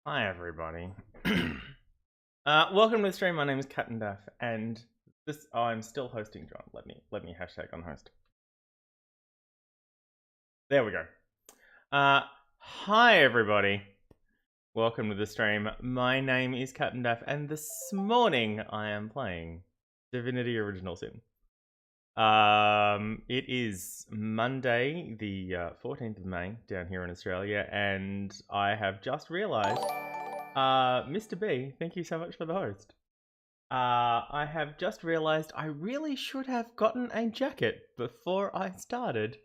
Hi everybody. Welcome to the stream. My name is CaptDaf, and I'm still hosting John. Let me hashtag on host. There we go. Hi everybody. Welcome to the stream. My name is CaptDaf, and this morning I am playing Dafinity Original Sin. It is Monday, the 14th of May, down here in Australia, and I have just realised, Mr. B, thank you so much for the host. I have just realised I really should have gotten a jacket before I started,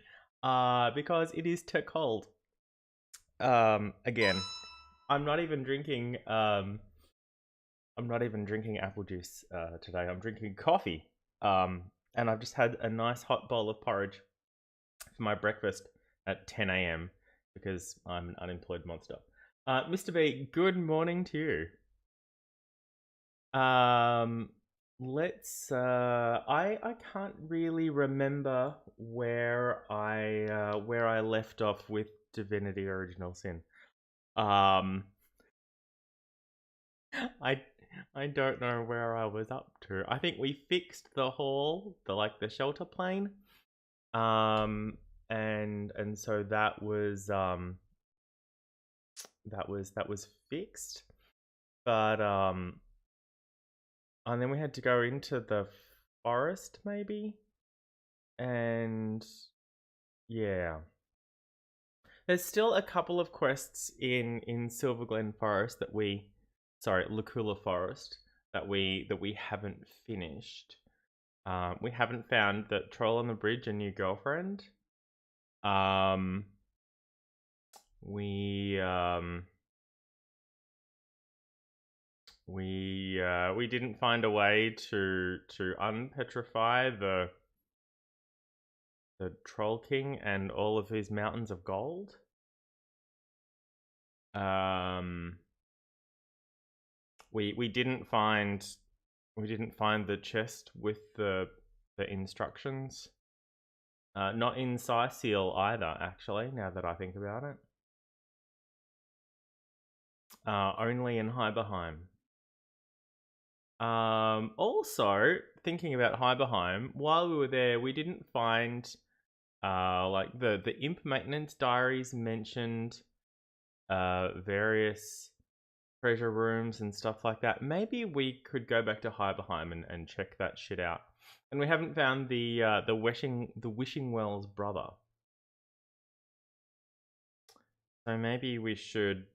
because it is too cold. Again, I'm not even drinking. I'm not even drinking apple juice today. I'm drinking coffee. And I've just had a nice hot bowl of porridge for my breakfast at 10 a.m. because I'm an unemployed monster. Mr. B, good morning to you. I can't really remember where I left off with Divinity Original Sin. I I don't know where I was up to. I think we fixed the hall, the shelter plane. And so that was fixed. But and then we had to go into the forest maybe. And yeah. There's still a couple of quests in Silverglen Forest Lacula Forest that we haven't finished. We haven't found the troll on the bridge a new girlfriend. We didn't find a way to unpetrify the Troll King and all of his mountains of gold. We didn't find the chest with the instructions. Not in Seal either, actually, now that I think about it. Only in Heiberheim. Also, thinking about Heiberheim, while we were there, we didn't find like the imp maintenance diaries mentioned various treasure rooms and stuff like that. Maybe we could go back to Heiberheim and check that shit out. And we haven't found the Wishing Well's brother. So maybe we should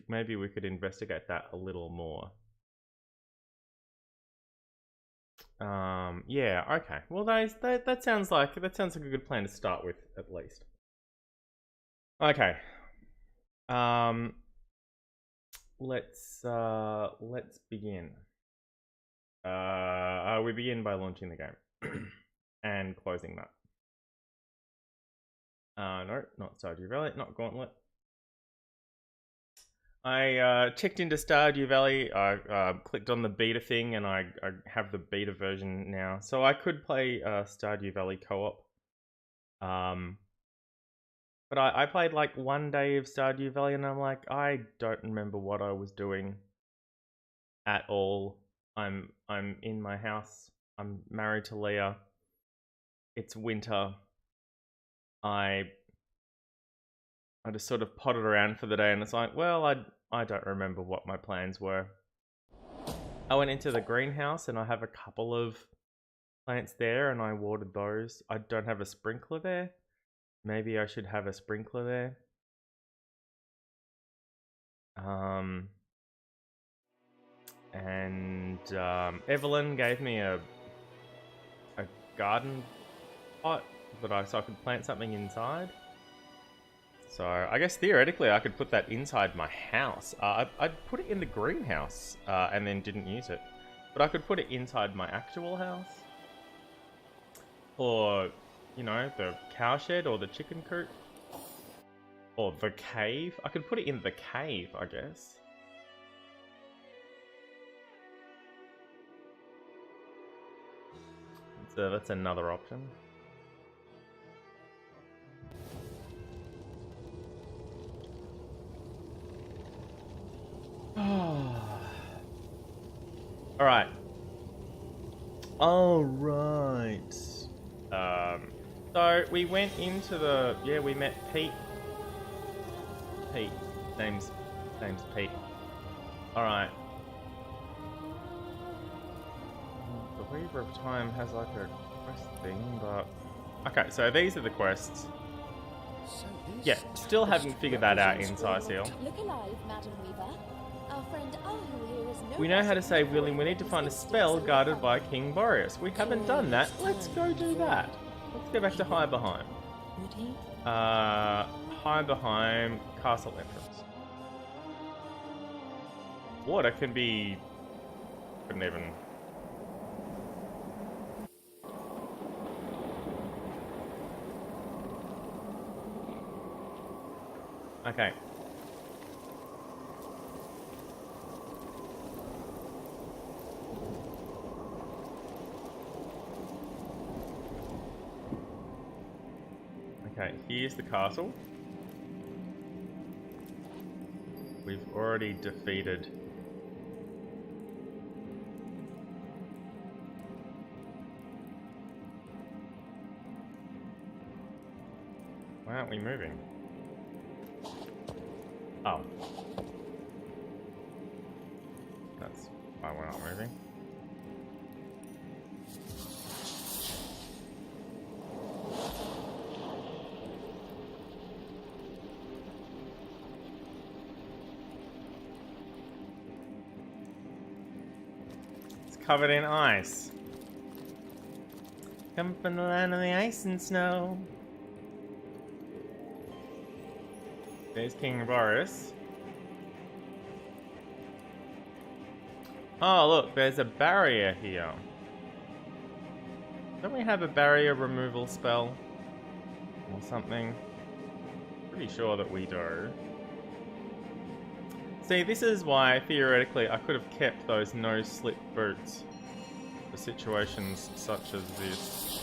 maybe we could investigate that a little more. Yeah, okay. Well, that sounds like a good plan to start with, at least. Okay. Let's begin. We begin by launching the game and closing that. No, not Stardew Valley, not Gauntlet. I checked into Stardew Valley. I clicked on the beta thing, and I have the beta version now, so I could play Stardew Valley co-op. But I played like one day of Stardew Valley, and I'm like, I don't remember what I was doing at all. I'm in my house. I'm married to Leah. It's winter. I just sort of potted around for the day, and it's like, well, I don't remember what my plans were. I went into the greenhouse, and I have a couple of plants there, and I watered those. I don't have a sprinkler there. Maybe I should have a sprinkler there. And Evelyn gave me a garden pot so I could plant something inside. So I guess theoretically I could put that inside my house. I'd put it in the greenhouse and then didn't use it. But I could put it inside my actual house. Or, you know, the cowshed or the chicken coop. Or the cave. I could put it in the cave, I guess. So that's another option. Alright. Oh, right. So we went into the... Yeah, we met Pete. Pete. Name's Pete. Alright. The Weaver of Time has like a quest thing, but... Okay, so these are the quests. So Yeah, still haven't figured that out in Seal. Look alive, Madam Weaver. Our friend Ahu here is no We know how to save better William. We need to find a than spell so guarded far. by King Boreas. We haven't done that. Let's go do that. Let's go back to Highbeheim. Would he? Highbeheim Castle entrance. Water can be... Couldn't even... Okay. Okay, here's the castle. We've already defeated... Why aren't we moving? Oh. That's why we're not moving. It's covered in ice. Come from the land of the ice and snow. There's King Boreas. Oh, look, there's a barrier here. Don't we have a barrier removal spell? Or something? Pretty sure that we do. See, this is why, theoretically, I could have kept those no-slip boots for situations such as this.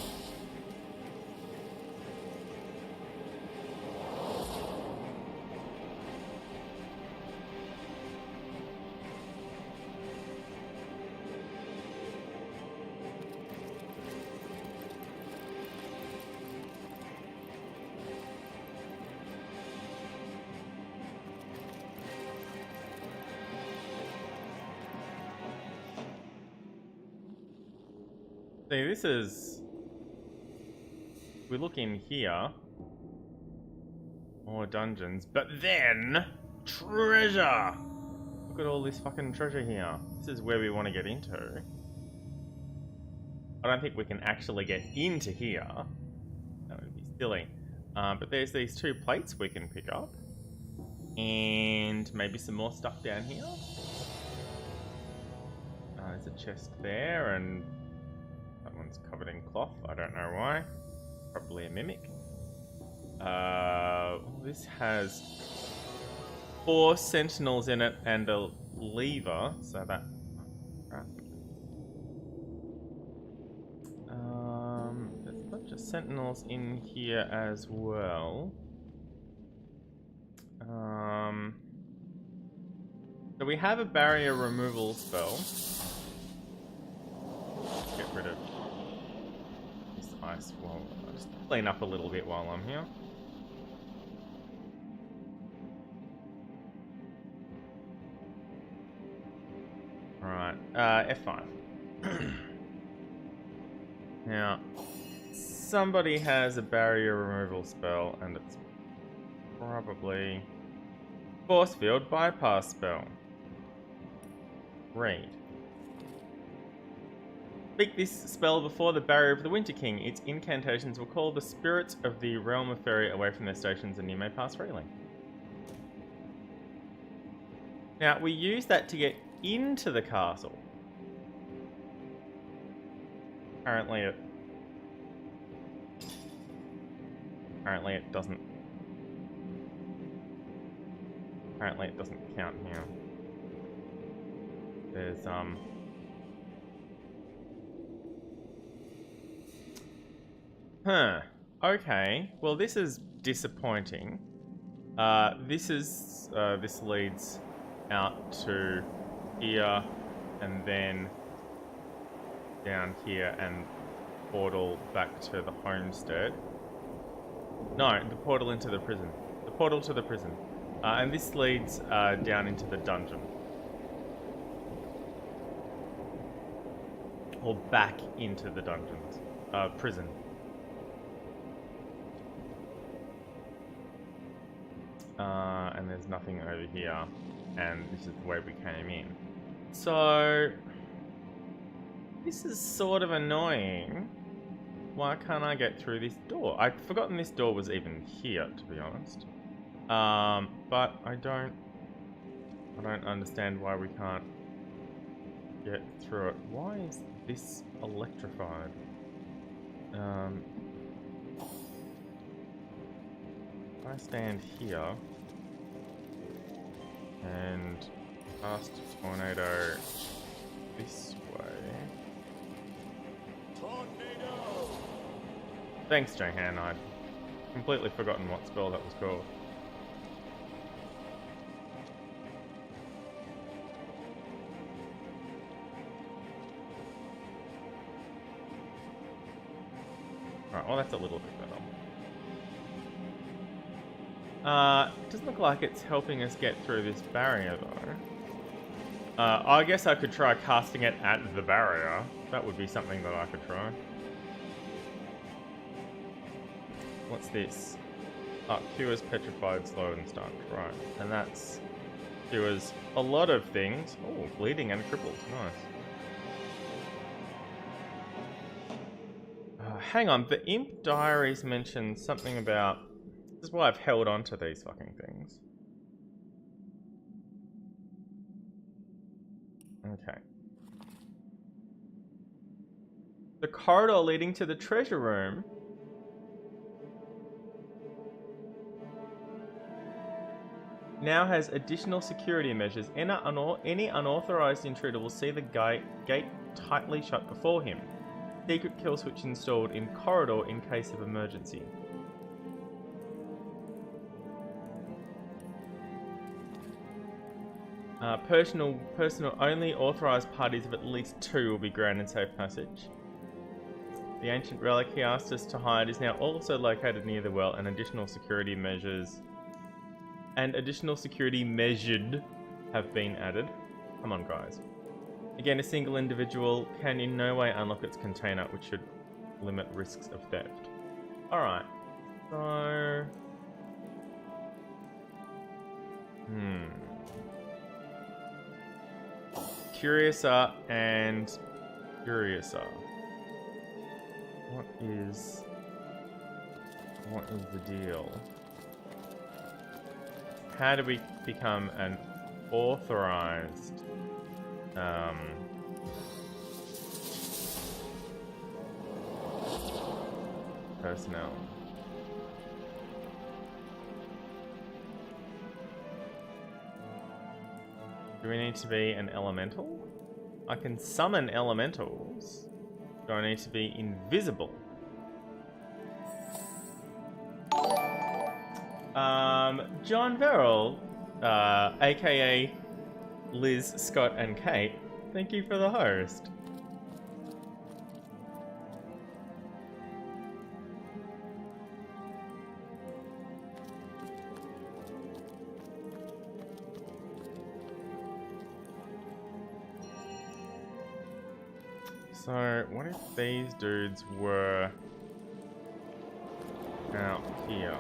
See, this is... We look in here. More dungeons. But then... Treasure! Look at all this fucking treasure here. This is where we want to get into. I don't think we can actually get into here. That would be silly. But there's these 2 plates we can pick up. And maybe some more stuff down here. There's a chest there, and... That one's covered in cloth. I don't know why. Probably a mimic. This has 4 sentinels in it and a lever, so that... There's a bunch of sentinels in here as well. So we have a barrier removal spell. Get rid of this ice. Well, I'll just clean up a little bit while I'm here. Alright, F5. Now, somebody has a barrier removal spell, and it's probably force field bypass spell. Read. Speak this spell before the barrier of the Winter King. Its incantations will call the spirits of the realm of fairy away from their stations, and you may pass freely. Now, we use that to get into the castle. Apparently it doesn't. Apparently it doesn't count here. There's Huh. Okay. Well, this is disappointing. This leads out to here, and then down here and portal back to the homestead. No, the portal into the prison. The portal to the prison. And this leads down into the dungeon. Or back into the dungeons. Prison. And there's nothing over here. And this is the way we came in. So... this is sort of annoying. Why can't I get through this door? I'd forgotten this door was even here, to be honest. But I don't understand why we can't get through it. Why is this electrified? If I stand here and cast tornado this way. Tornado. Thanks, Johan. I'd completely forgotten what spell that was called. Alright, well that's a little bit better. It doesn't look like it's helping us get through this barrier though. I guess I could try casting it at the barrier. That would be something that I could try. What's this? Cures petrified, slow and stunned. Right, and that's cures a lot of things. Oh, bleeding and crippled. Nice. Hang on, the Imp Diaries mentioned something about... this is why I've held on to these fucking things. Okay. The corridor leading to the treasure room. Now has additional security measures. Any unauthorized intruder will see the gate tightly shut before him. Secret kill switch installed in corridor in case of emergency. Personal only authorized parties of at least 2 will be granted safe passage. The ancient relic he asked us to hide is now also located near the well, and additional security measures measured have been added. Come on, guys. Again, a single individual can in no way unlock its container, which should limit risks of theft. Alright. So... Curiouser and Curiouser. What is the deal? How do we become an authorized personnel? Do we need to be an elemental? I can summon elementals. Do I need to be invisible? John Verrill, aka Liz, Scott, and Kate, thank you for the host. So, what if these dudes were out here?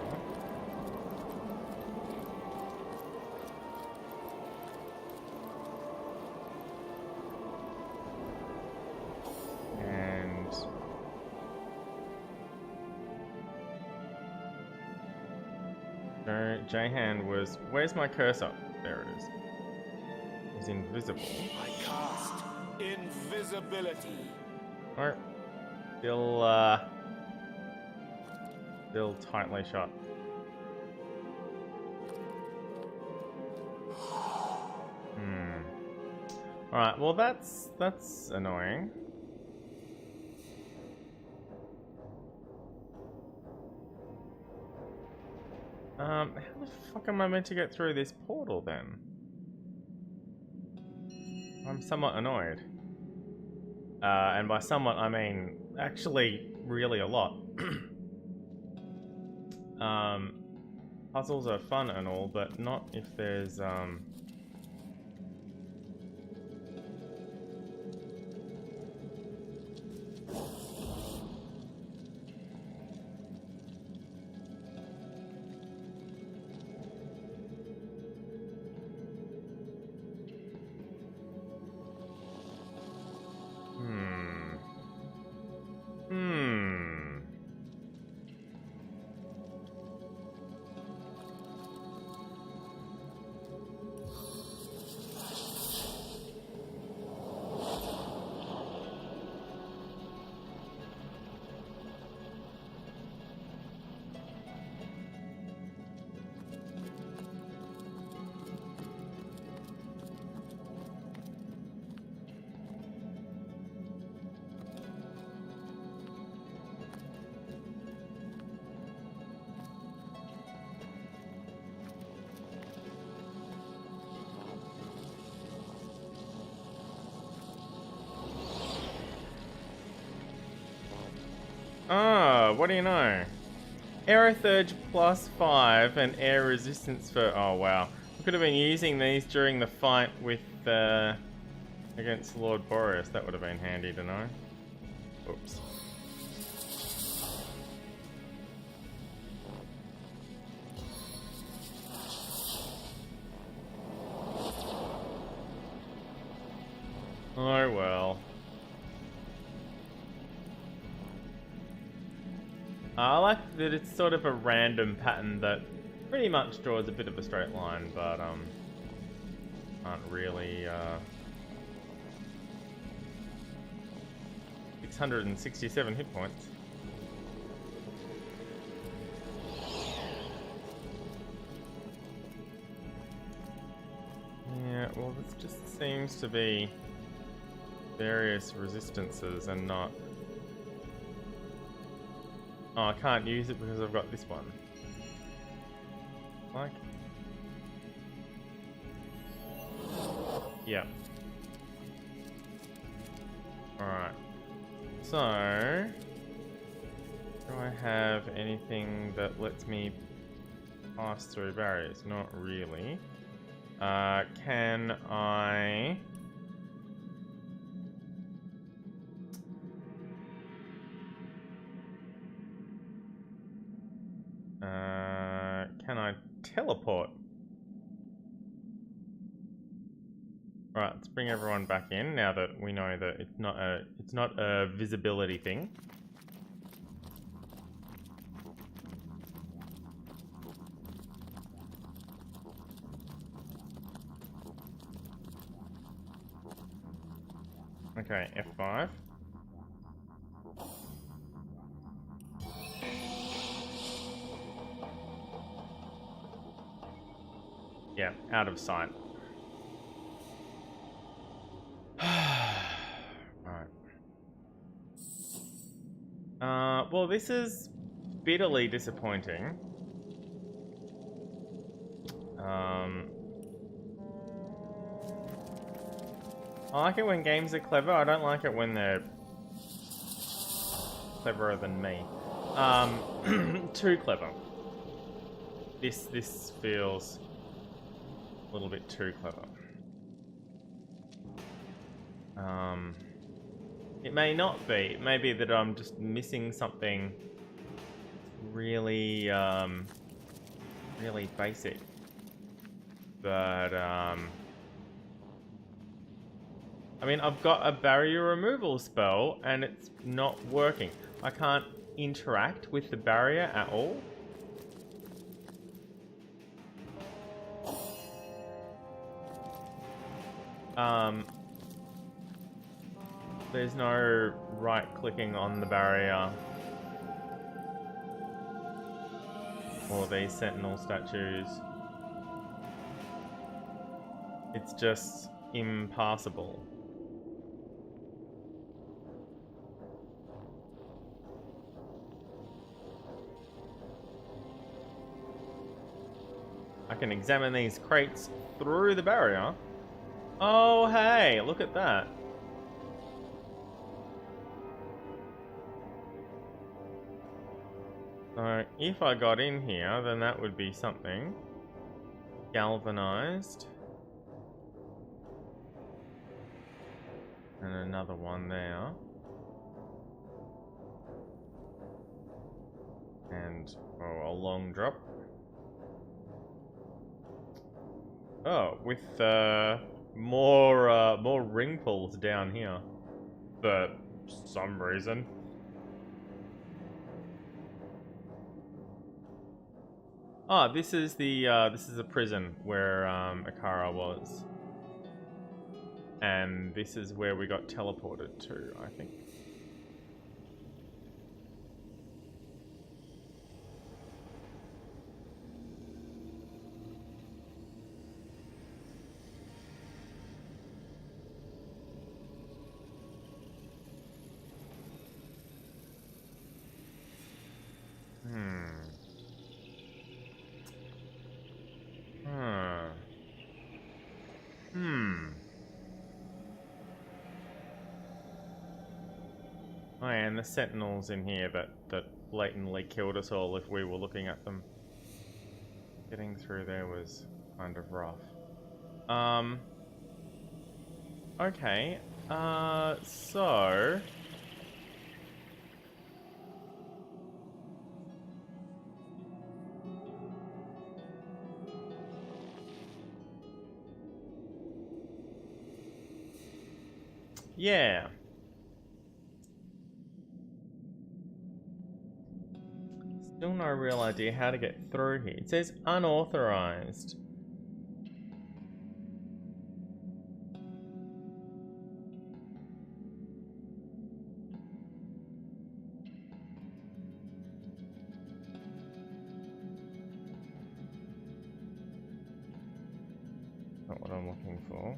And Jahan was... where's my cursor? There it is. He's invisible. I cast invisibility. Or still tightly shut. Alright, well that's annoying. How the fuck am I meant to get through this portal then? I'm somewhat annoyed. And by somewhat, I mean actually really a lot. Puzzles are fun and all, but not if there's what do you know? Aerosurge +5 and air resistance for... Oh, wow. We could have been using these during the fight with, against Lord Boreas. That would have been handy to know. Oops. Oh, well. I like that it's sort of a random pattern that pretty much draws a bit of a straight line, but aren't really 667 hit points. Yeah, well, this just seems to be various resistances and not... Oh, I can't use it because I've got this one. Like... Yeah. Alright. So... Do I have anything that lets me pass through barriers? Not really. Can I... Can I teleport? Right, let's bring everyone back in now that we know that it's not a visibility thing. Okay, F5. Yeah, out of sight. Alright. Well, this is bitterly disappointing. I like it when games are clever. I don't like it when they're cleverer than me. Too clever. This feels a little bit too clever. It may not be. It may be that I'm just missing something really, really basic. But, I mean, I've got a barrier removal spell and it's not working. I can't interact with the barrier at all. There's no right-clicking on the barrier. Or these sentinel statues. It's just impassable. I can examine these crates through the barrier. Oh, hey, look at that. So if I got in here, then that would be something. Galvanized. And another one there. And a long drop. Oh, with more ring pulls down here for some reason. Oh, this is a prison where Akara was, and this is where we got teleported to, I think. Oh, yeah, and the sentinels in here that blatantly killed us all if we were looking at them. Getting through there was kind of rough. Okay. So yeah. Still no real idea how to get through here. It says unauthorized. Not what I'm looking for.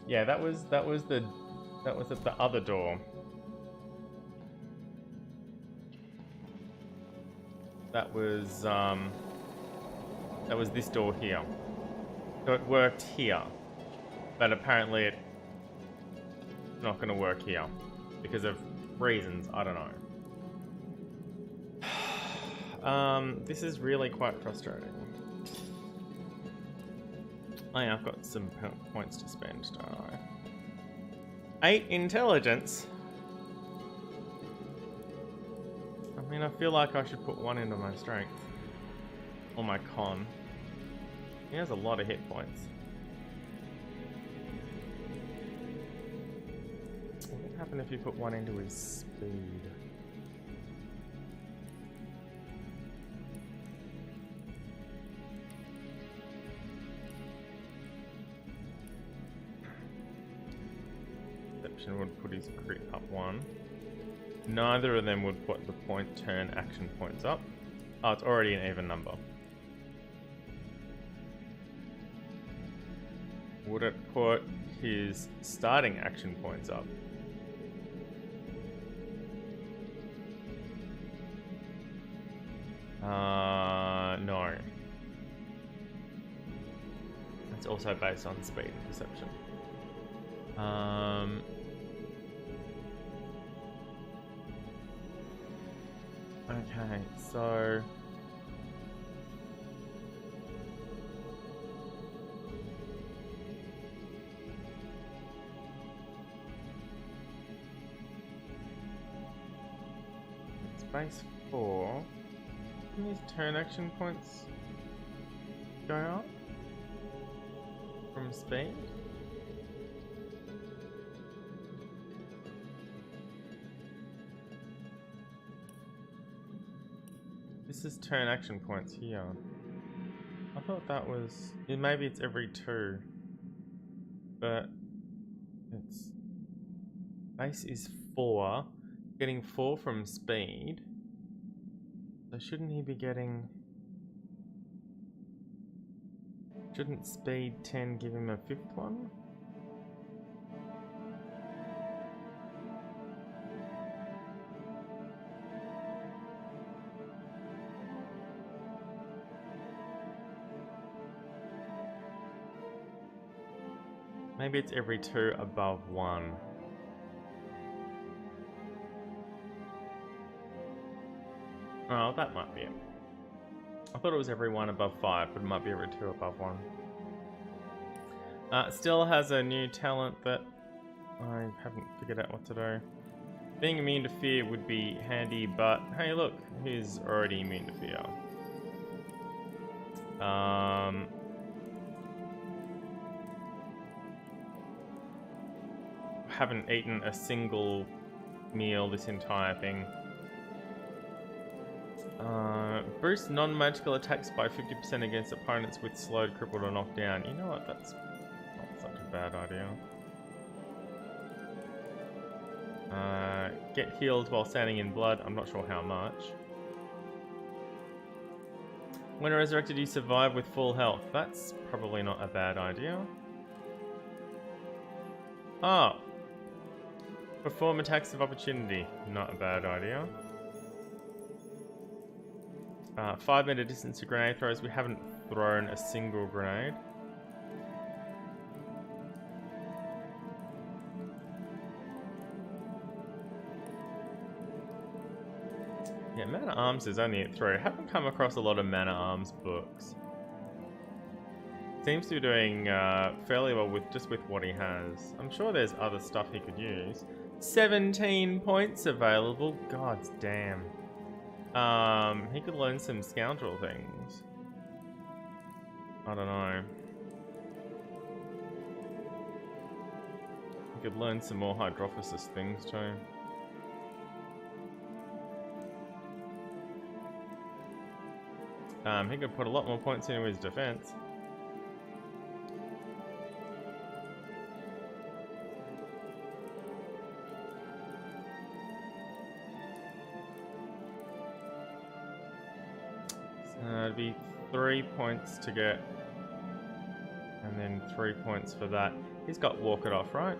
Yeah, that was at the other door. That was this door here. So it worked here, but apparently it's not going to work here because of reasons. I don't know. This is really quite frustrating. Oh yeah, I've got some points to spend, don't I? 8 intelligence. I mean, I feel like I should put 1 into my strength. Or my con. He has a lot of hit points. What would happen if you put 1 into his speed? Perception would put his crit up 1. Neither of them would put the point turn action points up. Oh, it's already an even number. Would it put his starting action points up? No. It's also based on speed and perception. Okay, so it's base 4. Can his turn action points go up from speed? This is turn action points here. I thought that was... maybe it's every 2. But it's... base is 4. Getting 4 from speed. So shouldn't he be getting... shouldn't speed 10 give him a 5th one? Maybe it's every 2 above 1. Oh, that might be it. I thought it was every 1 above 5, but it might be every 2 above 1. Still has a new talent that I haven't figured out what to do. Being immune to fear would be handy, but hey look, he's already immune to fear. Haven't eaten a single meal this entire thing. Boost non-magical attacks by 50% against opponents with slowed, crippled, or knocked down. You know what? That's not such a bad idea. Get healed while standing in blood. I'm not sure how much. When resurrected, you survive with full health. That's probably not a bad idea. Oh. Perform attacks of opportunity. Not a bad idea. 5-meter distance to grenade throws. We haven't thrown a single grenade. Yeah, Man at Arms is only at 3. I haven't come across a lot of Man at Arms books. Seems to be doing fairly well with what he has. I'm sure there's other stuff he could use. 17 points available. God damn. He could learn some scoundrel things. I don't know. He could learn some more hydrophysis things too. He could put a lot more points into his defense. It'd be 3 points to get, and then 3 points for that. He's got Walk It Off, right?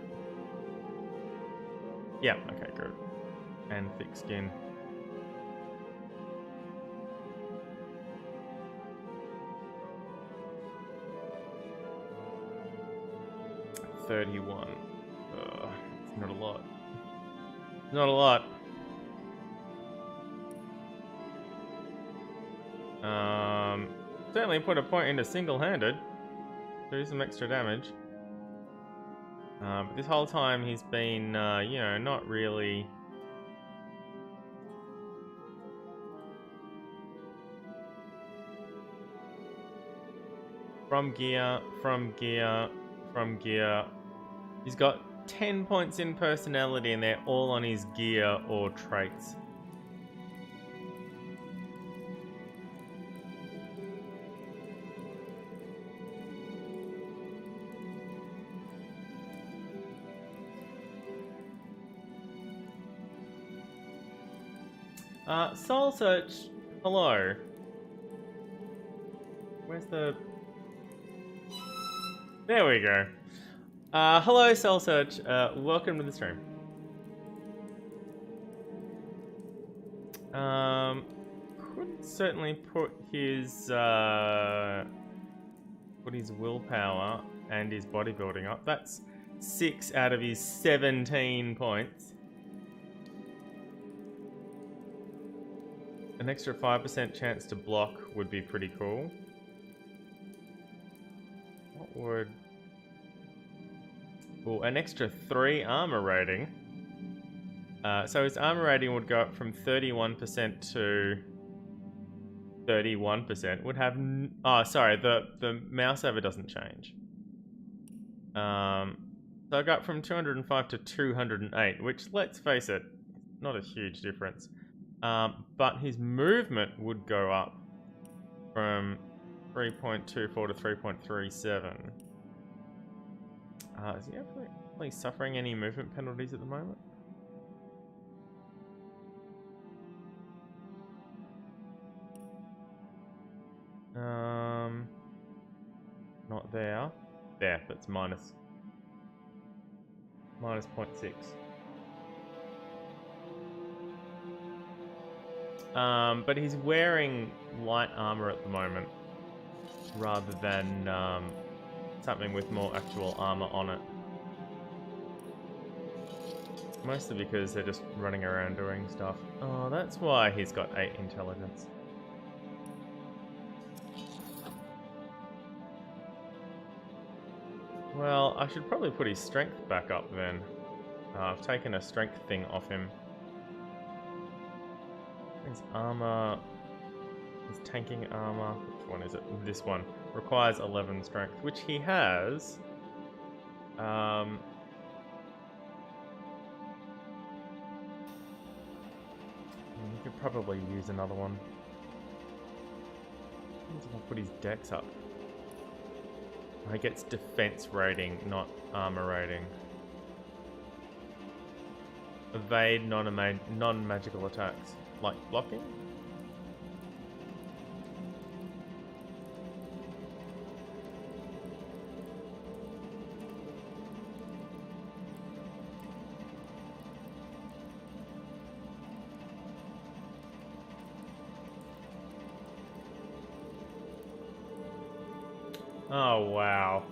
Yeah, okay, good. And Thick Skin. $31. It's not a lot. Not a lot. Certainly put a point into single-handed. Do some extra damage. But this whole time he's been, you know, not really... From gear, from gear, from gear. He's got 10 points in personality and they're all on his gear or traits. Soul Search, hello. Where's the... There we go. Hello, Soul Search. Welcome to the stream. Could certainly put his willpower and his bodybuilding up. That's 6 out of his 17 points. An extra 5% chance to block would be pretty cool. What would... Well, an extra 3 armor rating. So his armor rating would go up from 31% to 31%. Would have... Oh, sorry, the mouse over doesn't change. So I got from 205 to 208, which, let's face it, not a huge difference. But his movement would go up from 3.24 to 3.37. Is he actually suffering any movement penalties at the moment? Not there. There, that's minus 0.6. But he's wearing light armor at the moment, rather than something with more actual armor on it. Mostly because they're just running around doing stuff. Oh, that's why he's got 8 intelligence. Well, I should probably put his strength back up then. I've taken a strength thing off him. His armor... His tanking armor... Which one is it? This one. Requires 11 strength, which he has. He could probably use another one. What if I put his dex up? Oh, he gets defense rating, not armor rating. Evade non-magical attacks. Like blocking? Oh, wow.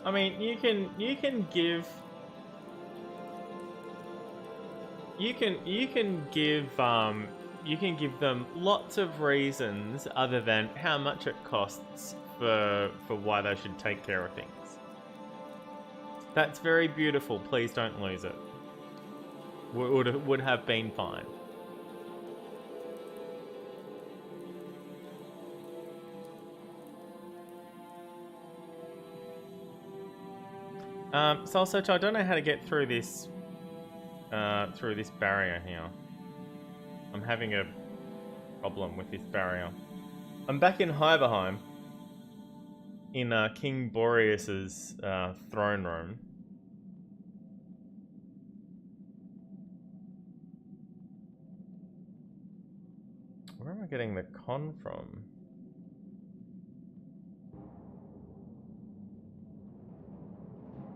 I mean, you can give them lots of reasons other than how much it costs for why they should take care of things. That's very beautiful. Please don't lose it. Would have been fine. Soul Search, I don't know how to get through this barrier here. I'm having a problem with this barrier. I'm back in Hyberheim, in King Boreas's throne room. Where am I getting the con from?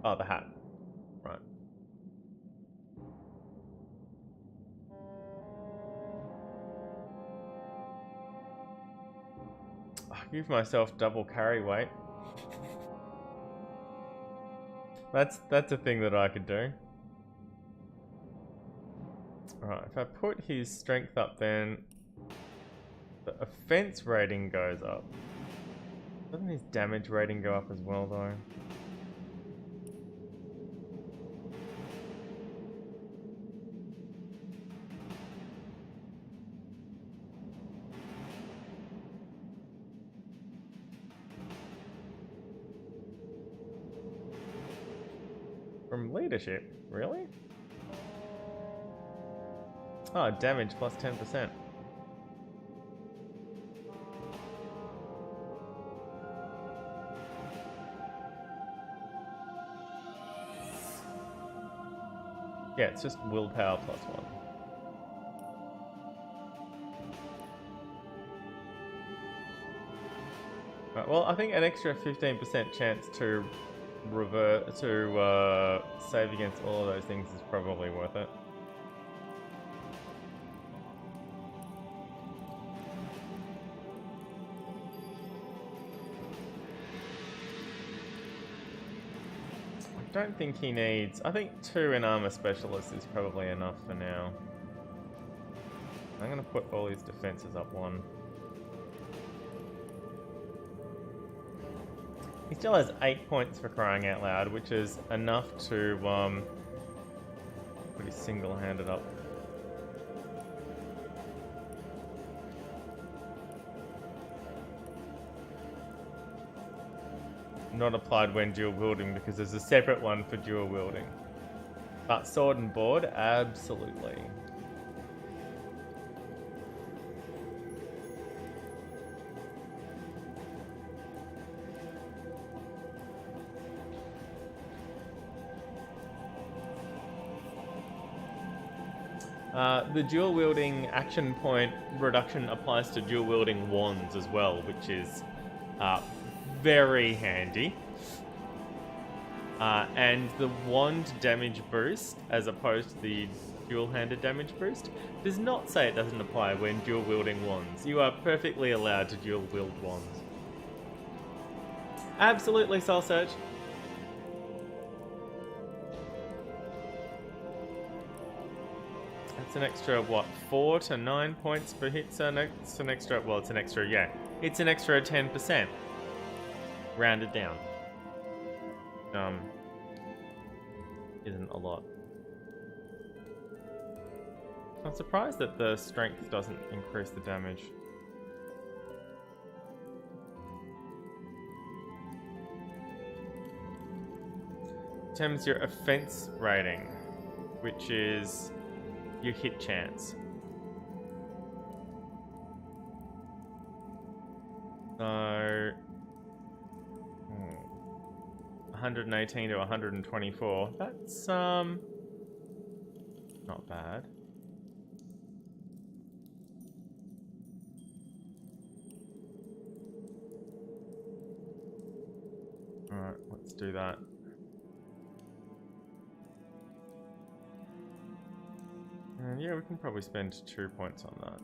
Oh, the hat. Right. I give myself double carry weight. That's a thing that I could do. Alright, if I put his strength up, then the offense rating goes up. Doesn't his damage rating go up as well, though? From leadership? Really? Oh, damage plus 10%. Yeah, it's just willpower plus 1. Right, well, I think an extra 15% chance to save against all of those things is probably worth it. I don't think he needs... I think 2 in armor specialist is probably enough for now. I'm going to put all his defenses up 1. He still has 8 points for crying out loud, which is enough to put his single-handed up. Not applied when dual wielding because there's a separate one for dual wielding. But sword and board, absolutely. The dual wielding action point reduction applies to dual wielding wands as well, which is very handy. And the wand damage boost, as opposed to the dual-handed damage boost, does not say it doesn't apply when dual wielding wands. You are perfectly allowed to dual wield wands. Absolutely, Soul Search. That's an extra, what, 4 to 9 points per hit? So it's an extra, well, it's an extra, yeah. It's an extra 10%. Rounded down. Isn't a lot. I'm surprised that the strength doesn't increase the damage. Determines your offense rating, which is your hit chance. So 118 to 124. That's not bad. Alright, let's do that. And yeah, we can probably spend 2 points on that.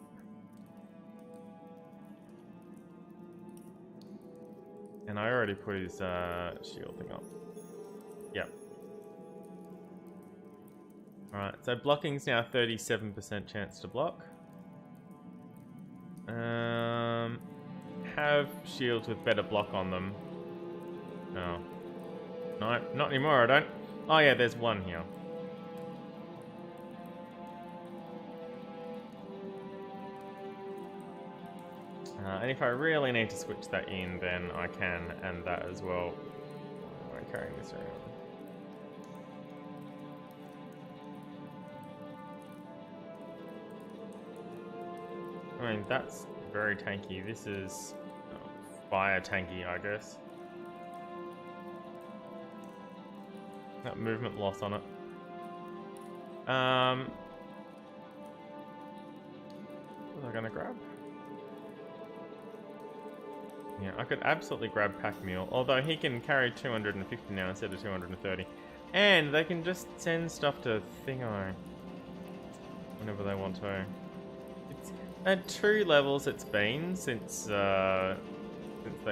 And I already put his shield thing up. Yep. Alright, so blocking's now 37% chance to block. Have shields with better block on them. No. No, not anymore, I don't. Oh yeah, there's one here. And if I really need to switch that in, then I can, and that as well. Why am I carrying this around? I mean, that's very tanky. This is fire tanky, I guess. That movement loss on it. What was I gonna grab? Yeah, I could absolutely grab Pack Mule, although he can carry 250 now instead of 230. And they can just send stuff to Thingo whenever they want to. It's at 2 levels it's been since they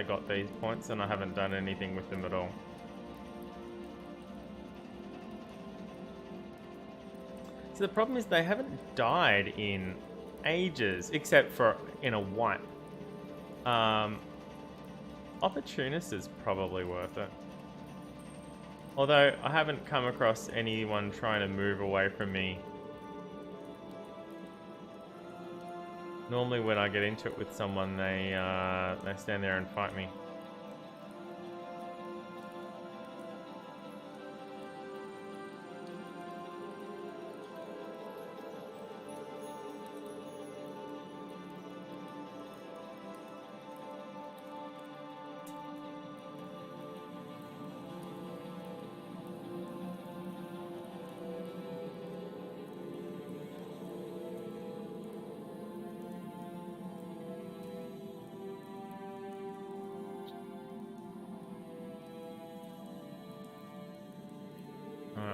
got these points, and I haven't done anything with them at all. So the problem is they haven't died in ages, except for in a wipe. Opportunist is probably worth it. Although I haven't come across anyone trying to move away from me. Normally when I get into it with someone, they stand there and fight me.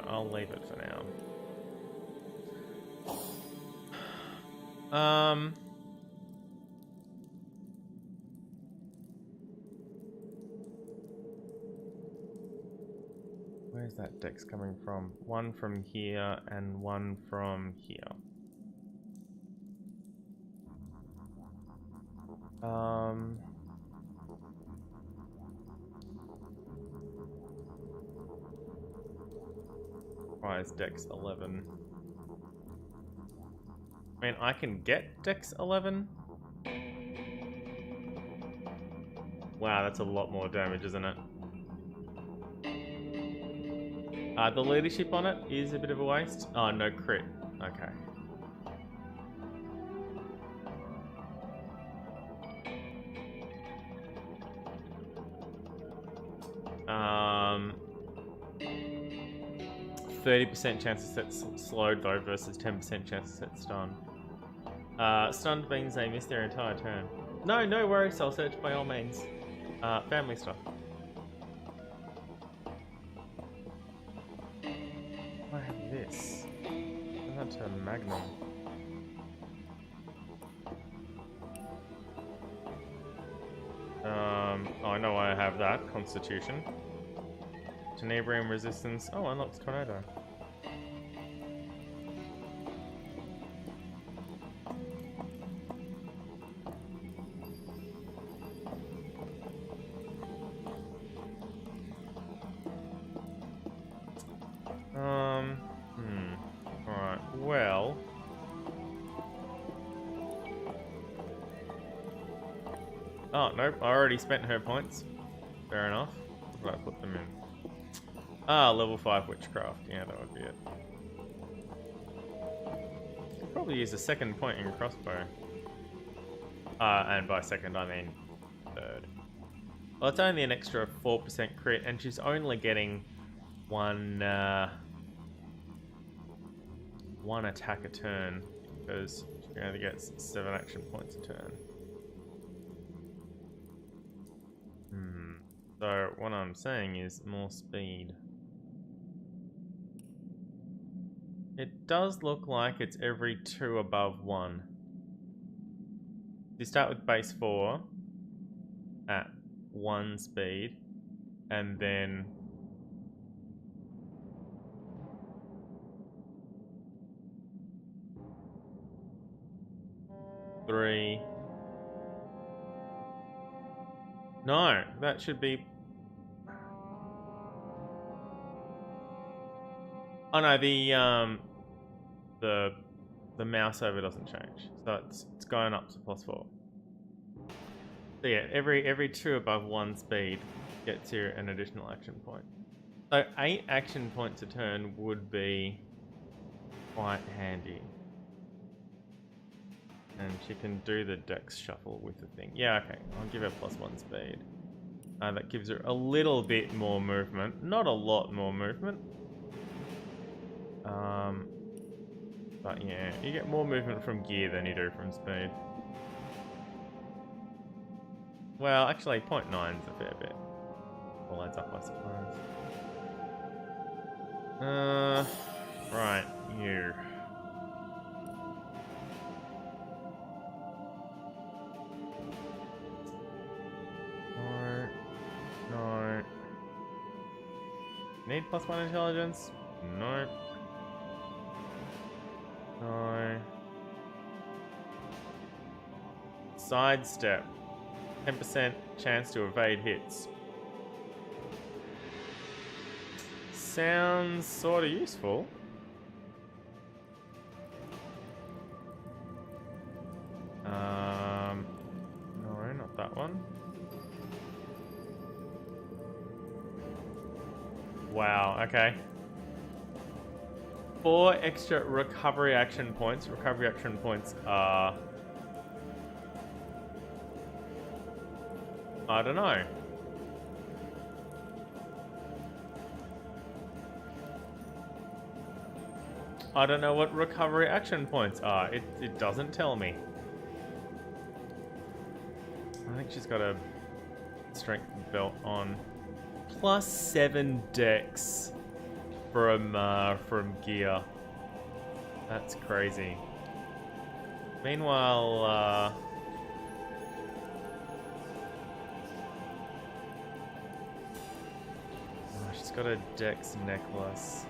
I'll leave it for now. Where's that dex coming from? One from here and one from here. Why is dex 11? I mean, I can get dex 11. Wow, that's a lot more damage, isn't it? The leadership on it is a bit of a waste. Oh, no crit. Okay. Um, 30% chance to set slowed though versus 10% chance to set stunned. Stunned means they miss their entire turn. No worries, Soul Search by all means. Family stuff. I have this. That's a Magnum. Oh, I know I have that. Constitution. Tenebrium resistance. Oh, unlocks tornado. Alright, well. Oh, nope, I already spent her points. Fair enough. Where did I put them in? Ah, level 5 witchcraft. Yeah, that would be it. Could probably use a second point in crossbow. And by second, I mean third. Well, it's only an extra 4% crit, and she's only getting one attack a turn, because she only gets 7 action points a turn. So what I'm saying is more speed. It does look like it's every 2 above 1. You start with base 4 at 1 speed, and then three. No, that should be. Oh no, the mouse over doesn't change, so it's going up to +4. So yeah, every 2 above 1 speed gets you an additional action point. So 8 action points a turn would be quite handy. And she can do the dex shuffle with the thing. Yeah, okay, I'll give her +1 speed. That gives her a little bit more movement. Not a lot more movement. But yeah, you get more movement from gear than you do from speed. Well, actually, 0.9 is a fair bit. All adds up, I suppose. Right, you. No. Need +1 intelligence? No. No. Sidestep. 10% chance to evade hits. Sounds sort of useful. No, not that one. Wow, okay. 4 extra recovery action points. Recovery action points are... I don't know. I don't know what recovery action points are. It doesn't tell me. I think she's got a strength belt on. +7 dex from gear. That's crazy. Meanwhile, she's got a dex necklace.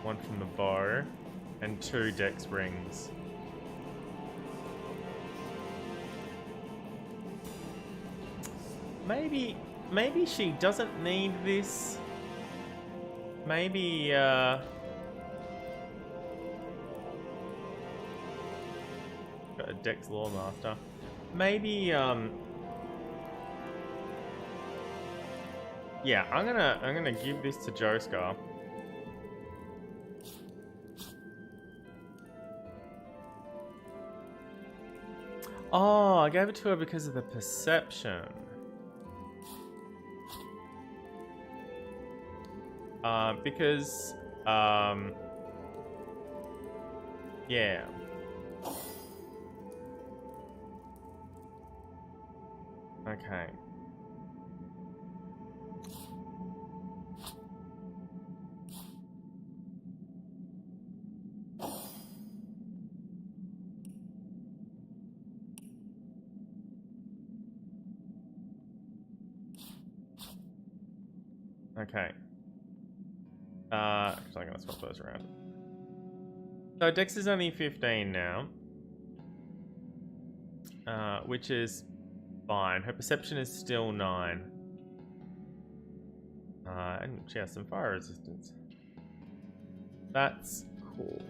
1 from the bow, and 2 dex rings. Maybe she doesn't need this. Maybe, got a Dex Lawmaster. Maybe, yeah, I'm gonna give this to Joescar. Oh, I gave it to her because of the perception. Because, yeah. Okay. Okay. Actually, I'm gonna swap those around. So Dex is only 15 now, which is fine. Her perception is still 9. And she has some fire resistance. That's cool.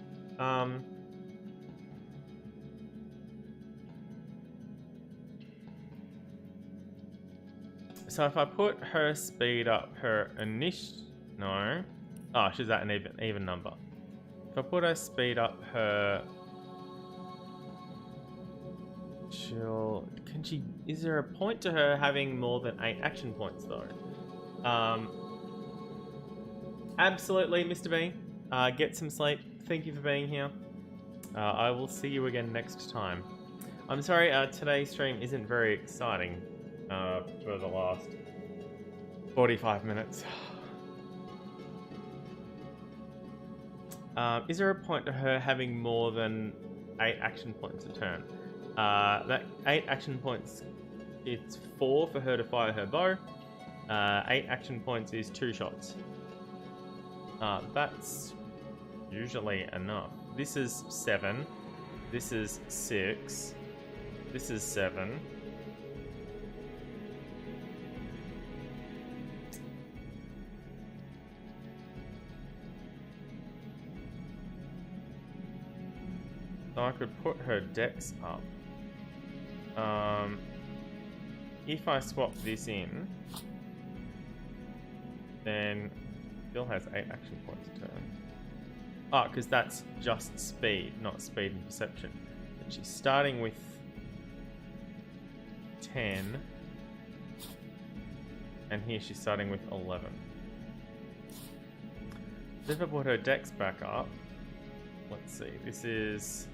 So if I put her speed up, her no. Oh, she's at an even number. If I put her speed up, is there a point to her having more than 8 action points though? Absolutely, Mr. B. Get some sleep. Thank you for being here. I will see you again next time. I'm sorry, today's stream isn't very exciting for the last 45 minutes. Is there a point to her having more than 8 action points a turn? That 8 action points, it's 4 for her to fire her bow. 8 action points is 2 shots. That's usually enough. This is 7. This is 6. This is 7. So I could put her dex up. If I swap this in, then still has 8 action points a turn. Ah, because that's just speed, not speed and perception. And she's starting with 10. And here she's starting with 11. So if I put her dex back up, let's see, this is...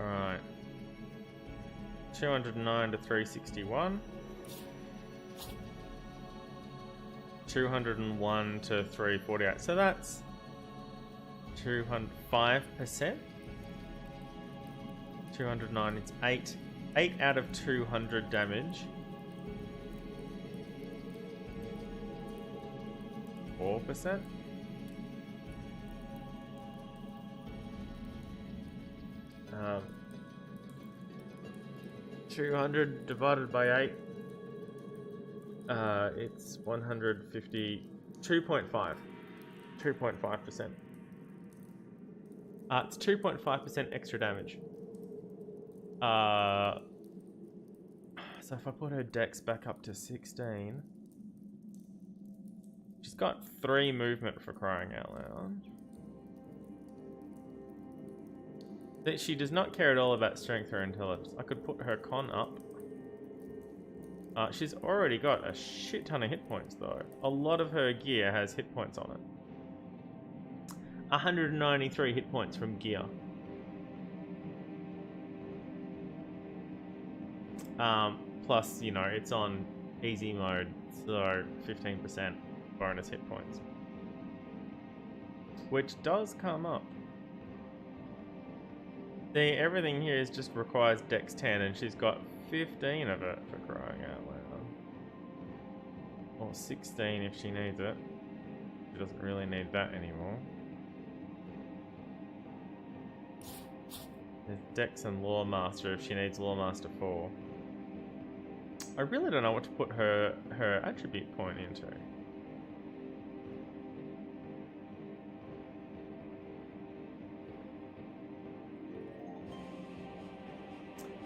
Alright. 209 to 361. 201 to 348. So that's 205%. 209, it's 8. 8 out of 200 damage. 4%. Um, 200 divided by 8. It's 150. 2.5. 2.5%. It's 2.5% extra damage. So if I put her dex back up to 16, she's got 3 movement for crying out loud. She does not care at all about strength or intelligence. I could put her con up. She's already got a shit ton of hit points though. A lot of her gear has hit points on it. 193 hit points from gear. Plus, you know, it's on easy mode, so 15% bonus hit points. Which does come up. See, everything here is just requires Dex 10, and she's got 15 of it, for crying out loud. Or 16 if she needs it. She doesn't really need that anymore. There's Dex and Law Master if she needs Law Master 4. I really don't know what to put her attribute point into.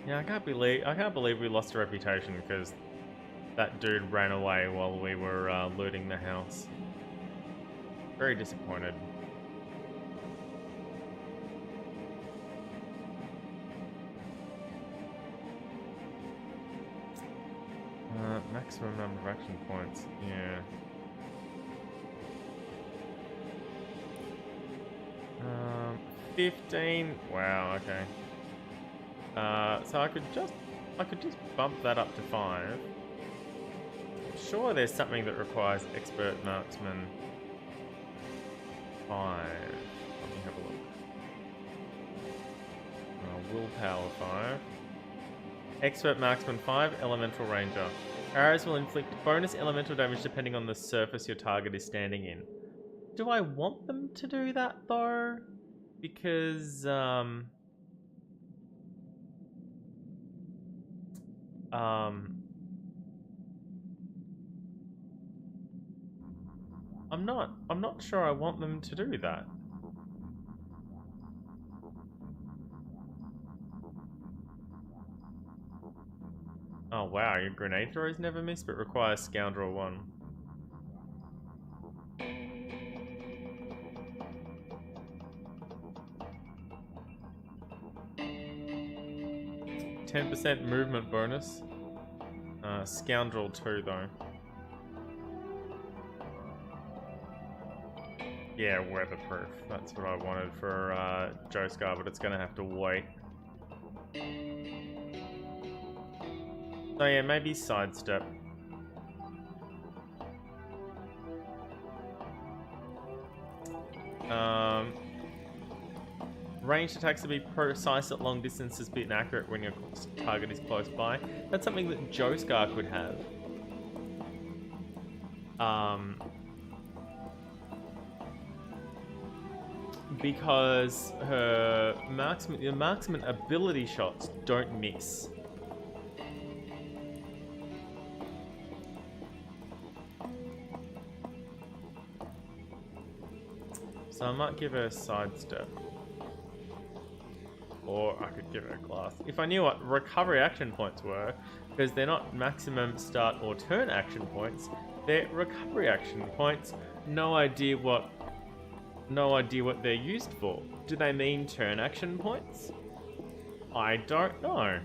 Yeah, I can't believe we lost a reputation because that dude ran away while we were looting the house. Very disappointed. Maximum number of action points, yeah. 15. Wow, okay. So I could just bump that up to 5. Sure, there's something that requires expert marksman 5. Let me have a look. willpower 5. Expert marksman 5, elemental ranger. Arrows will inflict bonus elemental damage depending on the surface your target is standing in. Do I want them to do that though? Because I'm not sure I want them to do that. Oh wow, your grenade throws never miss, but requires Scoundrel 1. 10% movement bonus. Scoundrel 2 though. Yeah, weatherproof. That's what I wanted for Joescar, but it's gonna have to wait. So yeah, maybe sidestep. Ranged attacks to be precise at long distances, but inaccurate when your target is close by. That's something that Joescar could have. Because her marksman ability shots don't miss. So I might give her a sidestep. Or I could give her a glass. If I knew what recovery action points were, because they're not maximum start or turn action points, they're recovery action points. No idea what they're used for. Do they mean turn action points? I don't know.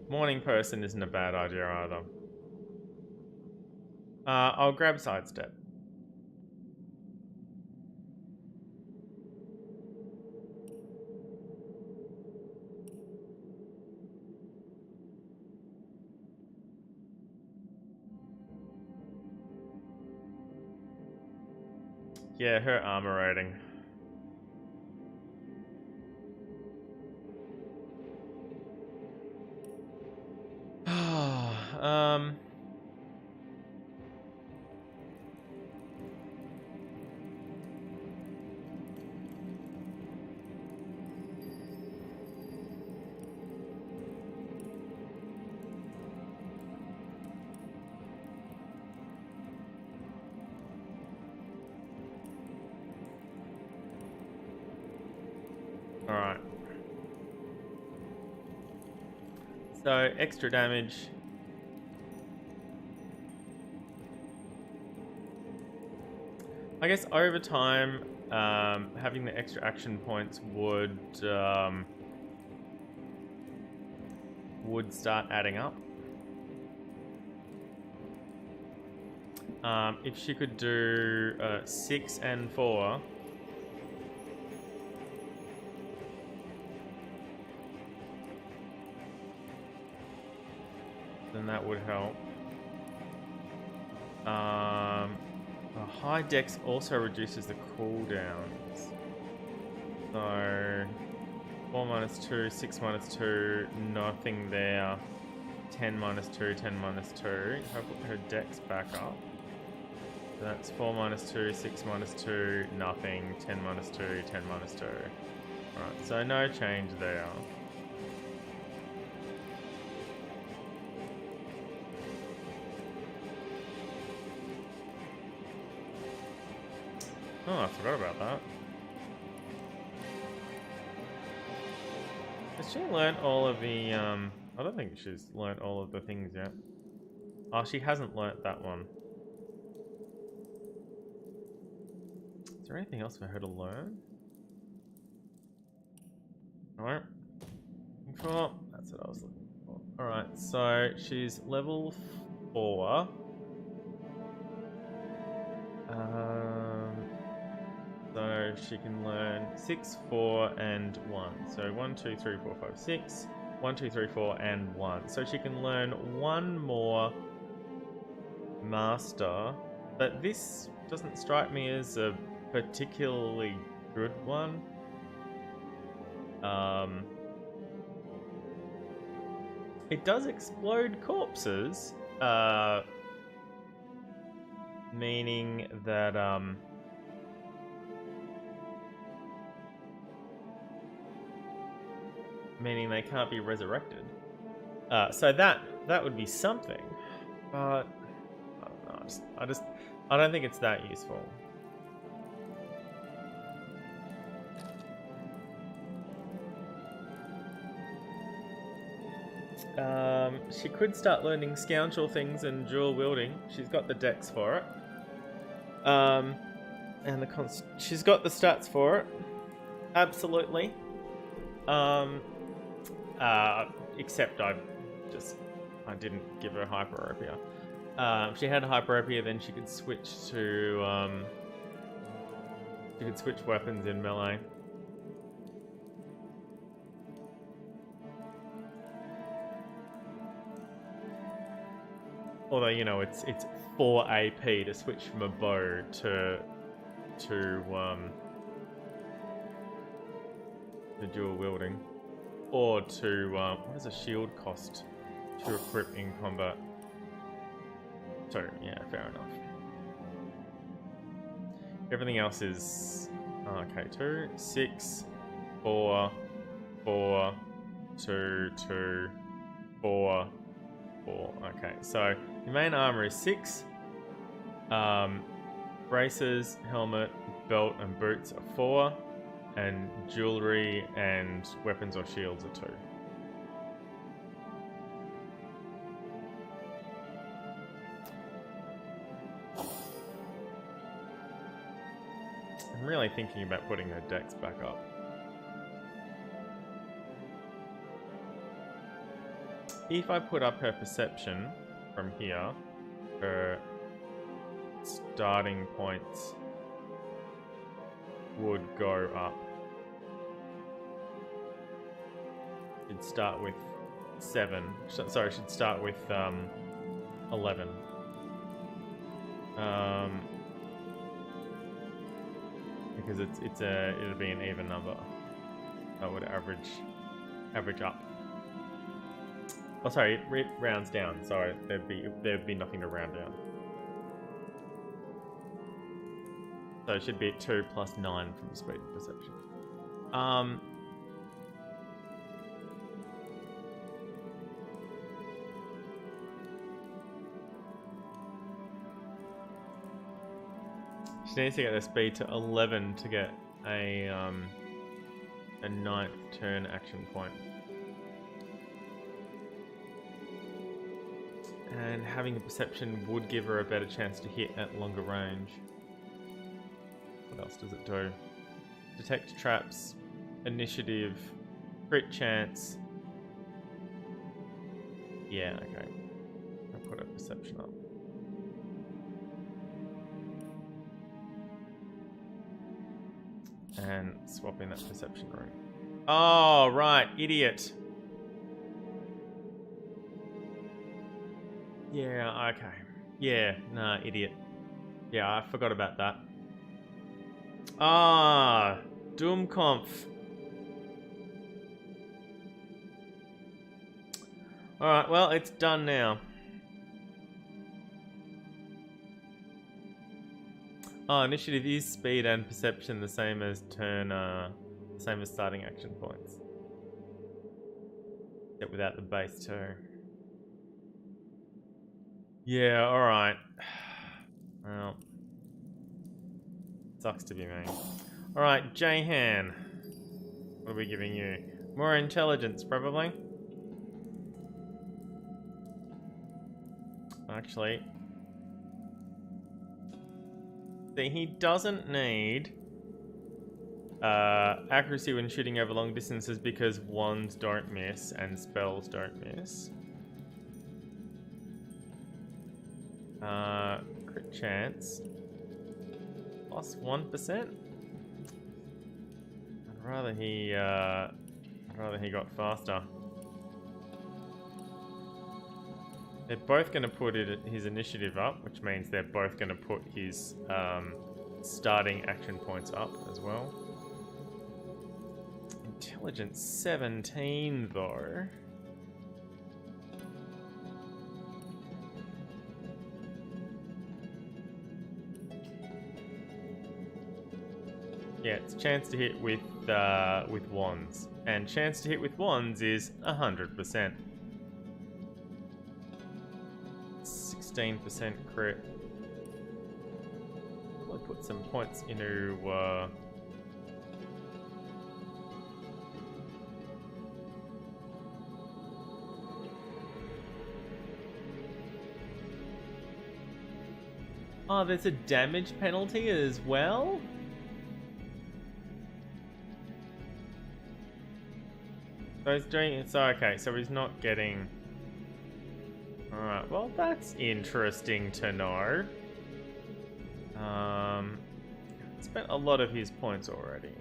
Morning person isn't a bad idea either. I'll grab sidestep. Yeah, her armor rating. Alright. So, extra damage. I guess over time, having the extra action points would start adding up. If she could do 6 and 4. Then that would help. A high dex also reduces the cooldowns. So 4 minus 2, 6 minus 2, nothing there. 10 minus 2, 10 minus 2. If I put her dex back up, so that's 4 minus 2, 6 minus 2, nothing. 10 minus 2, 10 minus 2. Alright, so no change there. Oh, I forgot about that. Has she learnt all of the, I don't think she's learnt all of the things yet. Oh, she hasn't learnt that one. Is there anything else for her to learn? No. Control. That's what I was looking for. Alright, so she's level 4. So she can learn 6, 4, and 1. So 1, 2, 3, 4, 5, 6. 1, 2, 3, 4, and 1. So she can learn one more master. But this doesn't strike me as a particularly good one. It does explode corpses, meaning that meaning they can't be resurrected. So that would be something, but I don't know. I don't think it's that useful. She could start learning scoundrel things and dual wielding. She's got the dex for it. And she's got the stats for it. Absolutely. Except I didn't give her hyperopia. If she had hyperopia, then she could switch to weapons in melee. Although, you know, it's 4 AP to switch from a bow to dual wielding, or to what does a shield cost to equip in combat? So yeah, fair enough. Everything else is okay. 2, 6, 4, 4, 2, 2, 4, 4. Okay, so your main armor is 6. Braces, helmet, belt, and boots are 4, and jewelry and weapons or shields are 2. I'm really thinking about putting her dex back up. If I put up her perception from here, her starting points would go up. She'd start with 7. Sorry, she'd start with 11. Because it'll be an even number. That would average up. Oh, sorry, it rounds down. Sorry, there'd be nothing to round down. So it should be 2 plus 9 from speed and perception. She needs to get the speed to 11 to get a 9th turn action point. And having a perception would give her a better chance to hit at longer range. What else does it do? Detect traps, initiative, crit chance. Yeah, okay. I'll put a perception up. And swap in that perception room. Oh, right, idiot. Yeah, okay. Yeah, nah, idiot. Yeah, I forgot about that. Ah, Doomconf. Alright, well, it's done now. Oh, initiative is speed and perception, the same as same as starting action points. Except without the base too. Yeah, alright. Well, sucks to be me. Alright, Jahan. What are we giving you? More intelligence, probably. Actually, see, he doesn't need accuracy when shooting over long distances because wands don't miss and spells don't miss. Crit chance. plus 1%. I'd rather he got faster. They're both going to put his initiative up, which means they're both going to put his starting action points up as well. Intelligence 17 though. Yeah, it's chance to hit with wands, and chance to hit with wands is 100%. 16% crit. Probably put some points into. Oh, there's a damage penalty as well? So he's doing it. So okay, so he's not getting. Alright, well that's interesting to know. Spent a lot of his points already.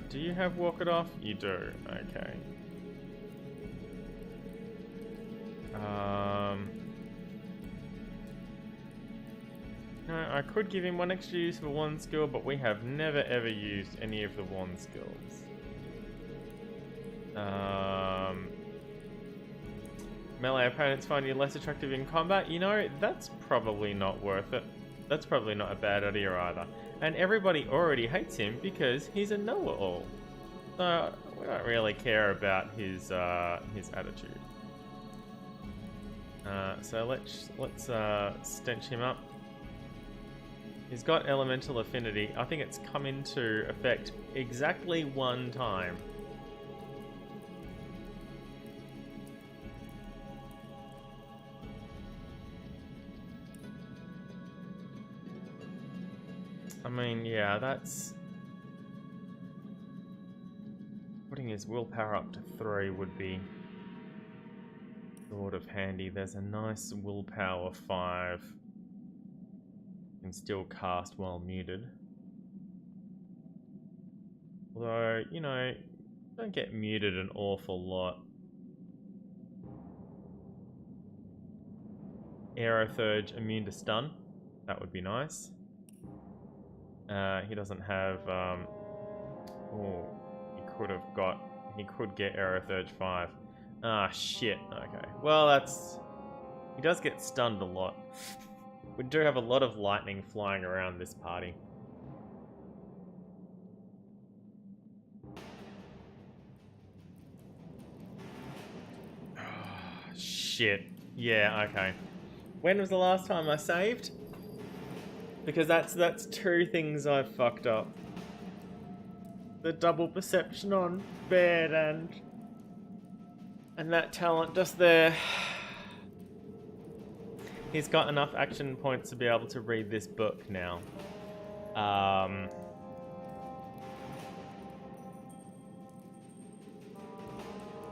Do you have Walk It Off? You do, okay. No, I could give him one extra use for one skill, but we have never ever used any of the wand skills. Melee opponents find you less attractive in combat. You know, that's probably not worth it. That's probably not a bad idea either. And everybody already hates him because he's a know-it-all. So we don't really care about his attitude. So let's stench him up. He's got elemental affinity. I think it's come into effect exactly one time. I mean, yeah, that's... Putting his willpower up to 3 would be sort of handy. There's a nice willpower 5. Can still cast while muted. Although, you know, don't get muted an awful lot. Aerothurge immune to stun. That would be nice. He doesn't have... oh, he could get Aerothurge 5. Ah, shit. Okay. Well, that's... He does get stunned a lot. We do have a lot of lightning flying around this party. Shit. Yeah, okay. When was the last time I saved? Because that's 2 things I've fucked up. The double perception on bed and that talent just there. He's got enough action points to be able to read this book now.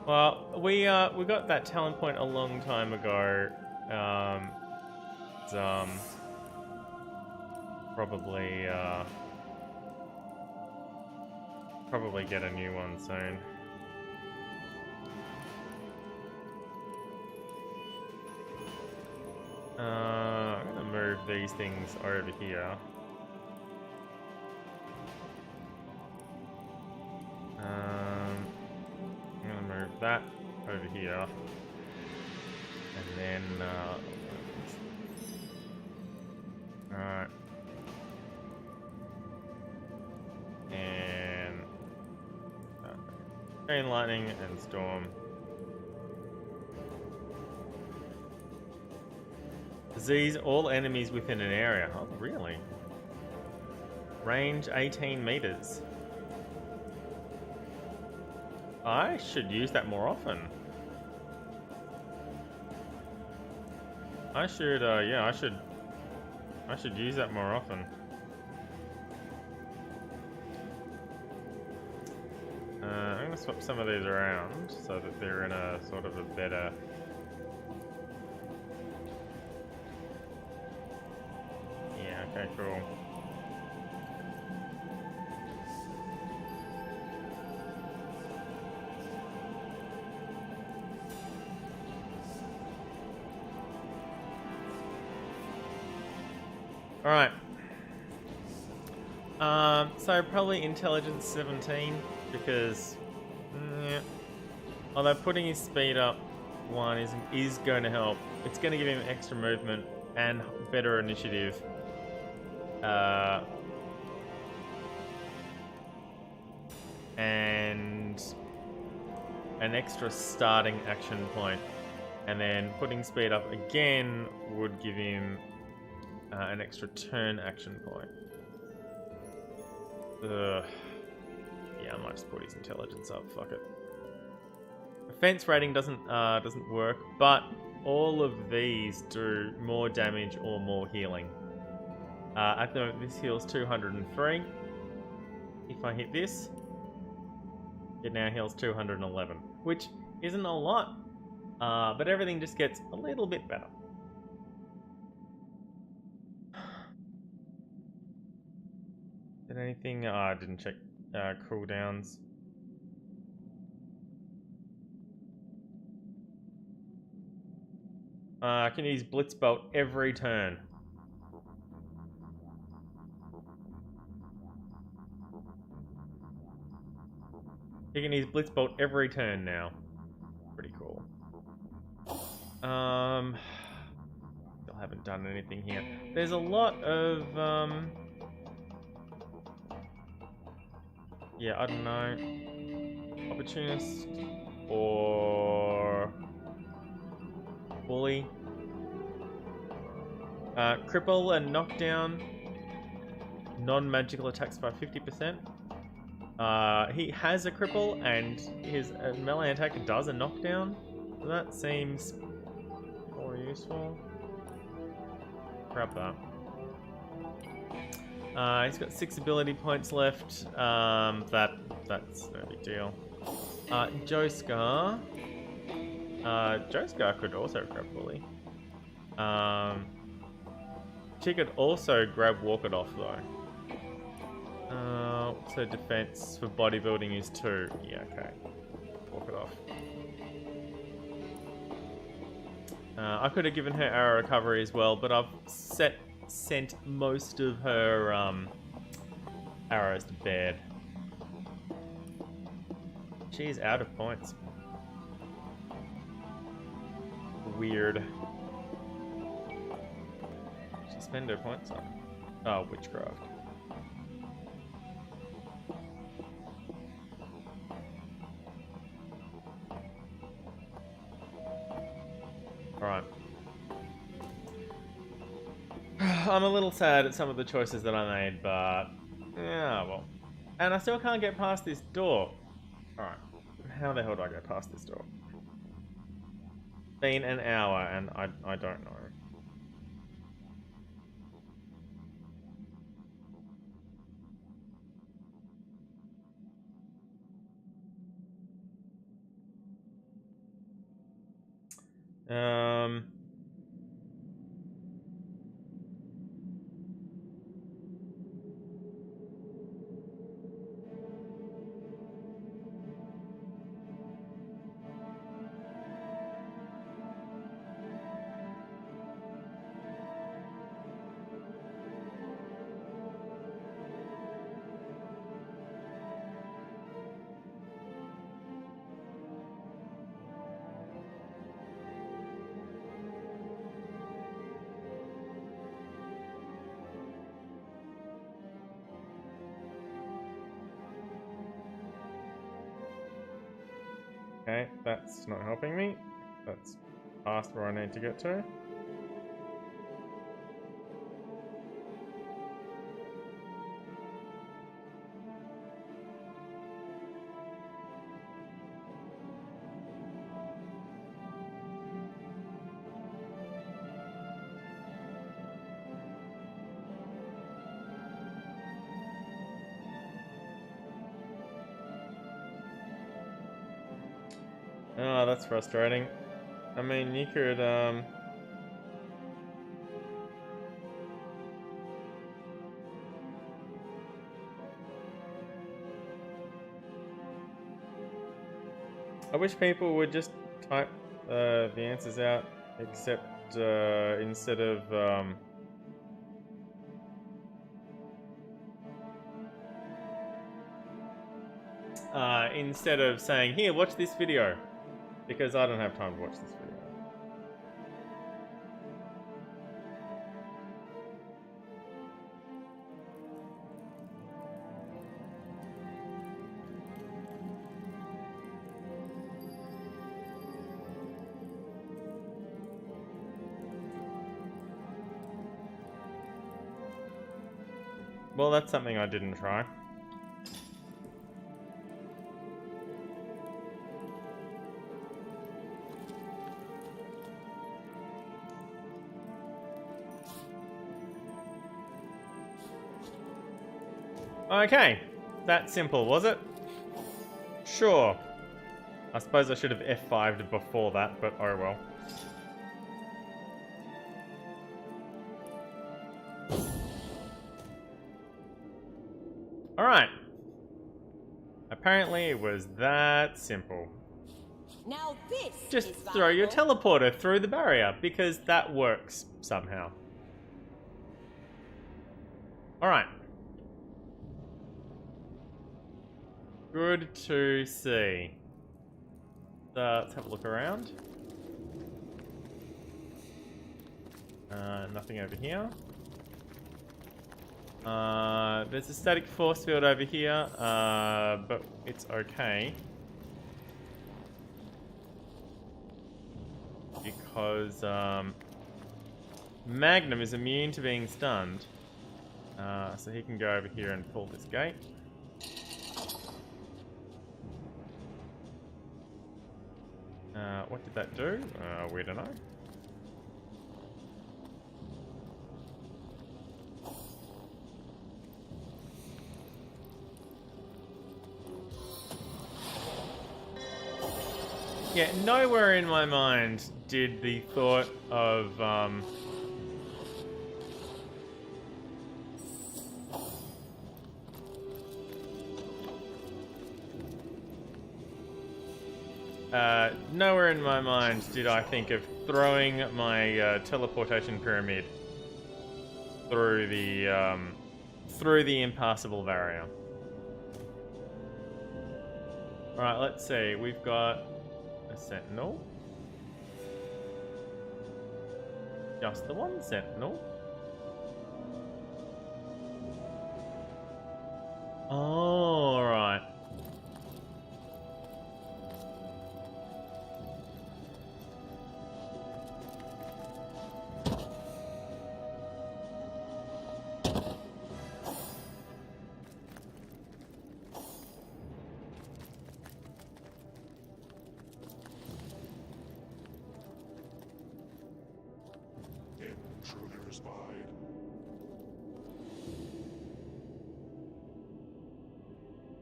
Well, we got that talent point a long time ago. Probably get a new one soon. I'm gonna move these things over here. I'm gonna move that over here, and then alright, and chain lightning and storm. Disease all enemies within an area. Oh, really? Range 18 meters. I should use that more often. I should, yeah, I should use that more often. I'm gonna swap some of these around so that they're in a sort of a better Okay, cool. Alright. So probably intelligence 17 because although putting his speed up one is going to help. It's going to give him extra movement and better initiative. And an extra starting action point. And then putting speed up again would give him an extra turn action point. Ugh. Yeah, I might just put his intelligence up. Fuck it. Offense rating doesn't work, but all of these do more damage or more healing. At the moment, this heals 203. If I hit this, it now heals 211, which isn't a lot, but everything just gets a little bit better. Did anything? I didn't check cooldowns. I can use Blitz Bolt every turn. You can use Blitz Bolt every turn now. Pretty cool. Still haven't done anything here. There's a lot of yeah, I don't know. Opportunist or bully. Cripple and knockdown non-magical attacks by 50%. He has a cripple and his melee attack does a knockdown. So that seems more useful. Grab that. He's got 6 ability points left. That's no big deal. Joescar. Joescar could also grab bully. She could also grab walk it off though. So defense for bodybuilding is 2. Yeah, okay. Walk it off. I could have given her arrow recovery as well, but I've sent most of her arrows to bed. She's out of points. Weird. She spend her points on. Oh, witchcraft. Alright. I'm a little sad at some of the choices that I made, but yeah, well. And I still can't get past this door. Alright. How the hell do I get past this door? Been an hour and I don't know. Okay, that's not helping me. That's past where I need to get to. Oh, that's frustrating. I mean, you could, I wish people would just type the answers out, except instead of saying, "Here, watch this video," because I don't have time to watch this video. Well, that's something I didn't try. Okay, that simple, was it? Sure. I suppose I should have F5'd before that, but oh well. Alright. Apparently it was that simple. Now this Just is throw your valuable. teleporter through the barrier, because that works somehow. Alright. Good to see. Let's have a look around. Nothing over here. There's a static force field over here, but it's okay. Because Magnum is immune to being stunned. So he can go over here and pull this gate. What did that do? We don't know. Yeah, nowhere in my mind did the thought of nowhere in my mind did I think of throwing my teleportation pyramid through the impassable barrier. Alright, let's see. We've got a sentinel. Just the one sentinel. Oh, alright.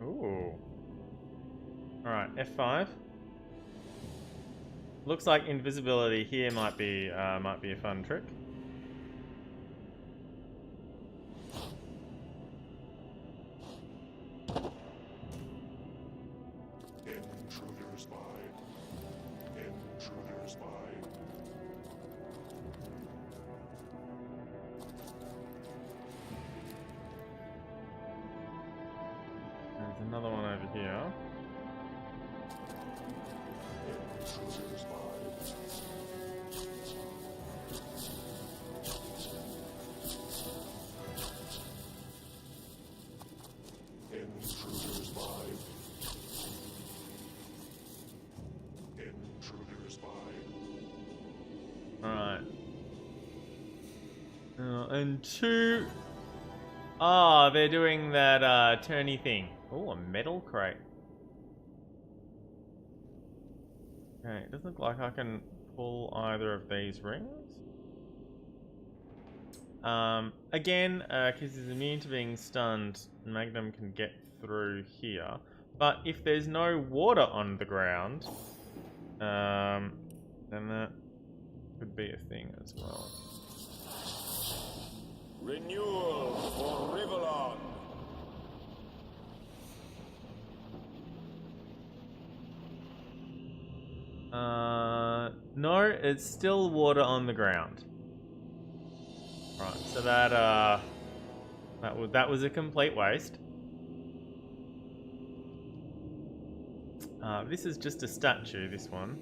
Ooh. Alright, F5. Looks like invisibility here might be a fun trick. Intruder spied. Intruder spied. There's another one over here. Intruder spied. Intruder spied. Intruder spied. Alright. And two... Ah, they're doing that turny thing. Oh, a metal crate. Okay, it doesn't look like I can pull either of these rings. Again, because he's immune to being stunned, Magnum can get through here. But if there's no water on the ground, then that could be a thing as well. Renewal for Rivalon. No, it's still water on the ground. Right, so that was a complete waste. This is just a statue, this one.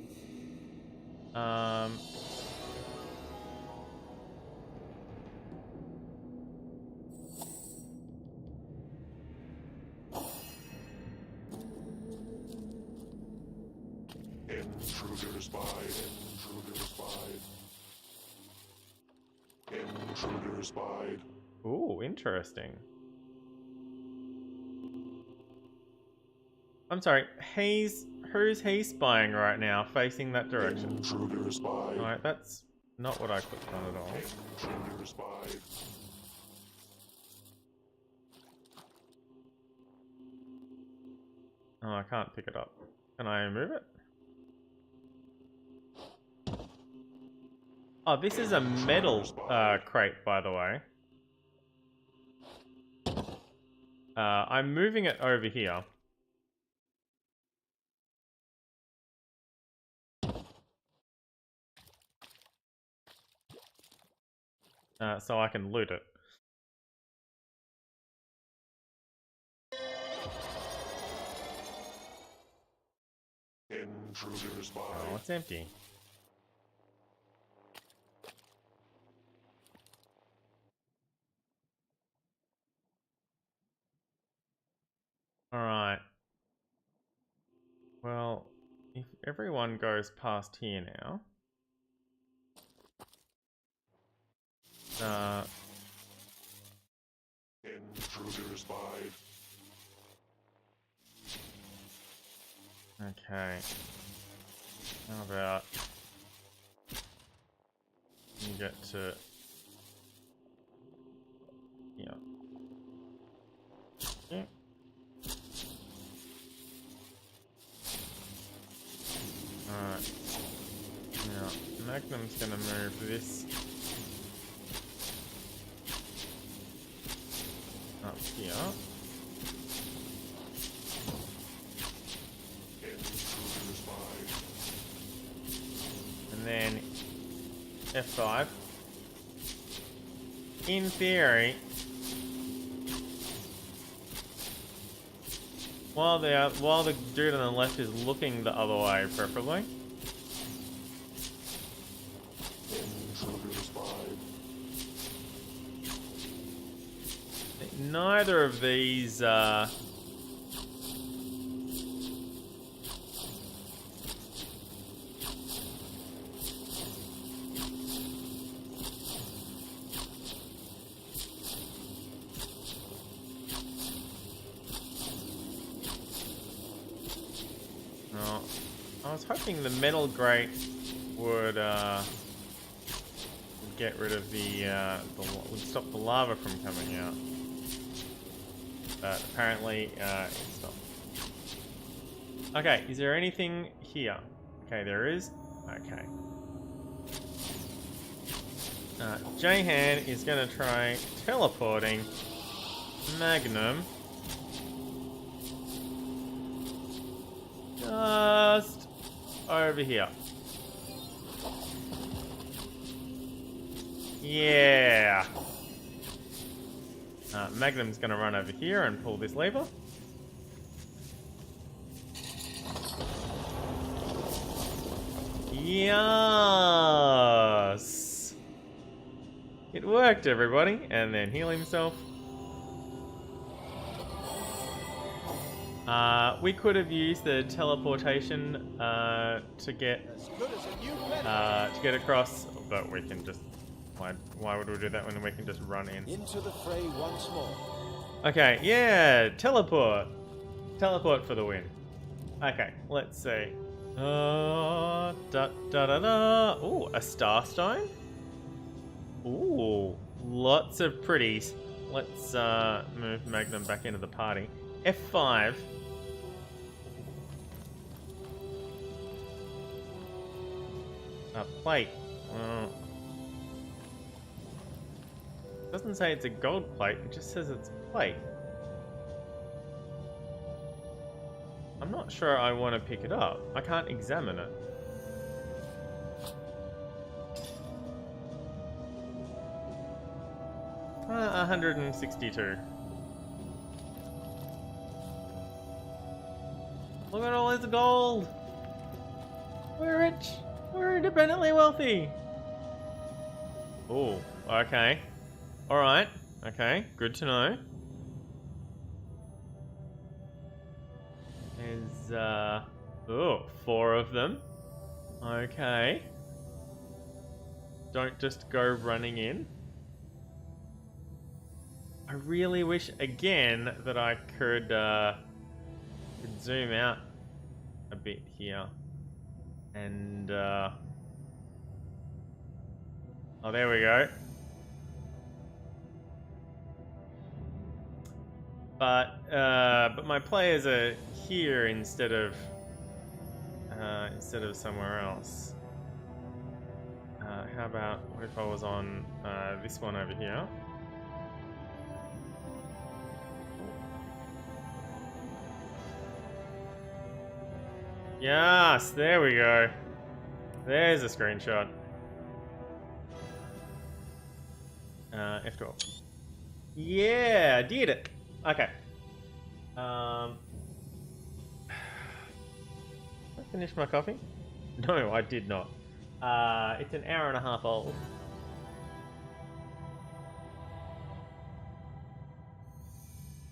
Intruders spied. Intruders spied. Intruders spied. Ooh, interesting. I'm sorry, who's he spying right now, facing that direction? Intruders spied. Alright, that's not what I clicked on at all. Intruders spied. Oh, I can't pick it up. Can I move it? Oh, this is a metal crate, by the way. I'm moving it over here. So I can loot it. Intruders spied. Oh, it's empty. Alright. Well, if everyone goes past here now... Intruders spied. Okay. How about... you get to... yeah. Yeah. Alright. Now, Magnum's gonna move this up here. Intruders spied. And then F5. In theory, while the dude on the left is looking the other way, preferably. Intruders spied. Neither of these no. I was hoping the metal grate would get rid of would stop the lava from coming out. But apparently it's not. Okay, is there anything here? Okay, there is. Okay. Jahan is going to try teleporting Magnum just over here. Yeah. Magnum's going to run over here and pull this lever. Yes! It worked, everybody. And then heal himself. We could have used the teleportation to get across, but we can just... Why would we do that when we can just run in? Into the fray once more. Okay, yeah, teleport. Teleport for the win. Okay, let's see. Da da da da. Ooh, a star stone. Ooh, lots of pretties. Let's move Magnum back into the party. F5. A plate. Doesn't say it's a gold plate, it just says it's a plate. I'm not sure I want to pick it up. I can't examine it. 162. Look at all this gold. We're rich. We're independently wealthy. Oh, okay. Alright. Okay, good to know. There's, oh, 4 of them. Okay. Don't just go running in. I really wish, again, that I could zoom out a bit here. And, oh, there we go. But my players are here instead of somewhere else. How about what if I was on this one over here? Yes, there we go. There's a screenshot. F12. Yeah, did it. Okay. I finished my coffee? No, I did not. It's an hour and a half old.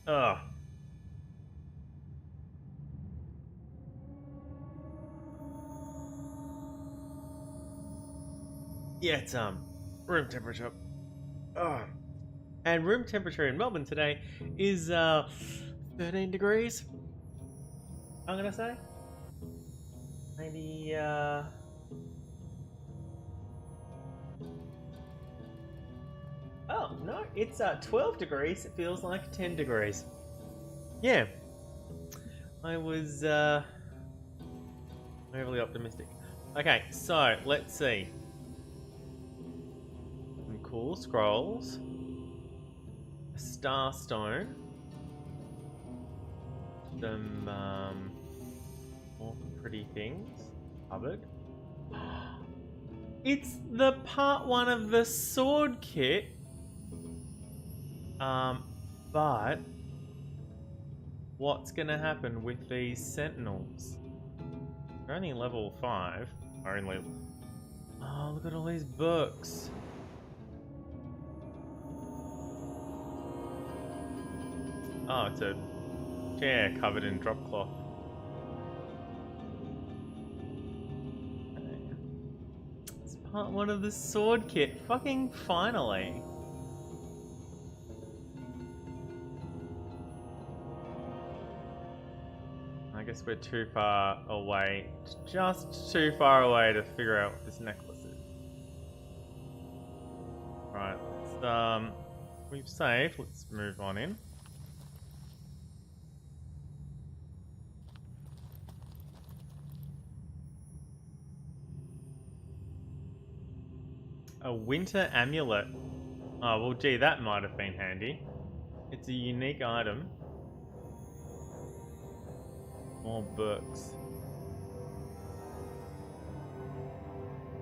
Ugh. Yeah, it's room temperature. Ugh. And room temperature in Melbourne today is 13 degrees. I'm gonna say. Maybe oh no, it's 12 degrees. It feels like 10 degrees. Yeah. I was overly optimistic. Okay, so let's see. Some cool scrolls. A star stone. Some more pretty things. Cupboard. It's the part 1 of the sword kit. But what's gonna happen with these sentinels? They're only level 5. Only. Oh, look at all these books. Oh, it's a chair covered in drop cloth. It's part 1 of the sword kit. Fucking finally. I guess we're too far away. Just too far away to figure out what this necklace is. Right, let's, we've saved. Let's move on in. A winter amulet. Oh, well, gee, that might have been handy. It's a unique item. More books.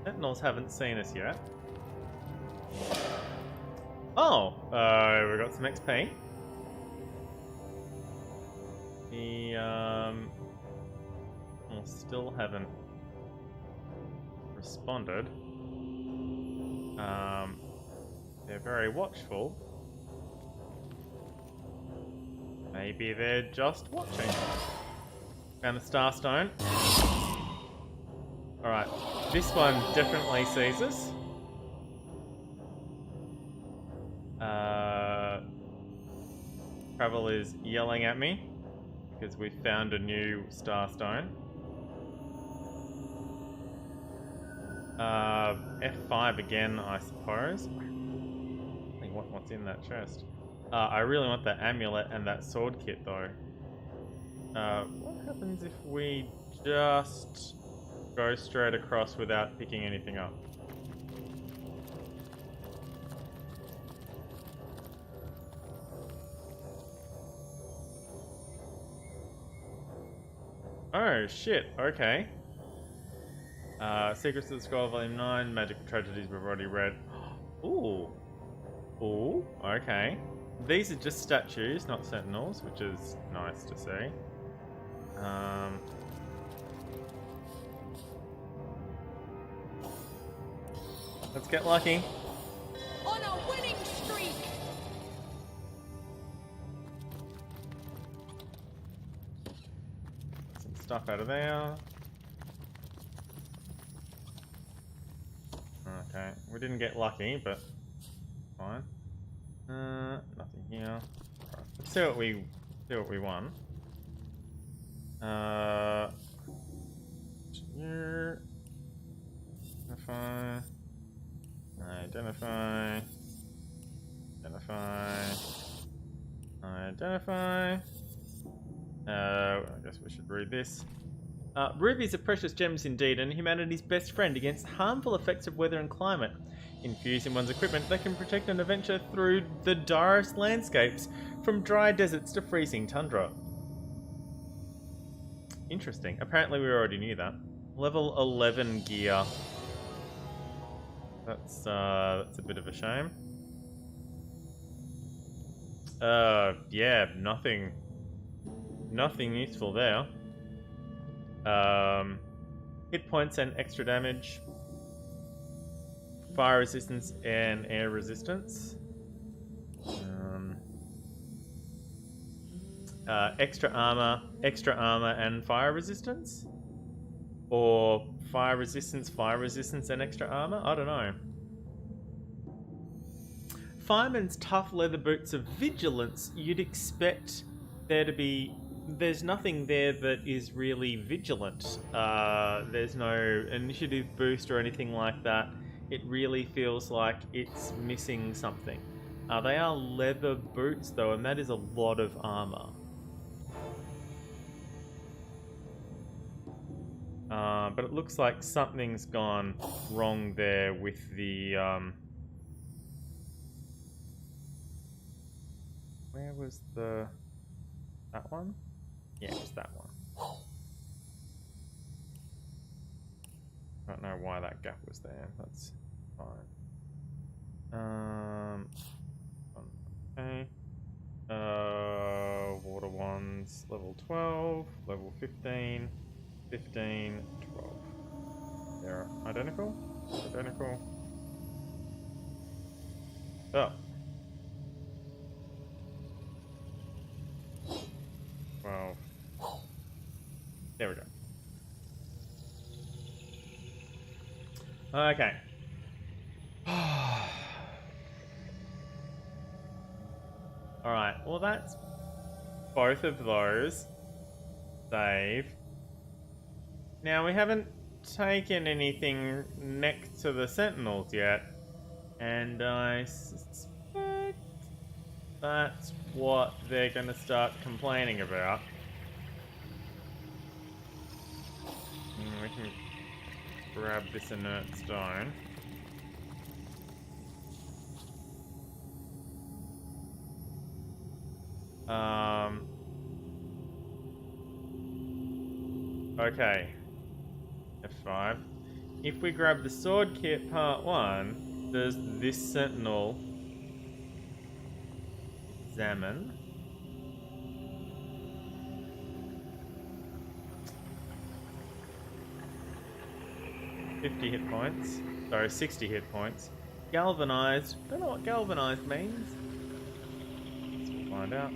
Sentinels haven't seen us yet. Oh, we got some XP. Well, still haven't responded. They're very watchful. Maybe they're just watching. Found the Starstone. Alright, this one definitely sees us. Travel is yelling at me because we found a new Starstone. F5 again, I suppose. What's in that chest? I really want that amulet and that sword kit though. What happens if we just go straight across without picking anything up? Oh shit, okay. Secrets of the Scroll Volume 9, Magical Tragedies we've already read. Ooh. Oh, okay. These are just statues, not sentinels, which is nice to see. Let's get lucky. On a winning streak! Some stuff out of there. Okay, we didn't get lucky, but fine. Nothing here. Right, let's see what we won. Here. Identify. Identify. Identify. I guess we should read this. Rubies are precious gems indeed, and humanity's best friend against harmful effects of weather and climate. Infused in one's equipment, they can protect an adventure through the direst landscapes, from dry deserts to freezing tundra. Interesting. Apparently we already knew that. Level 11 gear. That's a bit of a shame. Yeah, nothing useful there. Hit points and extra damage. Fire resistance and air resistance. Extra armor and fire resistance? Or fire resistance, and extra armor? I don't know. Fireman's tough leather boots of vigilance. You'd expect there to be... There's nothing there that is really vigilant. There's no initiative boost or anything like that. It really feels like it's missing something. They are leather boots though, and that is a lot of armor. But it looks like something's gone wrong there with the... Where was the... That one? Yeah, it was that one. I don't know why that gap was there. That's fine. Okay. Water ones, level 12, level 15, 15, 12. They're identical? Identical. Oh. 12. There we go. Okay. Alright, well that's both of those. Save. Now we haven't taken anything next to the sentinels yet. And I suspect that's what they're going to start complaining about. We can grab this inert stone. Okay. F5. If we grab the sword kit part 1, does this sentinel examine? ...50 hit points. Sorry, 60 hit points. Galvanized. Don't know what galvanized means. Let's find out.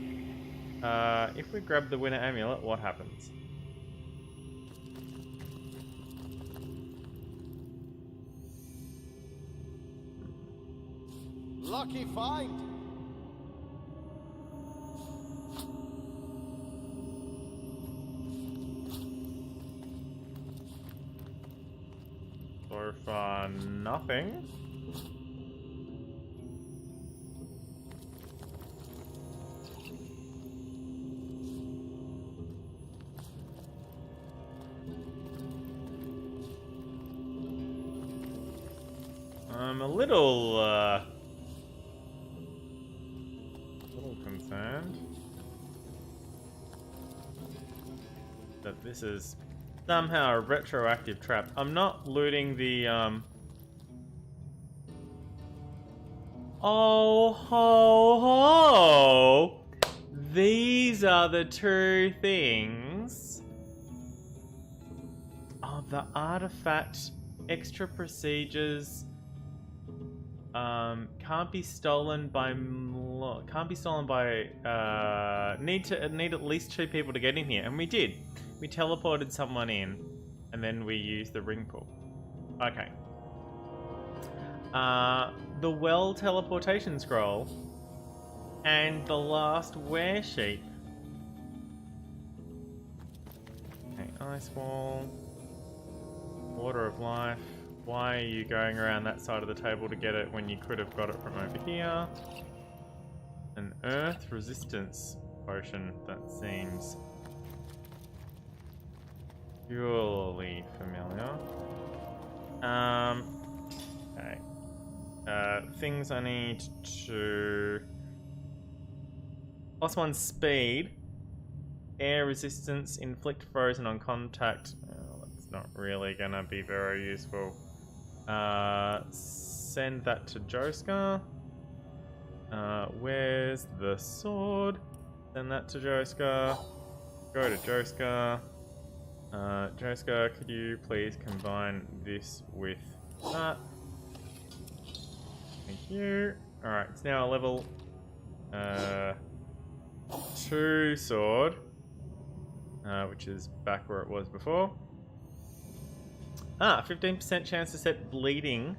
If we grab the winner amulet, what happens? Lucky find. So far, nothing. I'm a little concerned that this is somehow a retroactive trap. I'm not looting the Oh ho ho! These are the two things. Oh, the artifact, extra procedures. Can't be stolen by. Can't be stolen by. Need at least 2 people to get in here, and we did. We teleported someone in, and then we used the ring pull. Okay. The well teleportation scroll, and the last wear sheet. Okay, ice wall, water of life. Why are you going around that side of the table to get it when you could have got it from over here? An earth resistance potion, that seems purely familiar. Okay. Things I need to... +1 speed. Air resistance, inflict frozen on contact. Oh, that's not really gonna be very useful. Send that to Joska. Where's the sword? Send that to Joska. Go to Joska. Joska, could you please combine this with that? Thank you. Alright, it's now a level 2 sword. Which is back where it was before. 15% chance to set bleeding.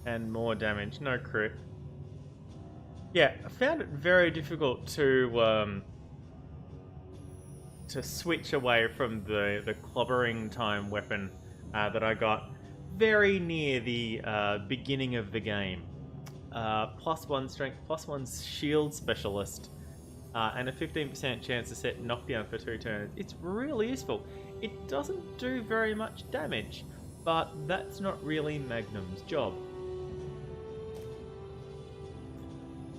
And more damage, no crit. Yeah, I found it very difficult to switch away from the clobbering time weapon that I got very near the beginning of the game. +1 strength, +1 shield specialist, and a 15% chance to set knockdown for 2 turns. It's really useful. It doesn't do very much damage, but that's not really Magnum's job.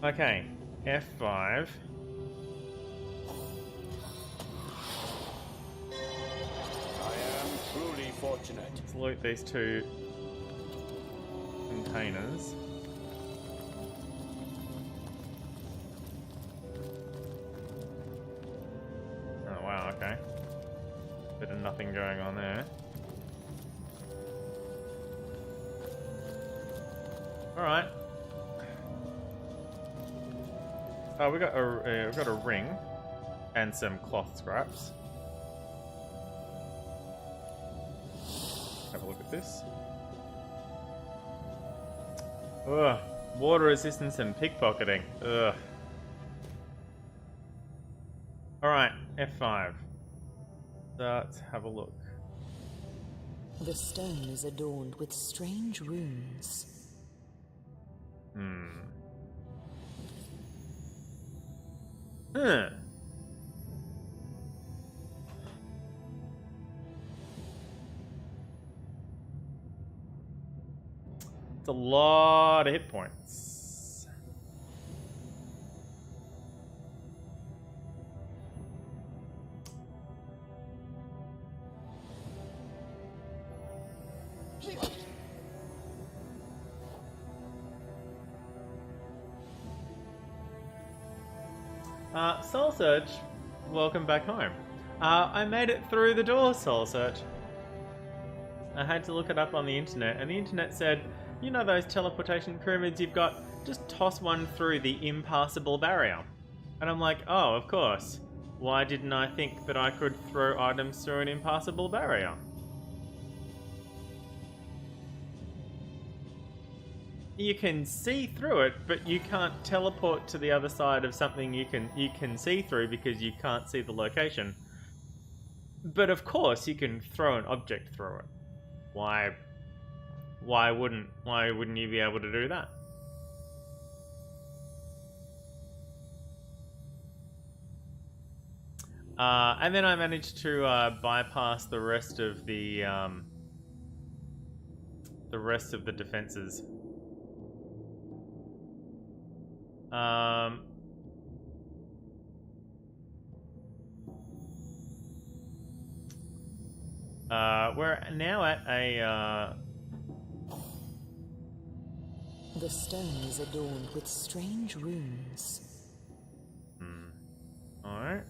Okay, F5. I am truly fortunate. Let's loot these 2 containers. Oh wow, okay. Bit of nothing going on there. Alright. Oh, we got a ring and some cloth scraps. Have a look at this. Ugh, water resistance and pickpocketing. Ugh. Alright, F5. Let's have a look. The stone is adorned with strange runes. Huh. It's a lot of hit points. Soul Search, welcome back home. I made it through the door, Soul Search. I had to look it up on the internet, and the internet said, you know those teleportation pyramids you've got? Just toss one through the impassable barrier. And I'm like, oh, of course. Why didn't I think that I could throw items through an impassable barrier? You can see through it, but you can't teleport to the other side of something you can see through because you can't see the location. But of course, you can throw an object through it. Why wouldn't you be able to do that? And then I managed to bypass the rest of the defenses. We're now at a, The stone is adorned with strange runes. Alright.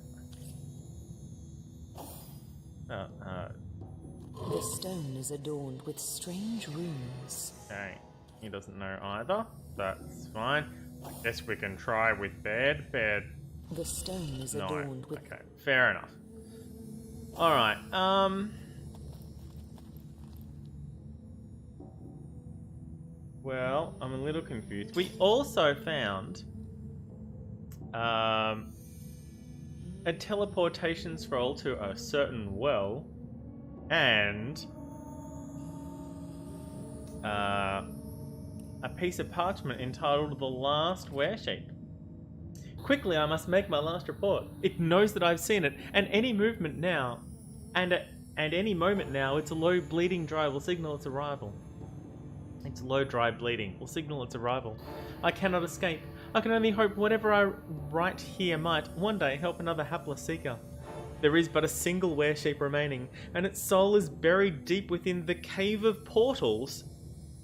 The stone is adorned with strange runes. Okay. He doesn't know either. That's fine. I guess we can try with bed. Bed. The stone is No. adorned with... Okay. Fair enough. Alright. Well, I'm a little confused. We also found a teleportation scroll to a certain well and a piece of parchment entitled The Last Weresheep. Quickly, I must make my last report. It knows that I've seen it, and any movement now, and any moment now, its low bleeding dry will signal its arrival. Its low dry bleeding will signal its arrival. I cannot escape. I can only hope whatever I write here might one day help another hapless seeker. There is but a single weresheep remaining, and its soul is buried deep within the Cave of Portals,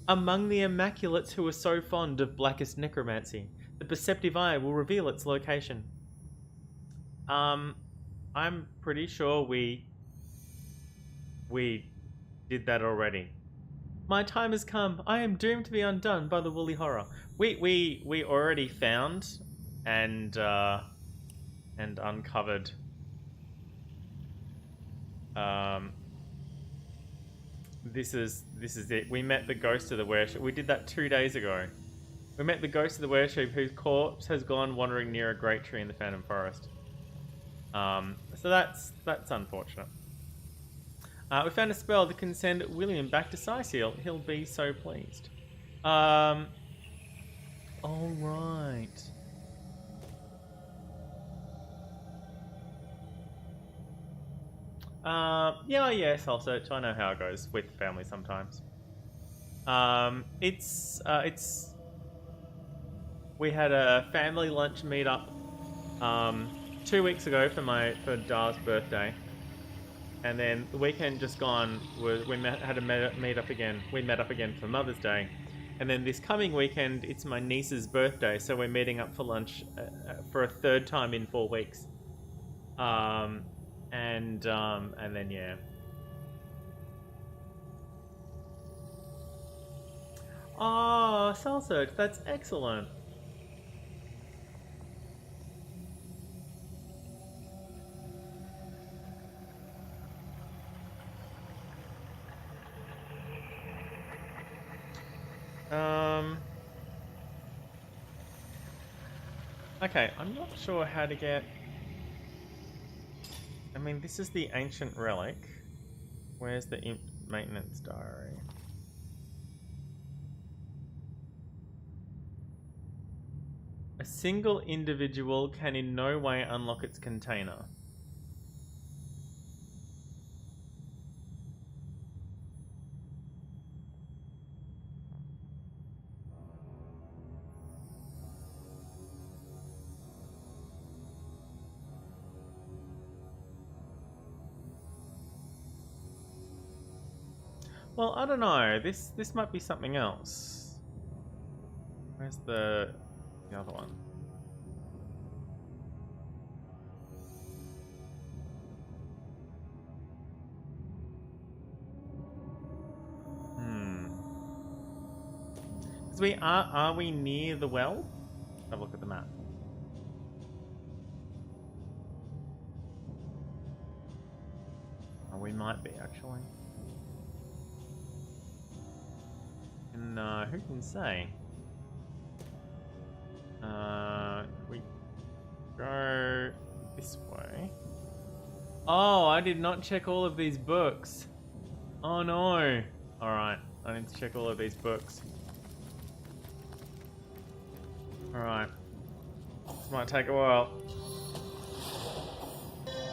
among the Immaculates who are so fond of blackest necromancy. The perceptive eye will reveal its location. I'm pretty sure we did that already. My time has come. I am doomed to be undone by the woolly horror. We already found and uncovered this is it. We met the ghost of the weresheep. We did that 2 days ago. We met the ghost of the weresheep whose corpse has gone wandering near a great tree in the Phantom Forest. So that's unfortunate. We found a spell that can send William back to Sicil. He'll be so pleased. All right. Yes, I'll search. I know how it goes with family sometimes. We had a family lunch meetup 2 weeks ago for Dar's birthday, and then the weekend just gone we had a meet up again. We met up again for Mother's Day, and then this coming weekend it's my niece's birthday, so we're meeting up for lunch for a third time in 4 weeks. And then yeah. Oh, Soul Search, that's excellent. Okay, I'm not sure how to get... I mean, this is the ancient relic. Where's the imp maintenance diary? A single individual can in no way unlock its container. Well, I don't know. This might be something else. Where's the other one? Because are we near the well? Have a look at the map. Oh, we might be actually. And who can say? We go this way. Oh, I did not check all of these books. Oh no. Alright, I need to check all of these books. Alright. This might take a while.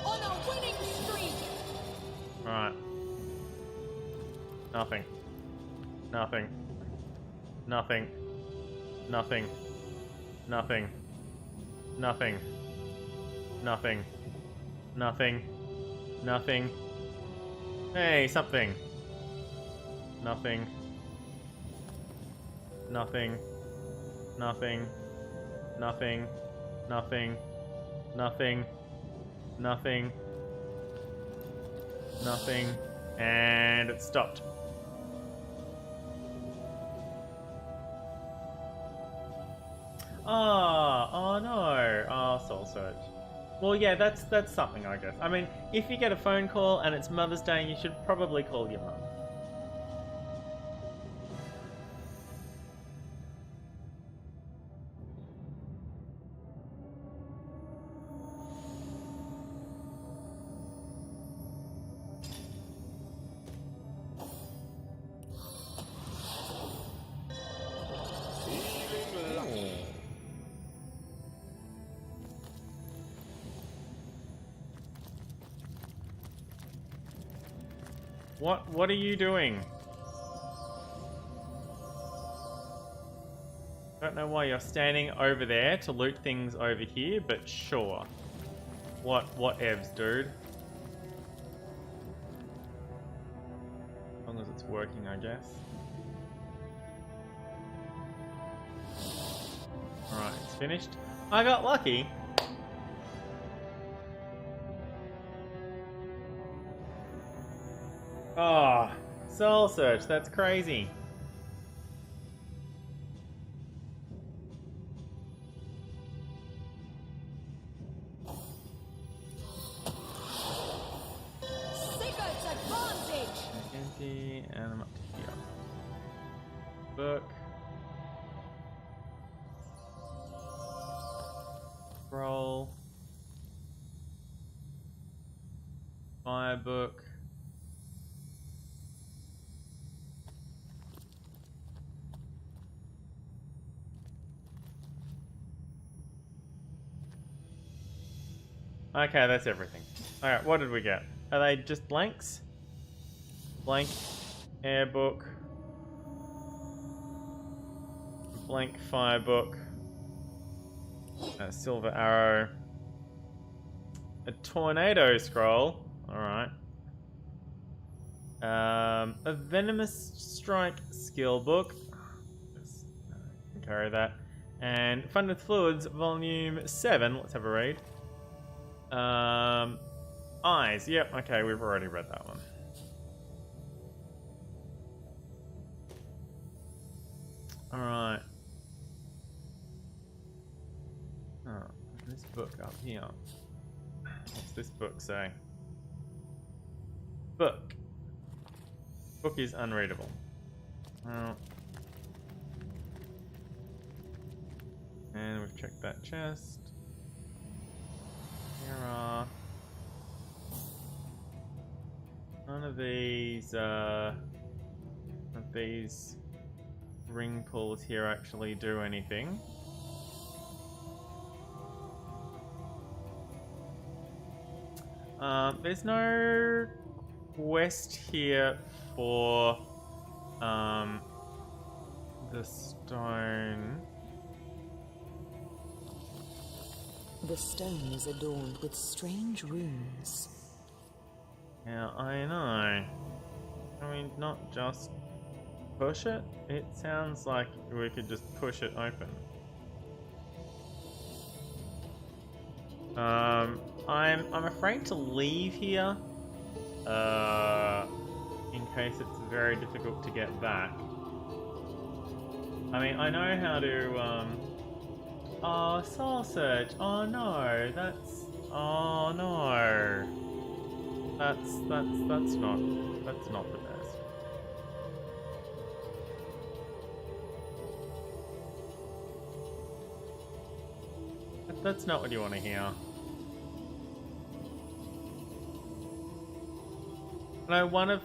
On a winning streak! Alright. Nothing. Nothing. Nothing. Nothing. Nothing. Nothing. Nothing. Nothing. Nothing. Hey, something. Nothing. Nothing. Nothing. Nothing. Nothing. Nothing. Nothing. Nothing. And it stopped. Oh no. Oh, soul search. Well, yeah, that's something, I guess. I mean, if you get a phone call and it's Mother's Day, you should probably call your mum. Feeling lucky. What are you doing? Don't know why you're standing over there to loot things over here, but sure. What evs, dude? As long as it's working, I guess. Alright, it's finished. I got lucky. Oh, soul search, that's crazy. Sigurd's advantage! Empty, and I'm up to here. Book. Roll. Fire book. Okay, that's everything. Alright, what did we get? Are they just blanks? Blank air book. Blank fire book. A silver arrow. A tornado scroll. Alright. A venomous strike skill book. Just can carry that. And Fun with Fluids, volume 7. Let's have a read. Eyes. Yep, okay, we've already read that one. Alright. Oh, this book up here. What's this book say? Book. Book is unreadable. Well. And we've checked that chest. Here are none of these ring pulls here actually do anything. There's no quest here for the stone. The stone is adorned with strange runes. Yeah, I know. I mean, not just push it. It sounds like we could just push it open. I'm afraid to leave here. In case it's very difficult to get back. I mean, I know how to oh, soul search. Oh no, that's. Oh no. That's not the best. That's not what you want to hear. No, one of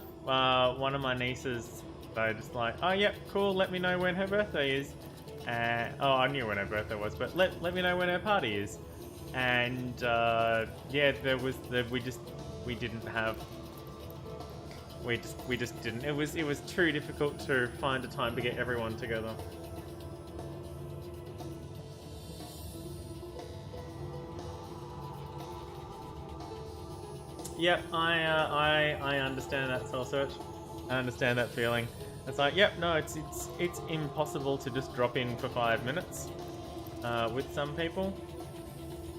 my nieces, they just like, oh yep, cool. Let me know when her birthday is. Oh, I knew when her birthday was, but let me know when her party is. And yeah, we just didn't. It was too difficult to find a time to get everyone together. Yep, I understand that soul search. I understand that feeling. It's like, yep, no, it's impossible to just drop in for 5 minutes with some people.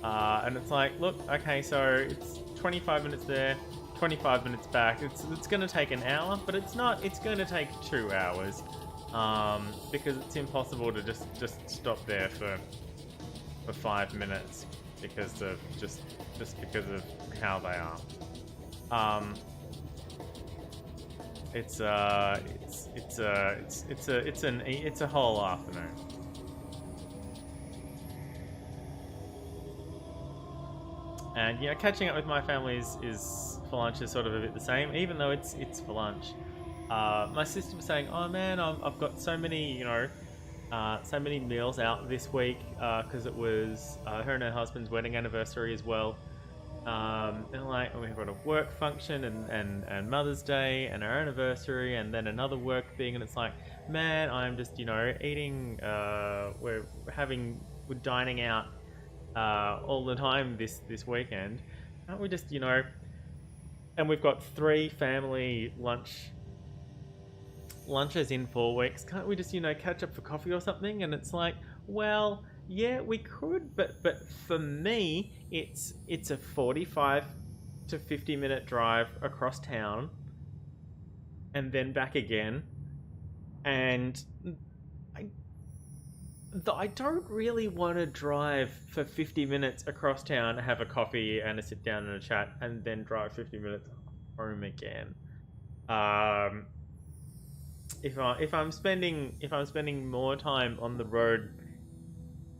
And it's like, look, okay, so it's 25 minutes there, 25 minutes back. It's going to take an hour, but it's not. It's going to take 2 hours because it's impossible to just stop there for 5 minutes because of just because of how they are. It's a whole afternoon. And yeah, catching up with my family is for lunch is sort of a bit the same, even though it's for lunch. My sister was saying, "Oh man, I've got so many, so many meals out this week because it was her and her husband's wedding anniversary as well." And like we've got a work function and Mother's Day and our anniversary and then another work thing, and it's like, man, I'm just eating. We're dining out all the time this weekend. Can't we just And we've got 3 family lunches in 4 weeks. Can't we just catch up for coffee or something? And it's like, well, yeah, we could, but for me, it's a 45 to 50 minute drive across town, and then back again, and I don't really want to drive for 50 minutes across town, have a coffee and a sit down and a chat, and then drive 50 minutes home again. If I'm spending more time on the road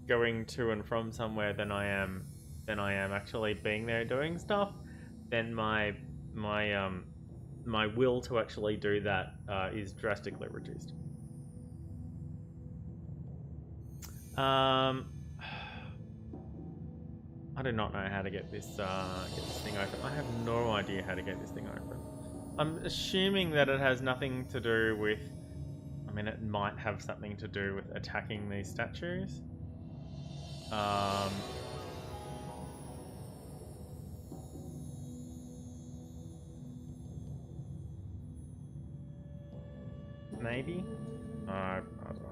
going to and from somewhere than I am actually being there doing stuff, then my will to actually do that is drastically reduced. I do not know how to get this thing open. I have no idea how to get this thing open. I'm assuming that it has nothing to do with... I mean, it might have something to do with attacking these statues. Maybe? I don't know.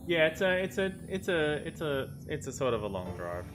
Yeah, it's a sort of a long drive.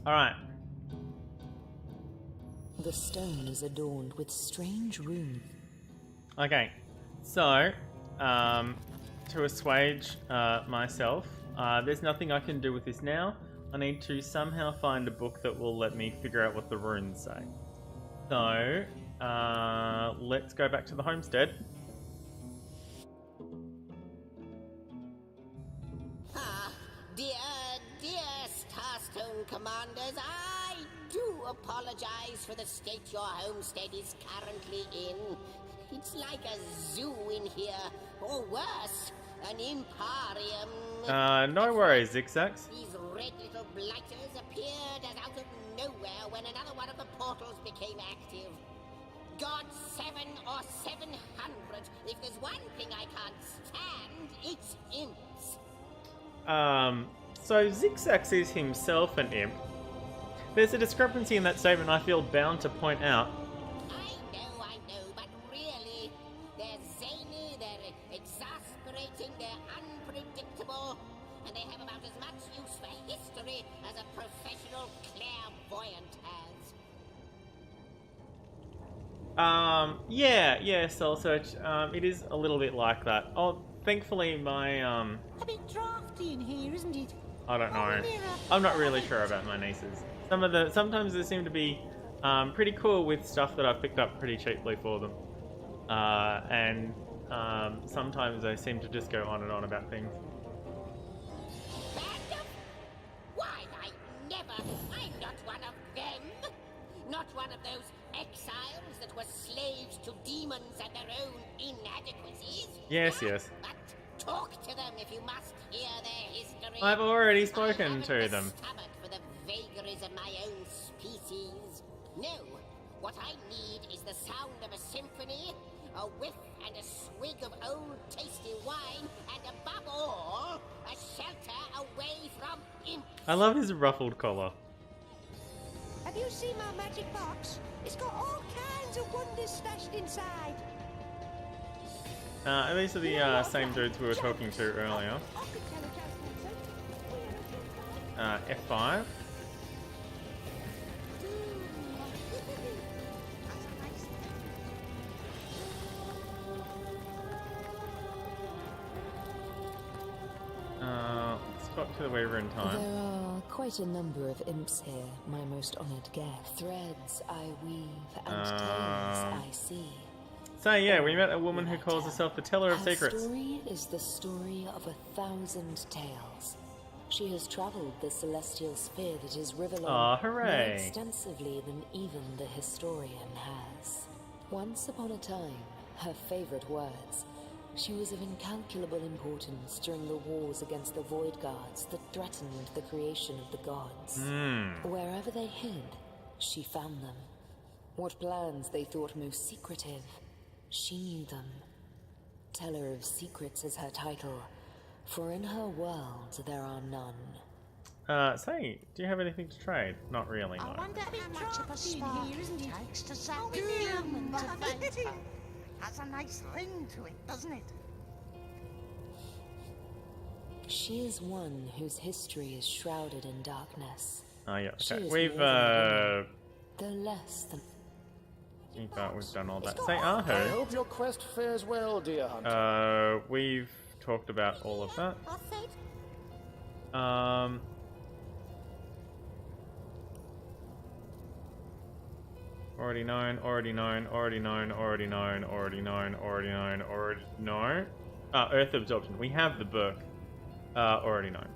Alright. The stone is adorned with strange runes. Okay. So, to assuage myself, there's nothing I can do with this now. I need to somehow find a book that will let me figure out what the runes say. So, let's go back to the homestead. Dear Starstone Commanders, I do apologize for the state your homestead is currently in. It's like a zoo in here, or worse, an emporium. No worries, Zigzags. These red little blighters appeared as out of nowhere when another one of the portals became active. God 7 or 700, if there's one thing I can't stand, it's imps. So Zigzax is himself an imp. There's a discrepancy in that statement I feel bound to point out. I know, but really, they're zany, they're exasperating, they're unpredictable, and they have about as much use for history as a professional clairvoyant has. Yeah, Soul Search. It is a little bit like that. Oh, thankfully my, A bit drafty in here, isn't it? I don't know. I'm not really sure about my nieces. Sometimes they seem to be pretty cool with stuff that I've picked up pretty cheaply for them. And sometimes they seem to just go on and on about things. Random? Why, I never! I'm not one of them! Not one of those exiles that were slaves to demons and their own inadequacies! Yes. But talk to them if you must hear their history. I've already spoken to them. Stomach for the vagaries of my own species. No, what I need is the sound of a symphony, a whiff and a swig of old tasty wine, and above all, a shelter away from imps. I love his ruffled collar. Have you seen my magic box? It's got all kinds of wonders stashed inside. These are the same dudes we were talking to earlier. F5. Let's talk to the Weaver in time. There are quite a number of imps here, my most honoured guest. Threads I weave and tales I see. So yeah, we met a woman who calls herself the Teller of Her Secrets. story is the story of 1,000 tales. She has travelled the celestial sphere that is Riverlong Aw, hooray. more extensively than even the historian has. Once upon a time, her favourite words, she was of incalculable importance during the wars against the Void Guards that threatened the creation of the gods. Wherever they hid, she found them. What plans they thought most secretive, she knew them. Teller of Secrets is her title, for in her world there are none. Say, do you have anything to trade? Not really, no. I wonder how much of a spark here, isn't it? Takes to set human to fate. Has a nice ring to it, doesn't it? She is one whose history is shrouded in darkness. Oh yeah, She okay. is We've though less than we've done all that. Say I Aho. hope your quest fares well, dear hunter. We've talked about all of that. What's it? Already known. Earth absorption. We have the book. Already known.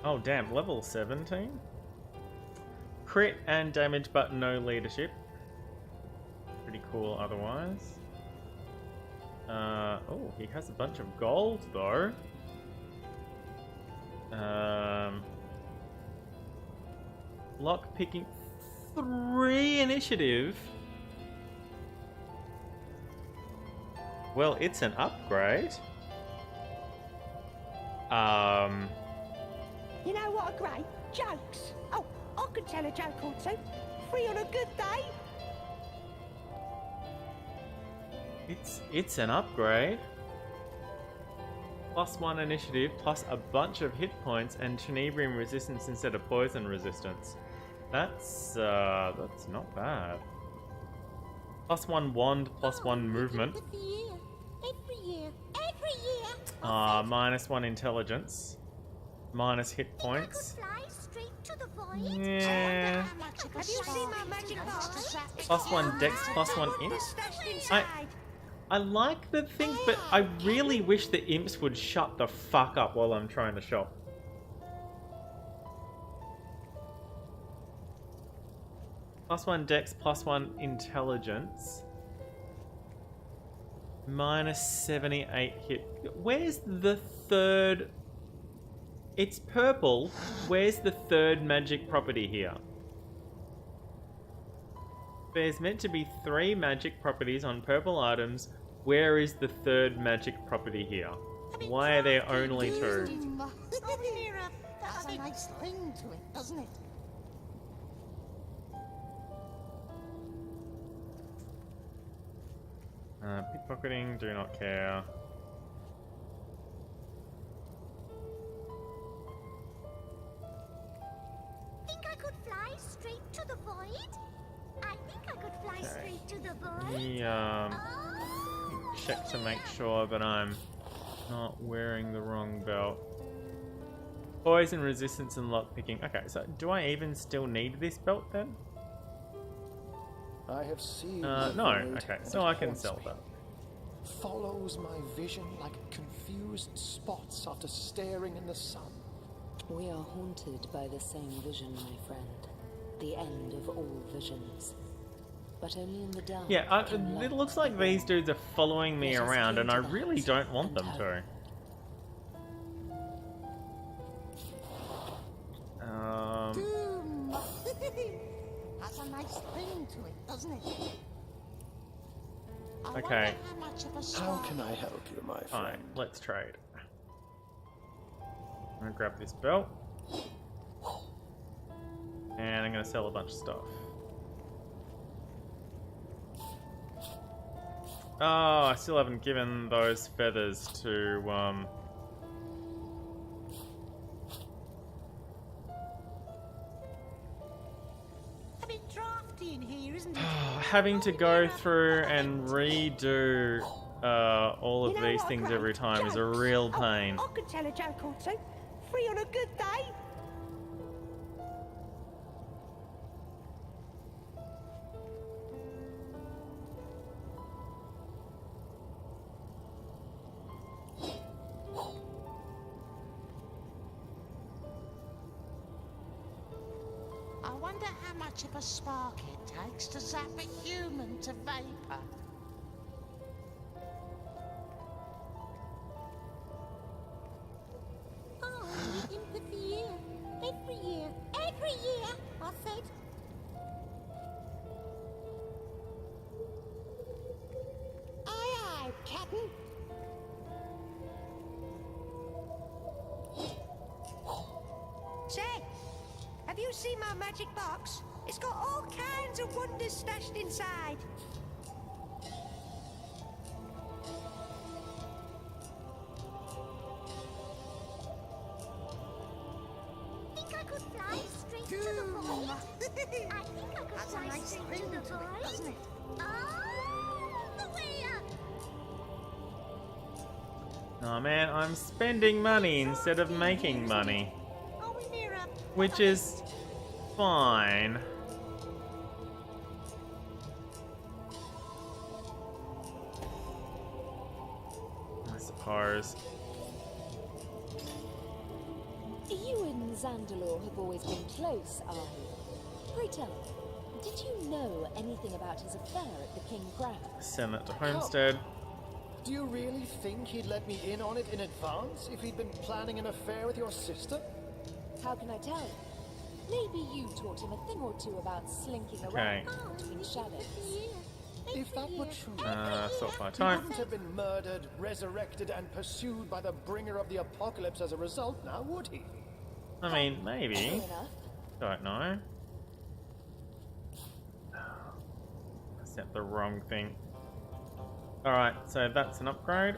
Oh damn, level 17? Crit and damage but no leadership. Pretty cool otherwise. Oh, he has a bunch of gold though. Lock picking 3 initiative. Well, it's an upgrade. You know what a great jokes. Oh, I could tell a joke or two. Free on a good day. It's an upgrade. +1 initiative, plus a bunch of hit points and Tenebrium resistance instead of poison resistance. That's not bad. +1 wand, +1 movement. Every year. -1 intelligence. Minus hit points. Fly straight to the void. Yeah. Have you seen my magic box? +1 dex, +1 int. Stashed inside. I like the thing, but I really wish the imps would shut the fuck up while I'm trying to shop. +1 dex, +1 intelligence. -78 hit. Where's the third? It's purple. Where's the third magic property here? There's meant to be 3 magic properties on purple items. Where is the third magic property here? Why are there only two? Oh, Mira, that's a nice ring to it, doesn't it? Pickpocketing, do not care. Think I could fly straight to the void? I think I could fly straight to the void. Check to make sure that I'm not wearing the wrong belt. Poison resistance and lockpicking. Okay, so do I even still need this belt then? I have seen No. Okay, so I can sell that. Follows my vision like confused spots after staring in the sun. We are haunted by the same vision, my friend. The end of all visions. But only in the dark. Yeah, can it light looks like be these dudes are following me Let us around, cling and to I that really don't want and them hope. to. Doom. Has a nice ring to it, doesn't it? I Okay. wonder how much of a How spark can I help you, my Fine, friend? let's trade. I'm gonna grab this belt. And I'm gonna sell a bunch of stuff. Oh, I still haven't given those feathers to, a bit drafty in here, isn't it? having to go through and redo all of these things every time is a real pain. I could tell a joke or two. Free on a good day. I wonder how much of a spark it takes to zap a human to vapor. Oh, the empathy year. Every year. Every year, I said. Aye, aye, Captain. Say, have you seen my magic box? It's got all kinds of wonders stashed inside. Think I could fly straight to the void? I think I could That's a fly nice straight ring to the to it, void. doesn't it? All the way up. Oh man, I'm spending money instead of making money. Oh, Mira. Which is fine. I suppose. You and Zandalor have always been close, are you? Pray tell me, did you know anything about his affair at the King Crown? Send that to Homestead. Do you really think he'd let me in on it in advance if he'd been planning an affair with your sister? How can I tell? Maybe you taught him a thing or two about slinking Okay. around between shadows. If that were true, Sort by he time. wouldn't have been murdered, resurrected, and pursued by the bringer of the apocalypse as a result, now would he? I mean, maybe. Fair enough. Don't know. I sent the wrong thing. Alright, so that's an upgrade.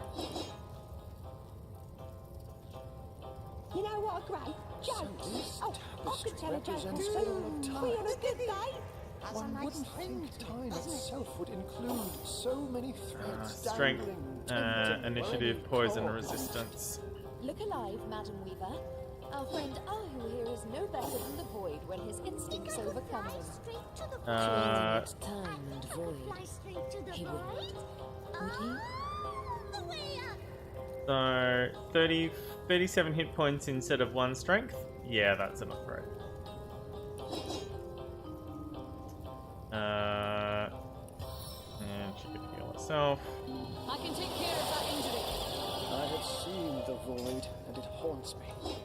You know what a great joke. This Oh, I could tell a joke or represents two. all of Free time. on a good day. Has a One nice wouldn't ring think to time it, doesn't it? itself would include so many threads Strength, dangling, tempting, initiative, burning poison, cords. resistance. Look alive, Madam Weaver. Our friend Ahu here is no better than the Void when his instincts overcome Fly him. straight to the void. Next time I and think I could Void. fly straight to the He would void. not. Would he? All the way up. So, 37 hit points instead of 1 strength? Yeah, that's an upgrade. And she could heal herself. I can take care of that injury. I have seen the void, and it haunts me.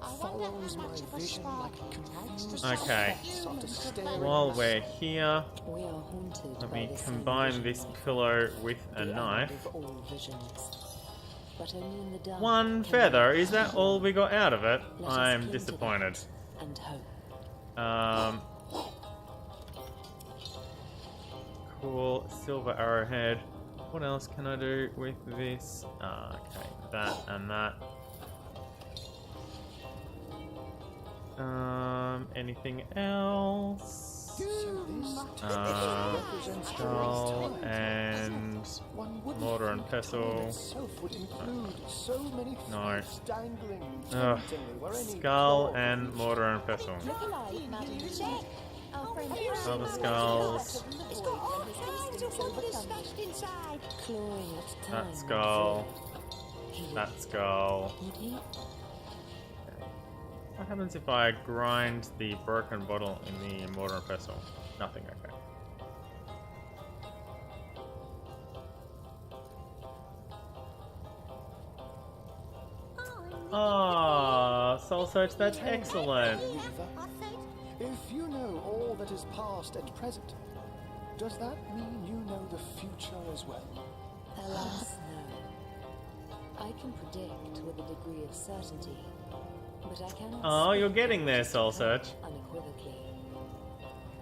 I wonder Follows how my much of a vision spark like it takes to confused zap Okay. a human After to staring vapor. While we're here, We are haunted let by me the same combine vision, this my friend. pillow with a The end knife. of all visions. but only in the dark. One can feather. we Is that all we got out of it? Let us I'm cling to disappointed. that and hope. Cool. Silver arrowhead. What else can I do with this? Okay, that and that. Anything else? Skull and mortar and pestle. No. Ugh. Skull and mortar and pestle. Other skulls. That skull. That skull. What happens if I grind the broken bottle in the mortar and pestle? Nothing, okay. Ah, Soul Search, that's excellent. If you know all that is past and present, does that mean you know the future as well? Alas, no. I can predict with a degree of certainty, but I cannot. Oh, you're getting there, Soul Search. Unequivocally.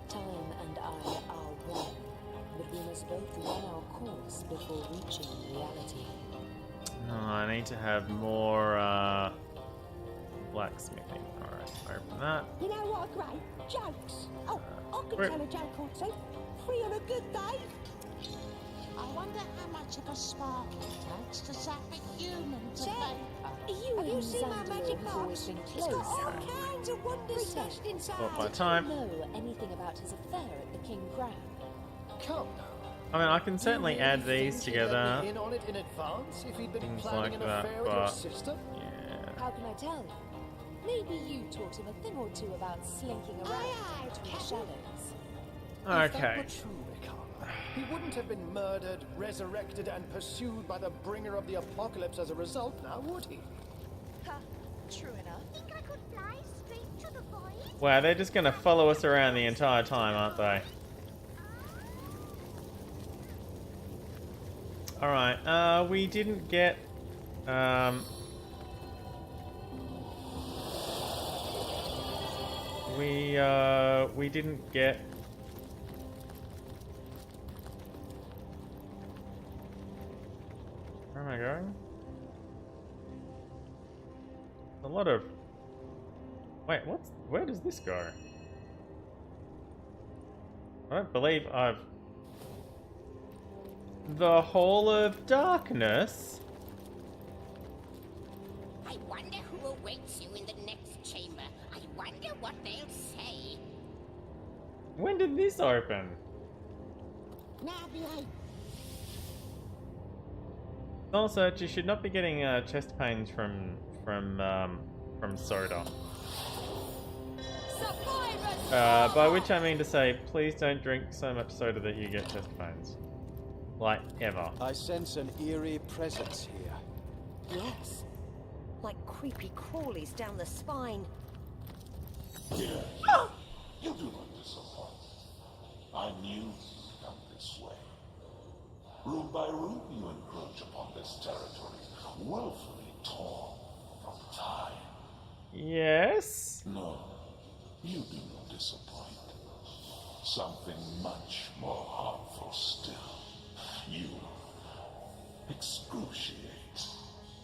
Time and I are one, but we must both run our course before reaching reality. Oh, I need to have more blacksmithing. Alright, open that. You know what, Gray? Jokes. Oh, I can Where- tell a joke or two. Free on a good day. I wonder how much of a spark it takes to zap a human to paper. Have you seen my magic box? It's got all kinds of wonders stashed inside. Thought my time. Know anything about his affair at the King Crown? Come now. I mean, I can certainly add these together. In on it in advance if he'd been Things planning like an that, affair with your but- sister? Yeah. How can I tell? Maybe you taught him a thing or two about slinking around between the shadows. If that Okay. were true, Mikala, he wouldn't have been murdered, resurrected, and pursued by the bringer of the apocalypse as a result, now would he? True enough. Think I could fly straight to the void? Wow, they're just gonna follow us around the entire time, aren't they? Alright, we didn't get, we didn't get... Where am I going? A lot of... Wait, where does this go? I don't believe I've... The Hall of Darkness? I wonder who awaits you in the next chamber. I wonder what they'll say. When did this open? Now behave. Soul Search, you should not be getting chest pains from soda. By which I mean to say, please don't drink so much soda that you get chest pains. Like, ever. I sense an eerie presence here. Yes. Like creepy crawlies down the spine. You do not disappoint. I knew you'd come this way. Room by room you encroach upon this territory, woefully torn from time. Yes? No, you do not disappoint. Something much more harmful still. You excruciate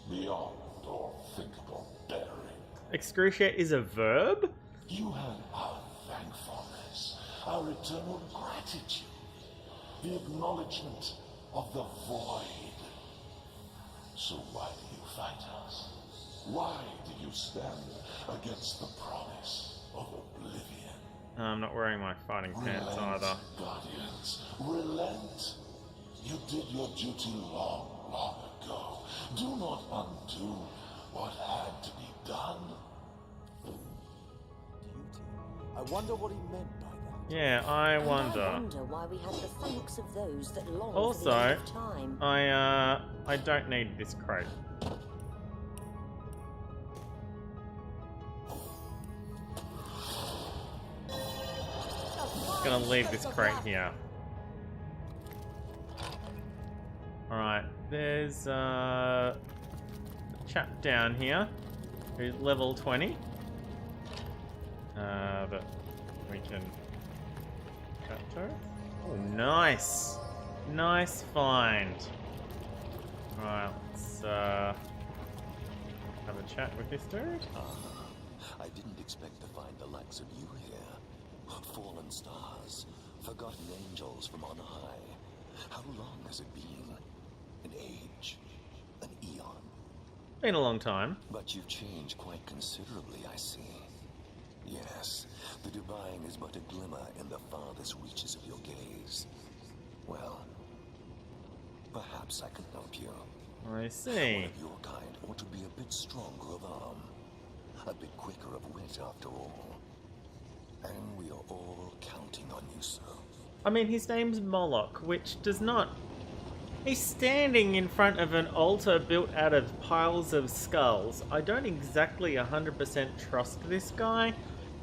beyond all thinkable bearing. Excruciate is a verb? You have our thankfulness, our eternal gratitude, the acknowledgement of the void. So why do you fight us? Why do you stand against the promise of oblivion? I'm not wearing my fighting pants Relent, either. Guardians, relent. You did your duty long, long ago. Do not undo what had to be done. Duty. I wonder what he meant by that. Yeah, I And wonder. I wonder why we have the thanks of those that long for Also, the end of time. I don't need this crate. Just gonna leave this crate here. Alright, there's chap down here who's level 20. But we can chat to her. Oh, nice. Nice find. Alright, let's have a chat with this dude. I didn't expect to find the likes of you here. Fallen stars, forgotten angels from on high. How long has it been? An age? An eon? Been a long time. But you've changed quite considerably, I see. Yes, the divine is but a glimmer in the farthest reaches of your gaze. Well, perhaps I can help you. I see. One of your kind ought to be a bit stronger of arm. A bit quicker of wit, after all. And we are all counting on you, sir. I mean, his name's Moloch, which does not... He's standing in front of an altar built out of piles of skulls. I don't exactly 100% trust this guy,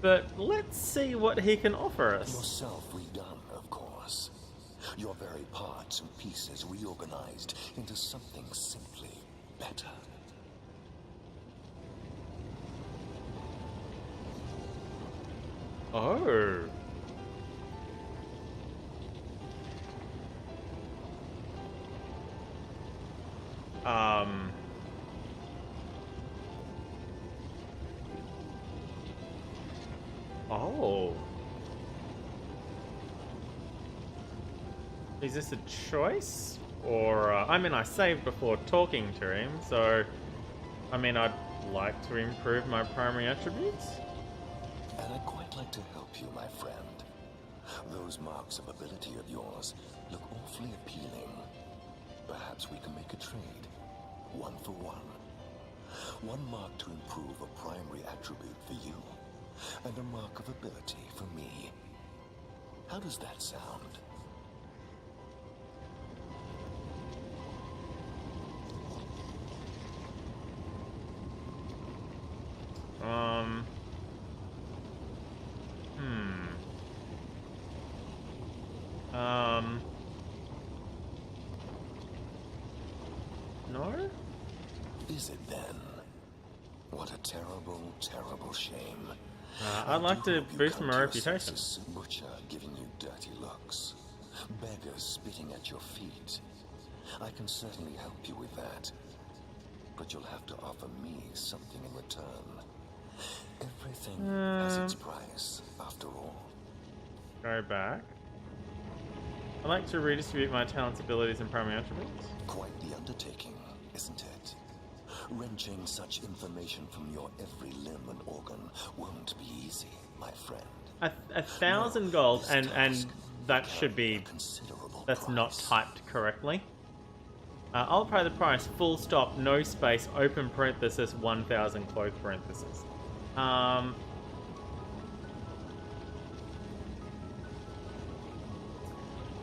but let's see what he can offer us. Yourself redone, of course. Your very parts and pieces reorganized into something simply better. Oh. Oh. Is this a choice? Or, I mean, I saved before talking to him, so... I mean, I'd like to improve my primary attributes. And I'd quite like to help you, my friend. Those marks of ability of yours look awfully appealing. Perhaps we can make a trade. 1 for 1. One mark to improve a primary attribute for you, and a mark of ability for me. How does that sound? No? Is it then? What a terrible, terrible shame. I'd like to boost my reputation. Senses, butcher giving you dirty looks. Beggars spitting at your feet. I can certainly help you with that. But you'll have to offer me something in return. Everything has its price, after all. Go back. I'd like to redistribute my talents, abilities, and primary attributes. Quite the undertaking, isn't it? Wrenching such information from your every limb and organ won't be easy, my friend. 1,000 gold, and that should be... That's not typed correctly. I'll pay the price, full stop, no space, open parenthesis, 1,000 close parenthesis.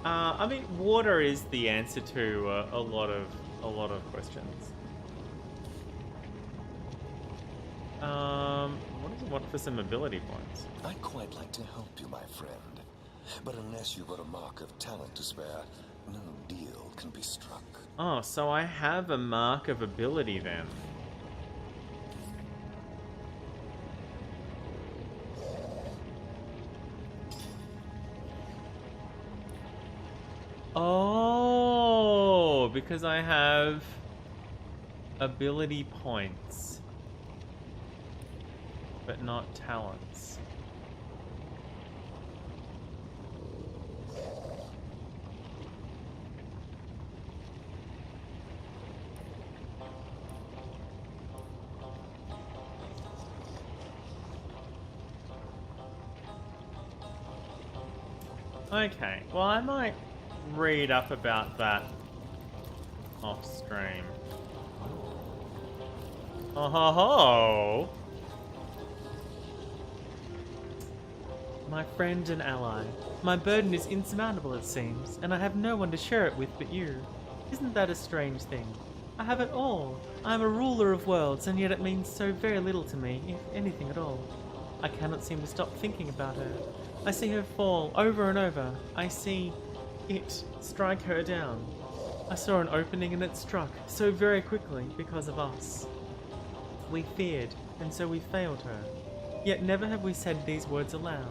I mean, water is the answer to a lot of questions. What does it want for some ability points? I'd quite like to help you, my friend. But unless you've got a mark of talent to spare, no deal can be struck. Oh, so I have a mark of ability then. Oh, because I have ability points, but not talents. Okay, well I might read up about that off stream. Oh ho ho! My friend and ally, my burden is insurmountable it seems, and I have no one to share it with but you. Isn't that a strange thing? I have it all. I am a ruler of worlds, and yet it means so very little to me, if anything at all. I cannot seem to stop thinking about her. I see her fall over and over. I see it strike her down. I saw an opening and it struck so very quickly because of us. we feared, and so we failed her. Yet never have we said these words aloud.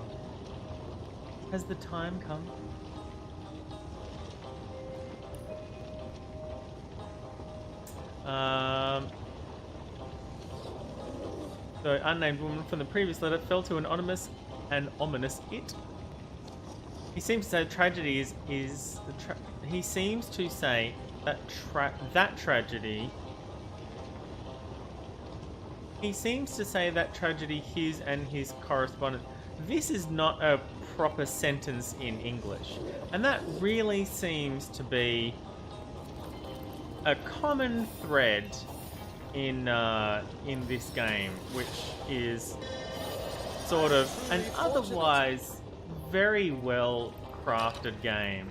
Has the time come? The unnamed woman from the previous letter fell to an ominous it. He seems to say tragedy he seems to say that tragedy. He seems to say that tragedy his and his correspondent. This is not a proper sentence in English, and that really seems to be a common thread in this game, which is sort of an otherwise very well crafted game.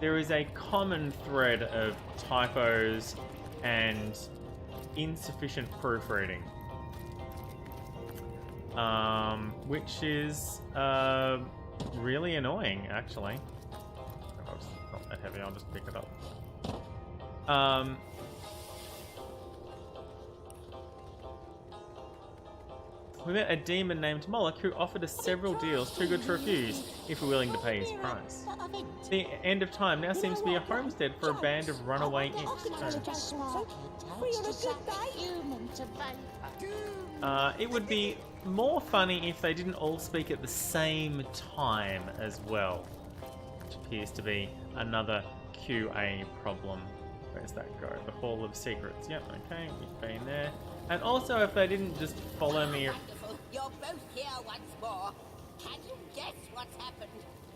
There is a common thread of typos and insufficient proofreading, which is really annoying, actually. It's not that heavy, I'll just pick it up. We met a demon named Moloch who offered us several deals too good to refuse if we're willing to pay his price. The end of time now seems to be a homestead for a band of runaway imps. It would be more funny if they didn't all speak at the same time as well, which appears to be another QA problem. Where's that go? The Hall of Secrets. Yep, okay, we've been there. And also, if they didn't just follow me... Wonderful. You're both here once more. Can you guess what's happened?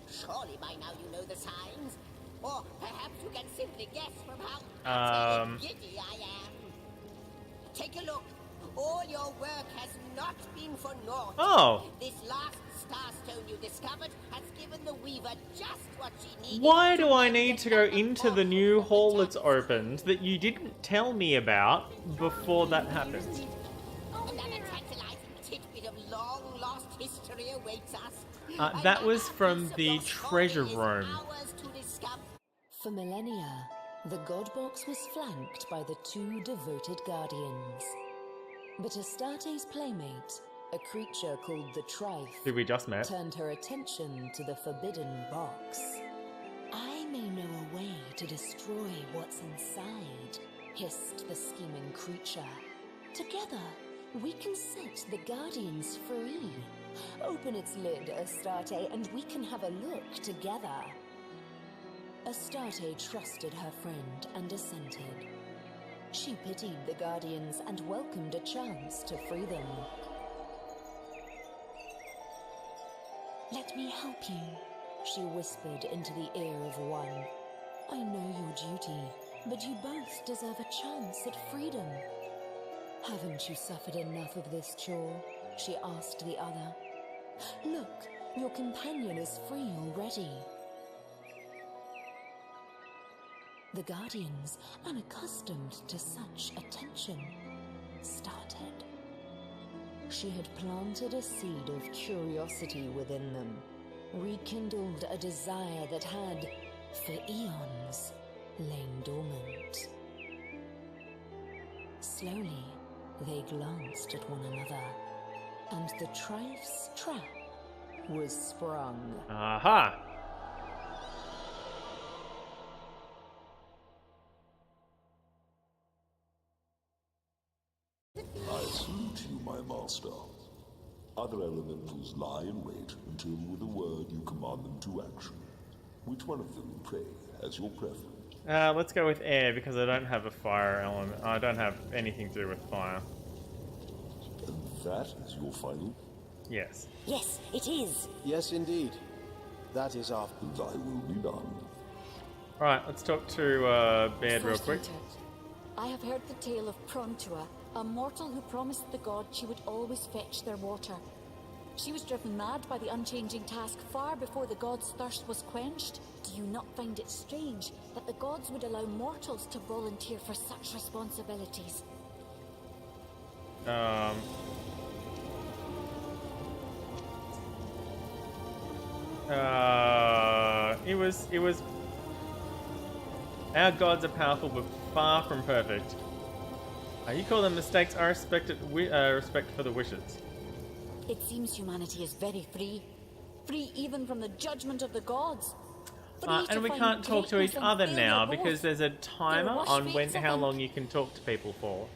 Surely by now you know the signs. Or perhaps you can simply guess from how giddy I am. Take a look. All your work has not been for naught. Oh! This last starstone you discovered has given the Weaver just what she needed. Why do I need to go into the new hall that's opened that you didn't tell me about before that happened? Another tantalizing tidbit of long-lost history awaits us. That was from the treasure room. For millennia, the God Box was flanked by the two devoted guardians. But Astarte's playmate, a creature called the Trife, who we just met, turned her attention to the forbidden box. I may know a way to destroy what's inside, hissed the scheming creature. Together, we can set the Guardians free. Open its lid, Astarte, and we can have a look together. Astarte trusted her friend and assented. She pitied the Guardians and welcomed a chance to free them. Let me help you, she whispered into the ear of one. I know your duty, but you both deserve a chance at freedom. Haven't you suffered enough of this chore? She asked the other. Look, your companion is free already. The Guardians, unaccustomed to such attention, started. She had planted a seed of curiosity within them, rekindled a desire that had, for eons, lain dormant. Slowly, they glanced at one another, and the Trife's trap was sprung. Aha! I salute you, my master. Other elementals lie in wait until with a word you command them to action. Which one of them, pray, has your preference? Let's go with air, because I don't have a fire element. I don't have anything to do with fire. And that is your final? Yes. Yes, it is. Yes, indeed. That is our... Thy will be done. Alright, let's talk to Baird real quick. I have heard the tale of Prontua, a mortal who promised the god she would always fetch their water. She was driven mad by the unchanging task far before the god's thirst was quenched. Do you not find it strange that the gods would allow mortals to volunteer for such responsibilities? It was... Our gods are powerful, but far from perfect. You call them mistakes. I respect it. Respect for the wishes. It seems humanity is very free. Free even from the judgment of the gods. And we can't talk to each other now because there's a timer on how long you can talk to people for.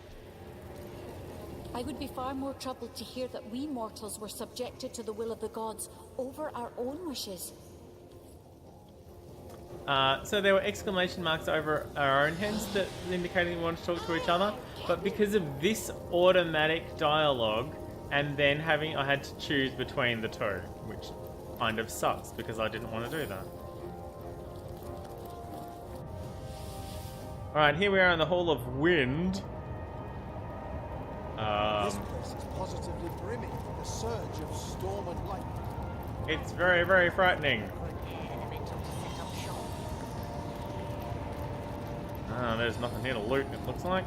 I would be far more troubled to hear that we mortals were subjected to the will of the gods over our own wishes. So there were exclamation marks over our own heads that indicating we wanted to talk to each other, but because of this automatic dialogue, and then I had to choose between the two, which kind of sucks because I didn't want to do that. Alright, here we are in the Hall of Wind. This place is positively brimming with a surge of storm and lightning. It's very, very frightening. There's nothing here to loot, it looks like.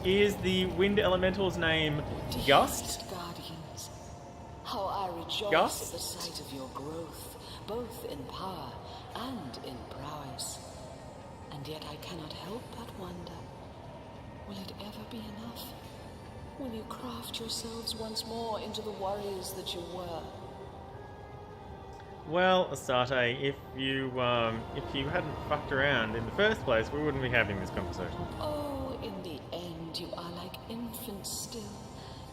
Is the wind elemental's name Gust? Guardians, how I rejoice Gust? at the sight of your growth, both in power and in prowess. And yet I cannot help but wonder, will it ever be enough? Will you craft yourselves once more into the warriors that you were? Well, Astarte, if you hadn't fucked around in the first place, we wouldn't be having this conversation. Oh, in the end, you are like infants still.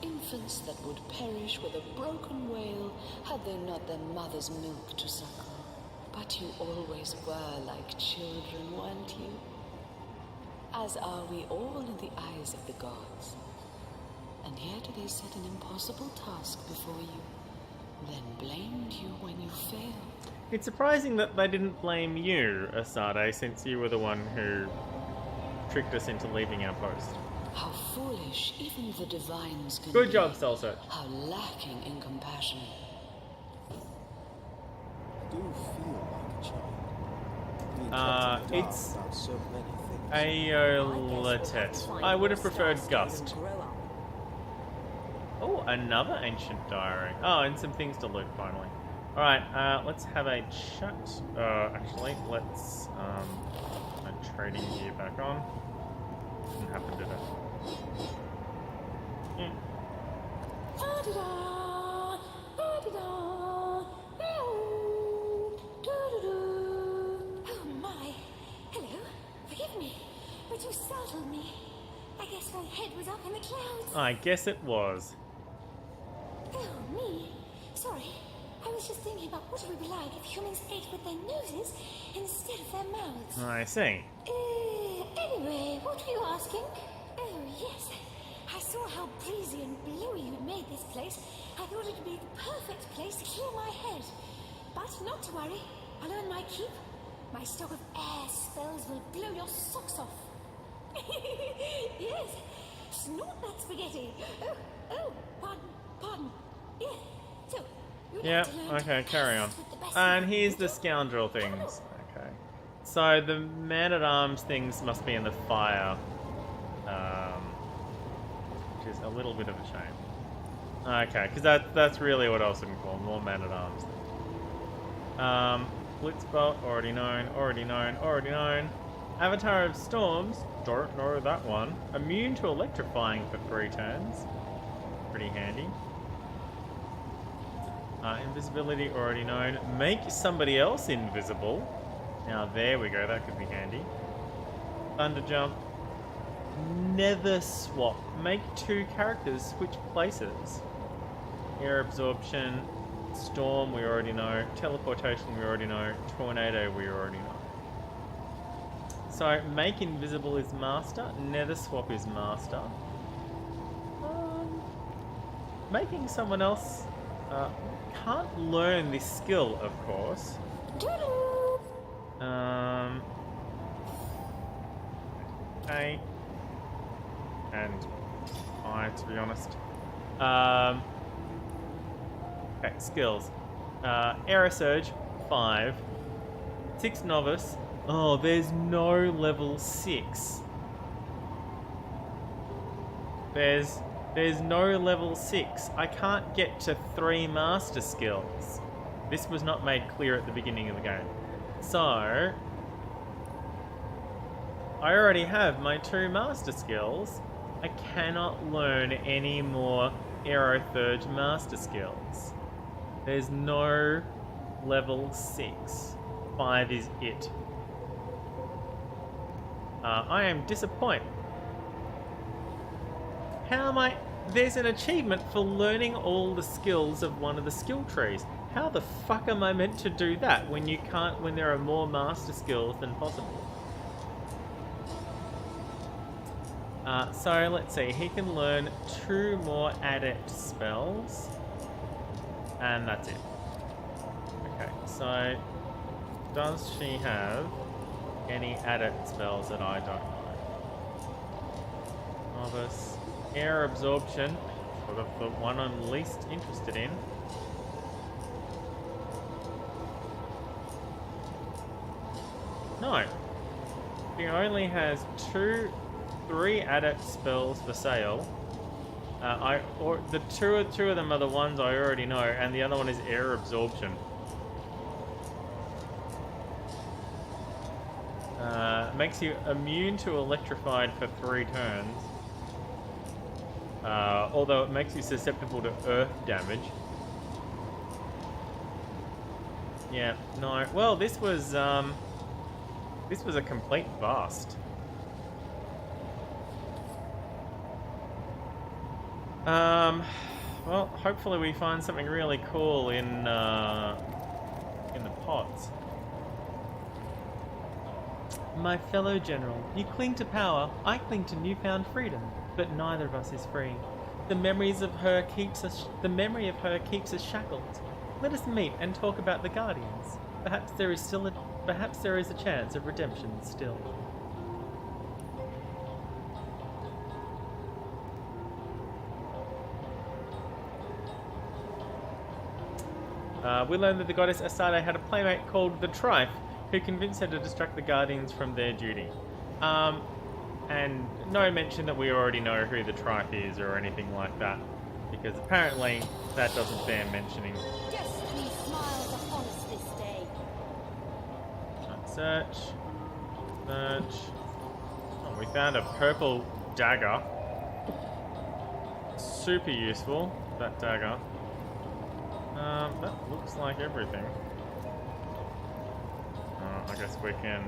Infants that would perish with a broken wail had they not their mother's milk to suckle. But you always were like children, weren't you? As are we all in the eyes of the gods. And yet they set an impossible task before you, then blamed you when you failed. It's surprising that they didn't blame you, Astarte, since you were the one who tricked us into leaving our post. How foolish even the divines can Good be. job, Soul Search. How lacking in compassion. I do feel like a child. Being kept in the dark It's about so many things. Aeolatet. I would have preferred Gust. Oh, another ancient diary. Oh, and some things to loot finally. Alright, let's have a chat. Actually, let's my trading gear back on. Didn't happen, did it? Yeah. Oh my. Hello. Forgive me, but you startled me. I guess my head was up in the clouds. I guess it was. Oh, me. Sorry. I was just thinking about what it would be like if humans ate with their noses instead of their mouths. I see. Anyway, what were you asking? Oh, yes. I saw how breezy and blowy you'd made this place. I thought it would be the perfect place to clear my head. But not to worry. I'll earn my keep. My stock of air spells will blow your socks off. Yes. Snort that spaghetti. Oh, pardon. Yeah. So, you'd Yeah, have to learn okay, to carry on. pass with the best And of here's them. the scoundrel things. Okay. So the man-at-arms things must be in the fire. Which is a little bit of a shame. Okay, because that's really what I was looking for, more man-at-arms. Blitzbolt, already known. Avatar of Storms, don't know that one. Immune to electrifying for 3 turns. Pretty handy. Invisibility, already known. Make somebody else invisible. Now there we go, that could be handy. Thunder Jump. Nether Swap. Make 2 characters switch places. Air Absorption. Storm, we already know. Teleportation, we already know. Tornado, we already know. So, make invisible is master. Nether Swap is master. Making someone else... can't learn this skill, of course. A. And I, to be honest. Okay, skills. Air Surge, 5. 6 Novice. Oh, there's no level 6. There's no level 6. I can't get to 3 master skills. This was not made clear at the beginning of the game. So, I already have my 2 master skills. I cannot learn any more Aerothurge master skills. There's no level 6. 5 is it. I am disappointed. How am I... There's an achievement for learning all the skills of one of the skill trees. How the fuck am I meant to do that when you can't... when there are more master skills than possible? So let's see, he can learn 2 more adept spells. And that's it. Okay, so does she have any adept spells that I don't know? Novice. Air absorption, sort of the one I'm least interested in. No. He only has 3 adept spells for sale. The two of them are the ones I already know, and the other one is air absorption. Makes you immune to electrified for 3 turns. Although it makes you susceptible to earth damage. Yeah, no. Well, this was a complete bust. Well, hopefully we find something really cool in the pots. My fellow general, you cling to power, I cling to newfound freedom, but neither of us is free. The memory of her keeps us shackled. Let us meet and talk about the Guardians. Perhaps there is a chance of redemption still. We learned that the goddess Asade had a playmate called the Trife, who convinced her to distract the Guardians from their duty. And no mention that we already know who the Trife is or anything like that, because apparently that doesn't bear mentioning. Destiny smiles upon us this day. Search. Search. Oh, we found a purple dagger. Super useful, that dagger. That looks like everything. I guess we can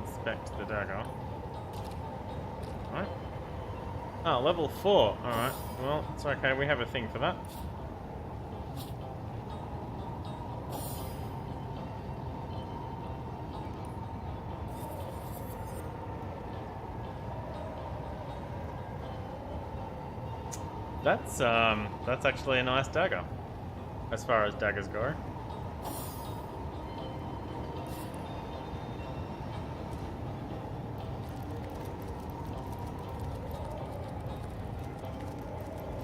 inspect the dagger. Alright. Oh, level 4. Alright. Well, it's okay. We have a thing for that. That's actually a nice dagger, as far as daggers go.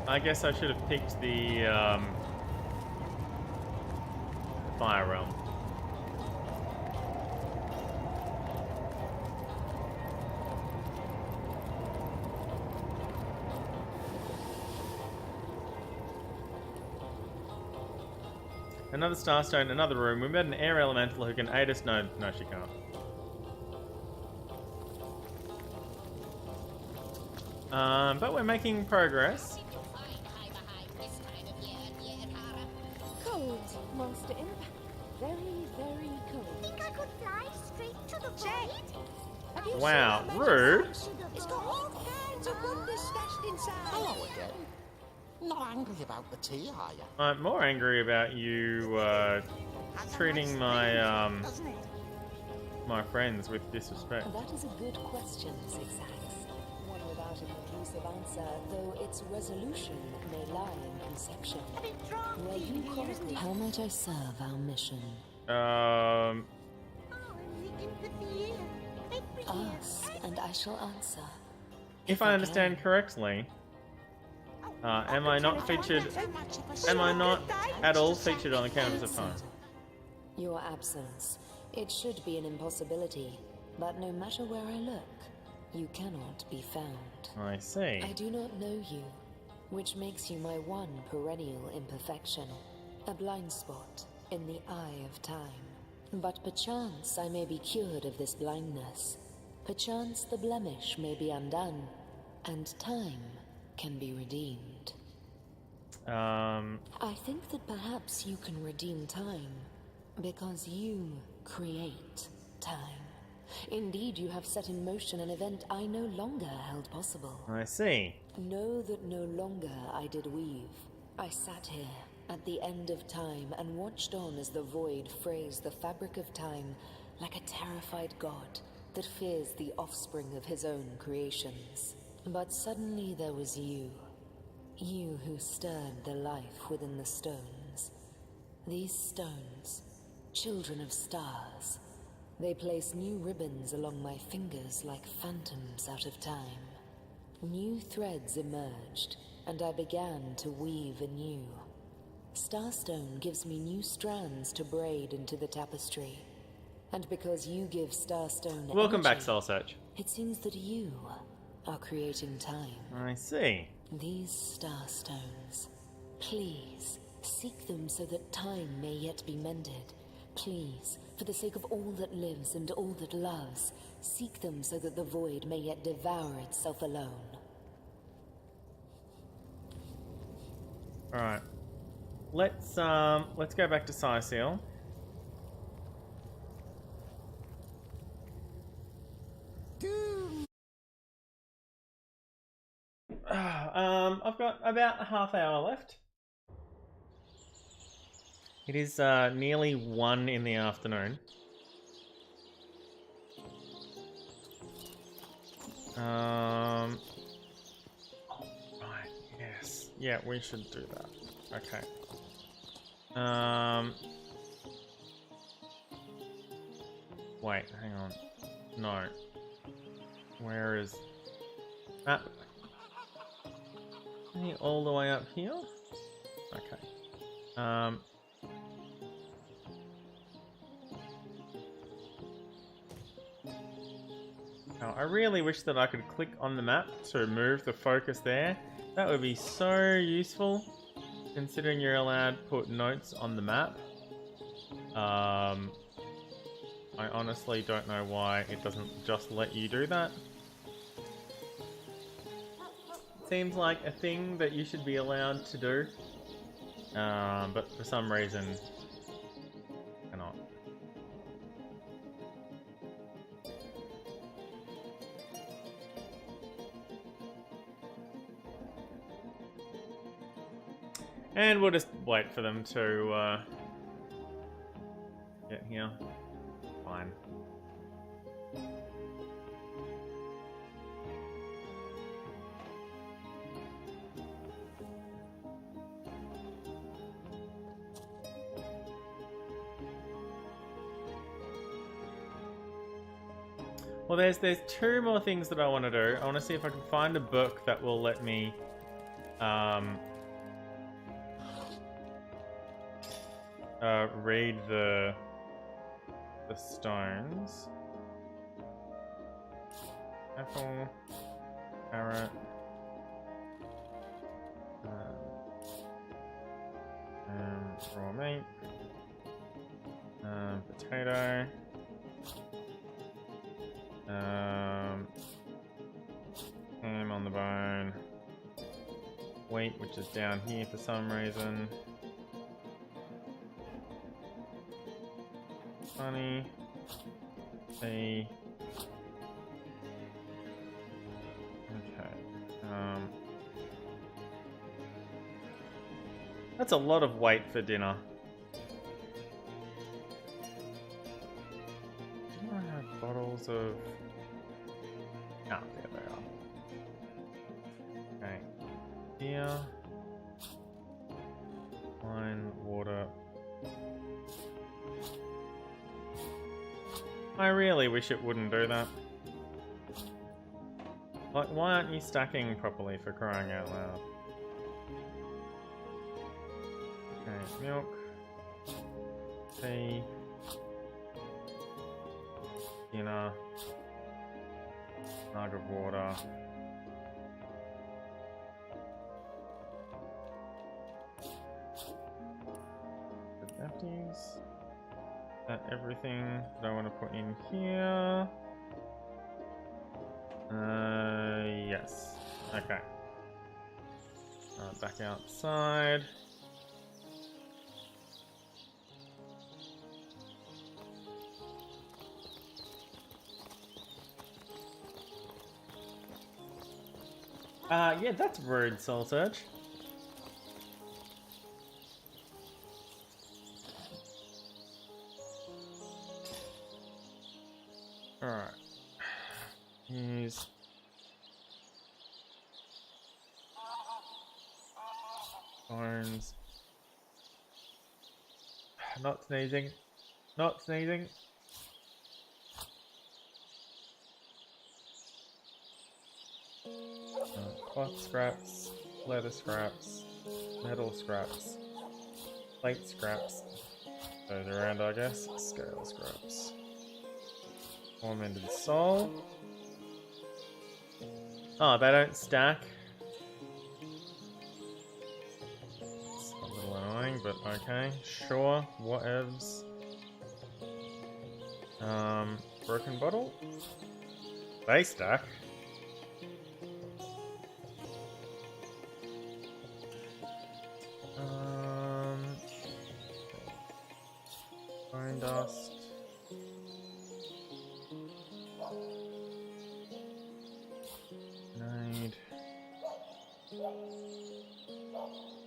I guess I should have picked the Fire Realm. Another Starstone, another room. We met an air elemental who can aid us. No, she can't. But we're making progress. Cold, Master Imp. Very, very cold. Think I could fly straight to the void? Wow, rude. It's got all kinds of wonders stashed inside. Hello again. Not angry about the tea, are you? I'm more angry about you treating my my friends with disrespect. That is a good question, Zigzags. One without a conclusive answer, though its resolution may lie in conception. Were you correctly? How might I serve our mission? Ask, and I shall answer. If I understand correctly, am I not at all featured on the Canvas of Time? Your absence. It should be an impossibility, but no matter where I look, you cannot be found. I see. I do not know you, which makes you my one perennial imperfection, a blind spot in the eye of time. But perchance I may be cured of this blindness. perchance the blemish may be undone, and time can be redeemed. I think that perhaps you can redeem time, because you create time. Indeed, you have set in motion an event I no longer held possible. I see. Know that no longer I did weave. I sat here at the end of time and watched on as the void frays the fabric of time like a terrified god that fears the offspring of his own creations. But suddenly there was you. You who stirred the life within the stones. These stones, children of stars, they place new ribbons along my fingers like phantoms out of time. New threads emerged, and I began to weave anew. Starstone gives me new strands to braid into the tapestry. And because you give Starstone Welcome back, energy, Soul Search. it seems that you are creating time. I see. These Starstones, please, seek them so that time may yet be mended. Please, for the sake of all that lives and all that loves, seek them so that the void may yet devour itself alone. Alright. Let's go back to Cyseal. I've got about a half hour left. It is nearly 1 in the afternoon. Right, yes. Yeah, we should do that. Okay. Wait, hang on. No. Where is... Ah. All the way up here? Okay. Oh, I really wish that I could click on the map to move the focus there. That would be so useful, considering you're allowed to put notes on the map. I honestly don't know why it doesn't just let you do that. Seems like a thing that you should be allowed to do, but for some reason, cannot. And we'll just wait for them to get here. Fine. Well, there's 2 more things that I want to do. I want to see if I can find a book that will let me read the stones. Apple, carrot, raw meat, potato. Ham on the bone. Wheat, which is down here for some reason. Honey. Tea. Okay. That's a lot of weight for dinner. Do I have bottles of... Ah, there they are. Okay. Beer. Wine, water. I really wish it wouldn't do that. Like, why aren't you stacking properly, for crying out loud? Okay, milk. Tea. Dinner. Mug of water. The empties. That everything that I want to put in here. Yes. Okay. Back outside. Yeah, that's rude, Soul Search. Alright. Use bones. Not sneezing. Not sneezing. Cloth scraps, leather scraps, metal scraps, plate scraps. Goes around, I guess. Scale scraps. Form into the soul. Oh, they don't stack. It's a little annoying, but okay. Sure, whatevs. Broken bottle? They stack. Bone dust. Need.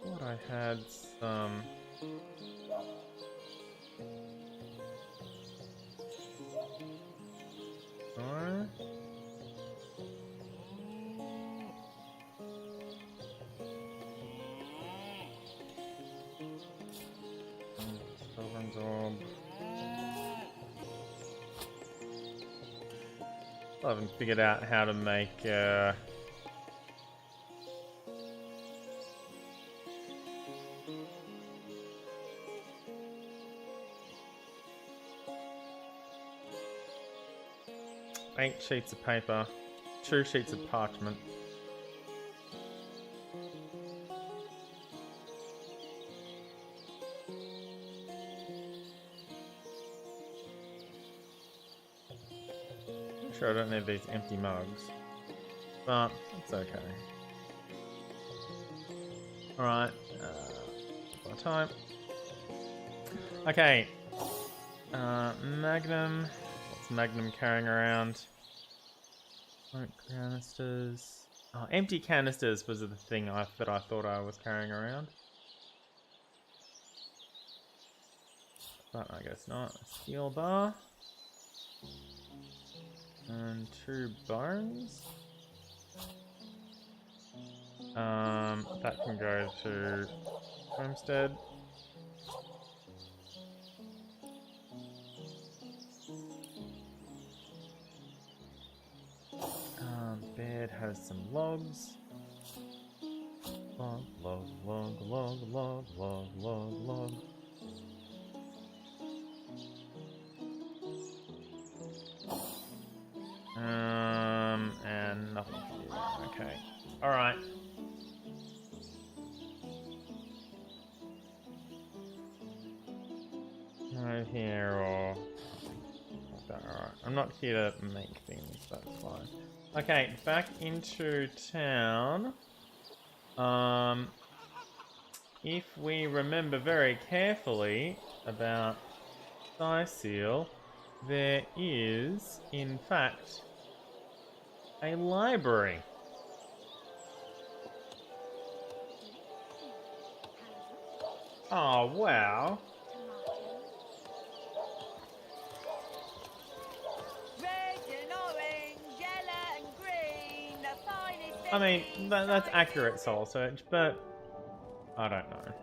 Thought I had some. No. Sovereign's orb. I haven't figured out how to make eight sheets of paper, 2 sheets of parchment. I'm sure I don't need these empty mugs, but it's okay. Alright, more time. Okay, Magnum. What's Magnum carrying around? Smoke canisters. Oh, empty canisters was the thing that I thought I was carrying around. But I guess not. A steel bar. And 2 bones. That can go to Homestead. Bed has some logs. Log, log, log, log, log, log, log, log. And nothing here. Okay. Alright. No here or like that. Alright. I'm not here to make things, that's fine. Okay, back into town. If we remember very carefully about Seal, there is, in fact, a library. Oh, wow. I mean, that's accurate, Soul Search, but I don't know.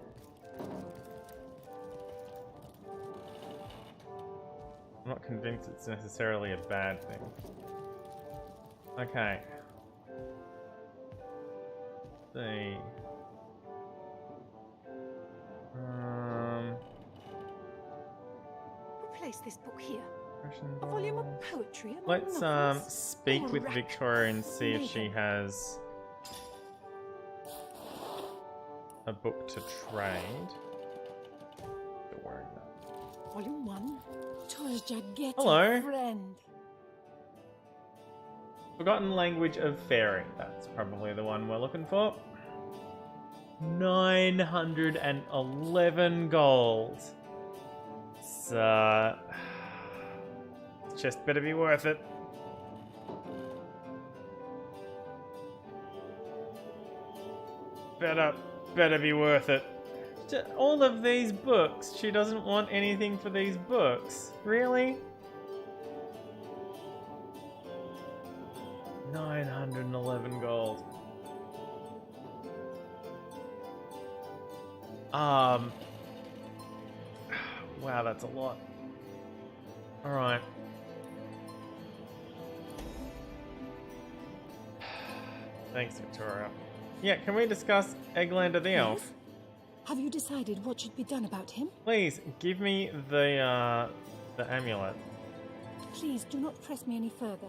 I'm not convinced it's necessarily a bad thing. Okay. Let's see. Who placed this book here? A volume of poetry among Let's novels? speak with Victoria and see if she has a book to trade. Don't worry about it. Volume 1. Tourja, get Hello. a friend. Forgotten Language of Fairy. That's probably the one we're looking for. 911 gold. So... It's just better be worth it. Better be worth it. All of these books. She doesn't want anything for these books. Really? 911 gold. Wow, that's a lot. Alright. Thanks, Victoria. Yeah, can we discuss Egglander the Elf? Yes? Have you decided what should be done about him? Please, give me the amulet. Please do not press me any further.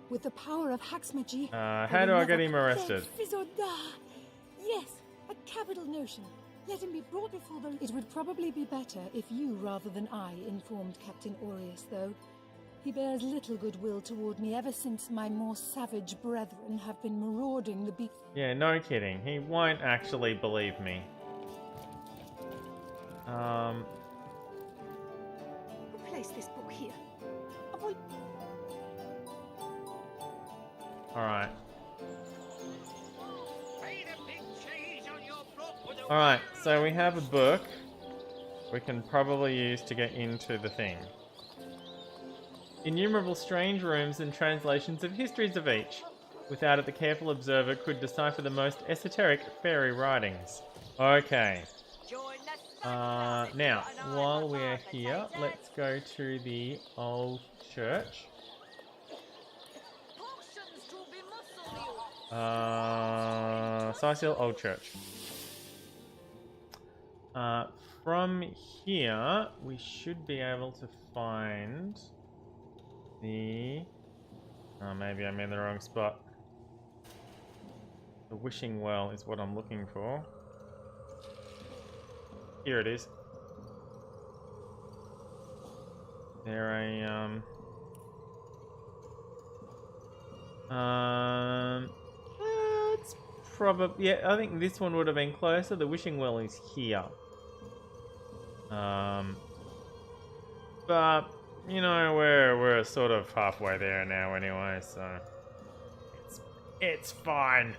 With the power of Haxmagy... how do I get him arrested? Yes, a capital notion. Let him be brought before the... It would probably be better if you, rather than I, informed Captain Aureus, though. He bears little goodwill toward me ever since my more savage brethren have been marauding the beach. Yeah, no kidding. He won't actually believe me. Place this book here. Alright. Alright, so we have a book we can probably use to get into the thing. Innumerable strange rooms and translations of histories of each. Without it, the careful observer could decipher the most esoteric fairy writings. Okay. Now, while we're here, let's go to the old church. Sicil Old Church. From here, we should be able to find the... Oh, maybe I'm in the wrong spot. The Wishing Well is what I'm looking for. Here it is. It's probably... Yeah, I think this one would have been closer. The Wishing Well is here. But, you know, we're sort of halfway there now anyway, so... It's fine.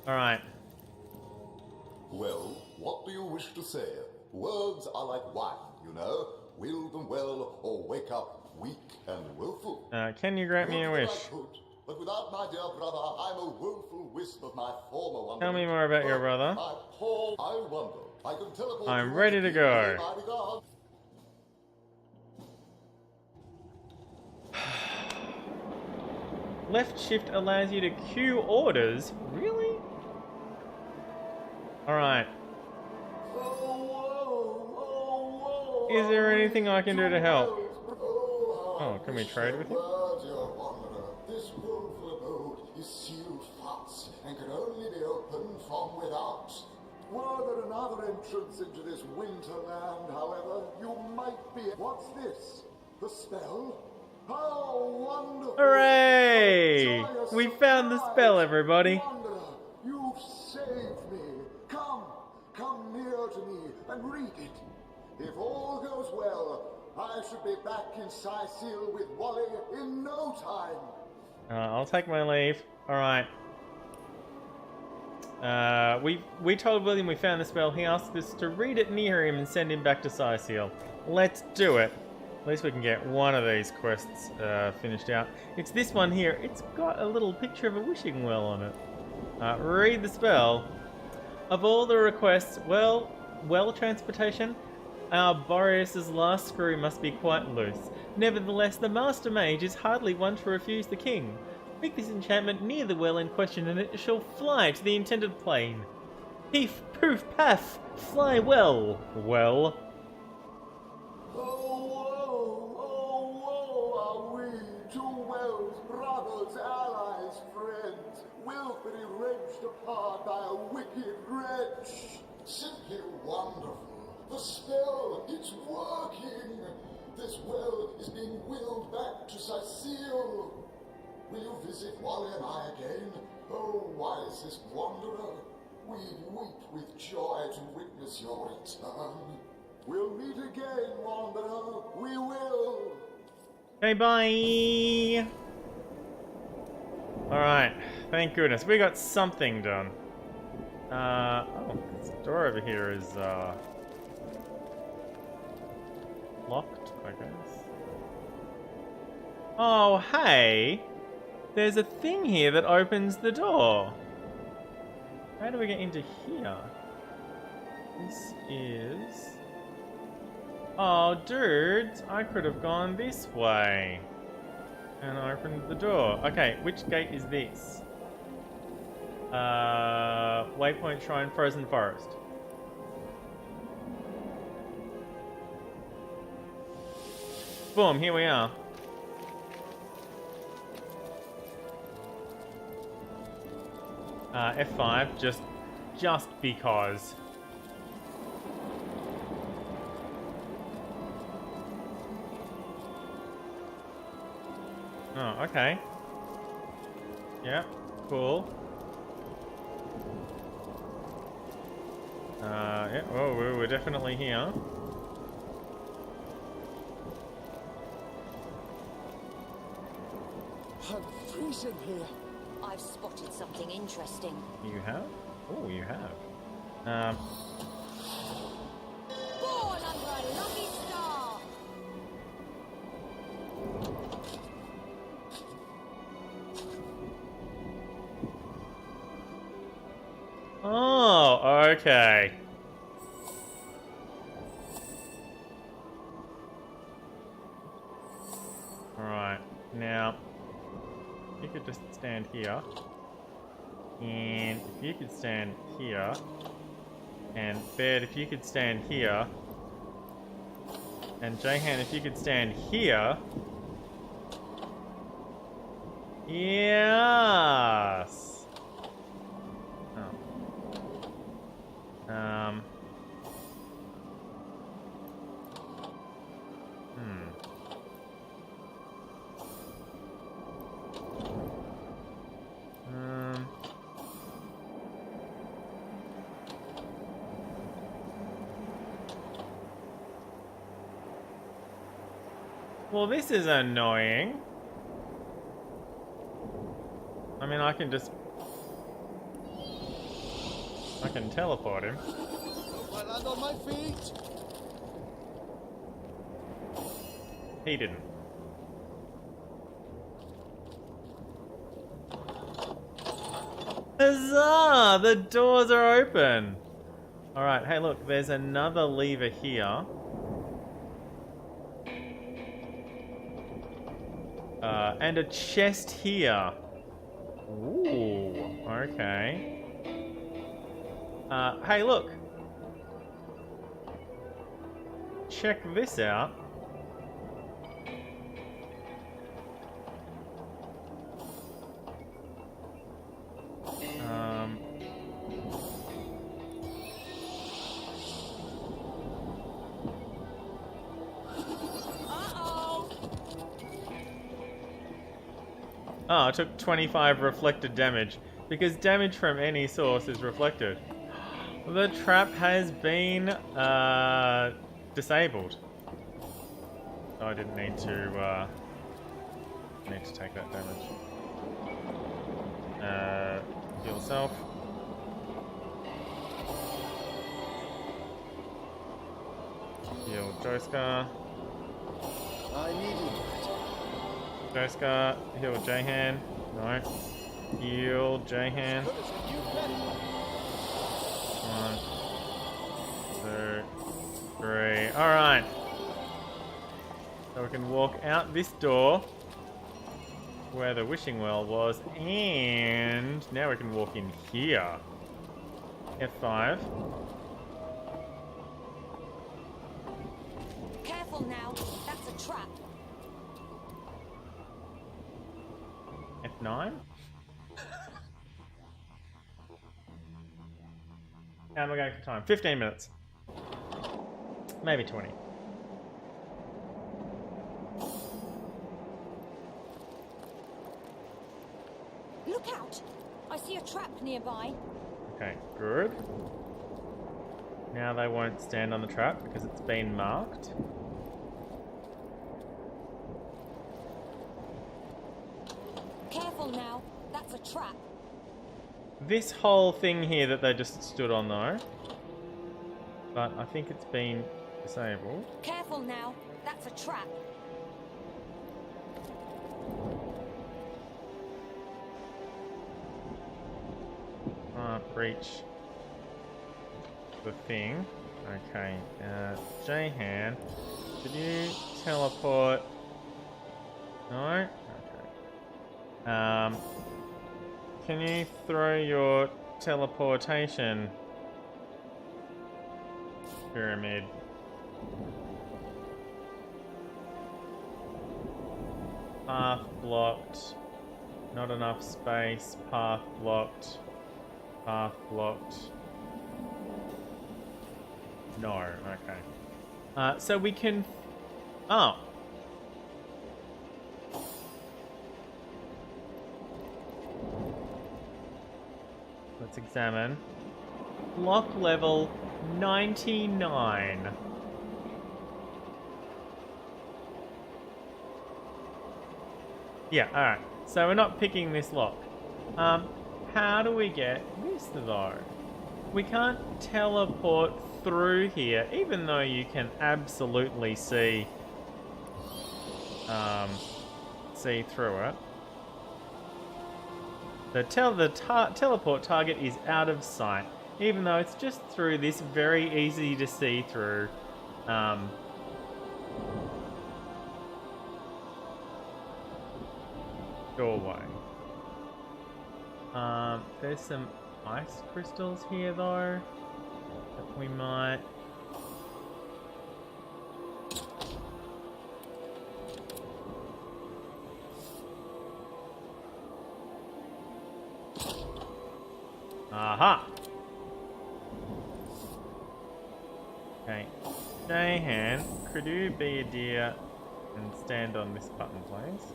Alright. Well, what do you wish to say? Words are like wine, you know. Will them well or wake up weak and woeful. Can you grant me a wish? But without my dear brother, I'm a woeful wisp of my former wonder. Tell me more about your brother. My poor, I wonder. I can teleport. I'm ready to go. Left shift allows you to queue orders? Really? Alright. Is there anything I can do to help? Oh, can we trade with him? This woeful abode is sealed fast and can only be opened from without. Were there another entrance into this winterland, however, you might be... What's this? The spell? How wonderful! Hooray! We found the spell, everybody. Wanderer, you've saved me. Come near to me and read it. If all goes well, I should be back in Sicil with Wally in no time. I'll take my leave. Alright. We told William we found the spell. He asked us to read it near him and send him back to Sicil. Let's do it. At least we can get one of these quests finished out. It's this one here. It's got a little picture of a wishing well on it. Read the spell. Of all the requests, well transportation, our Boreas's last screw must be quite loose. Nevertheless, the Master Mage is hardly one to refuse the king. Make this enchantment near the well in question and it shall fly to the intended plane. Peef, poof, paff, fly well. Well. Oh, are we too well brothers, allies, friends, willfully wrenched apart by a wicked wretch. Simply wonderful. The spell, it's working. This well is being willed back to Cecile. Will you visit Wally and I again? Oh, wisest wanderer. We weep with joy to witness your return. We'll meet again, wanderer. We will. Okay, bye. Alright, thank goodness. We got something done. Oh, this door over here is, locked, I guess. Oh, hey! There's a thing here that opens the door. How do we get into here? This is... Oh, dudes, I could have gone this way. And opened the door. Okay, which gate is this? Waypoint Shrine, Frozen Forest. Boom, here we are. F5, just because. Oh, okay. Yeah, cool. Yeah, oh, we're definitely here. I'm freezing here. I've spotted something interesting. You have? Oh, you have. Born under a lucky star! Oh, okay. Alright, now, you could just stand here. And if you could stand here. And Bed, if you could stand here. And Jahan, if you could stand here. Yes! Well, this is annoying. I mean, I can teleport him. I land on my feet. He didn't. Huzzah! The doors are open! Alright, hey look, there's another lever here. And a chest here. Ooh, okay. Hey look! Check this out. Oh, it took 25 reflected damage, because damage from any source is reflected. The trap has been disabled. So I didn't need to take that damage. Heal self. Heal Joska. I needed that. Joska, heal Jahan. No. Heal Jahan. 1, 2, 3. Alright. So we can walk out this door where the wishing well was, and now we can walk in here. F5. Careful now, that's a trap. 9? How am I going for time? 15 minutes. Maybe 20. Look out! I see a trap nearby. Okay, good. Now they won't stand on the trap because it's been marked. Careful now. That's a trap. This whole thing here that they just stood on though. But I think it's been disabled. Careful now. That's a trap. Breach the thing. Okay, Jahan, could you teleport? No? Okay. Can you throw your teleportation pyramid? Path blocked. Not enough space. Path blocked. Path blocked. No, okay. So we can... Oh. Let's examine. Lock level 99. Yeah, alright. So we're not picking this lock. How do we get this though? We can't teleport through here, even though you can absolutely see through it. The teleport target is out of sight, even though it's just through this very easy to see through doorway. There's some ice crystals here though that we might... Aha! Okay. Jahan, could you be a dear and stand on this button, please?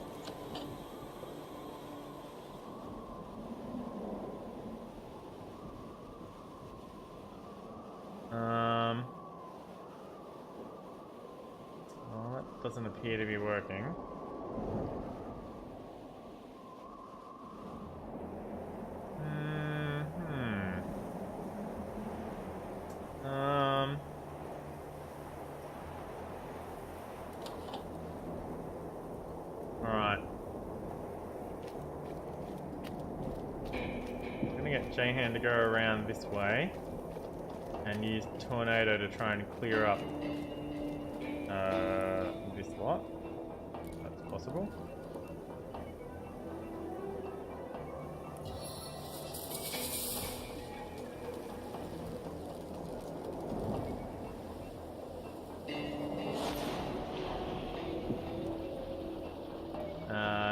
Well, that doesn't appear to be working. Alright. I'm gonna get Jahan to go around this way and use Tornado to try and clear up this lot. That's possible.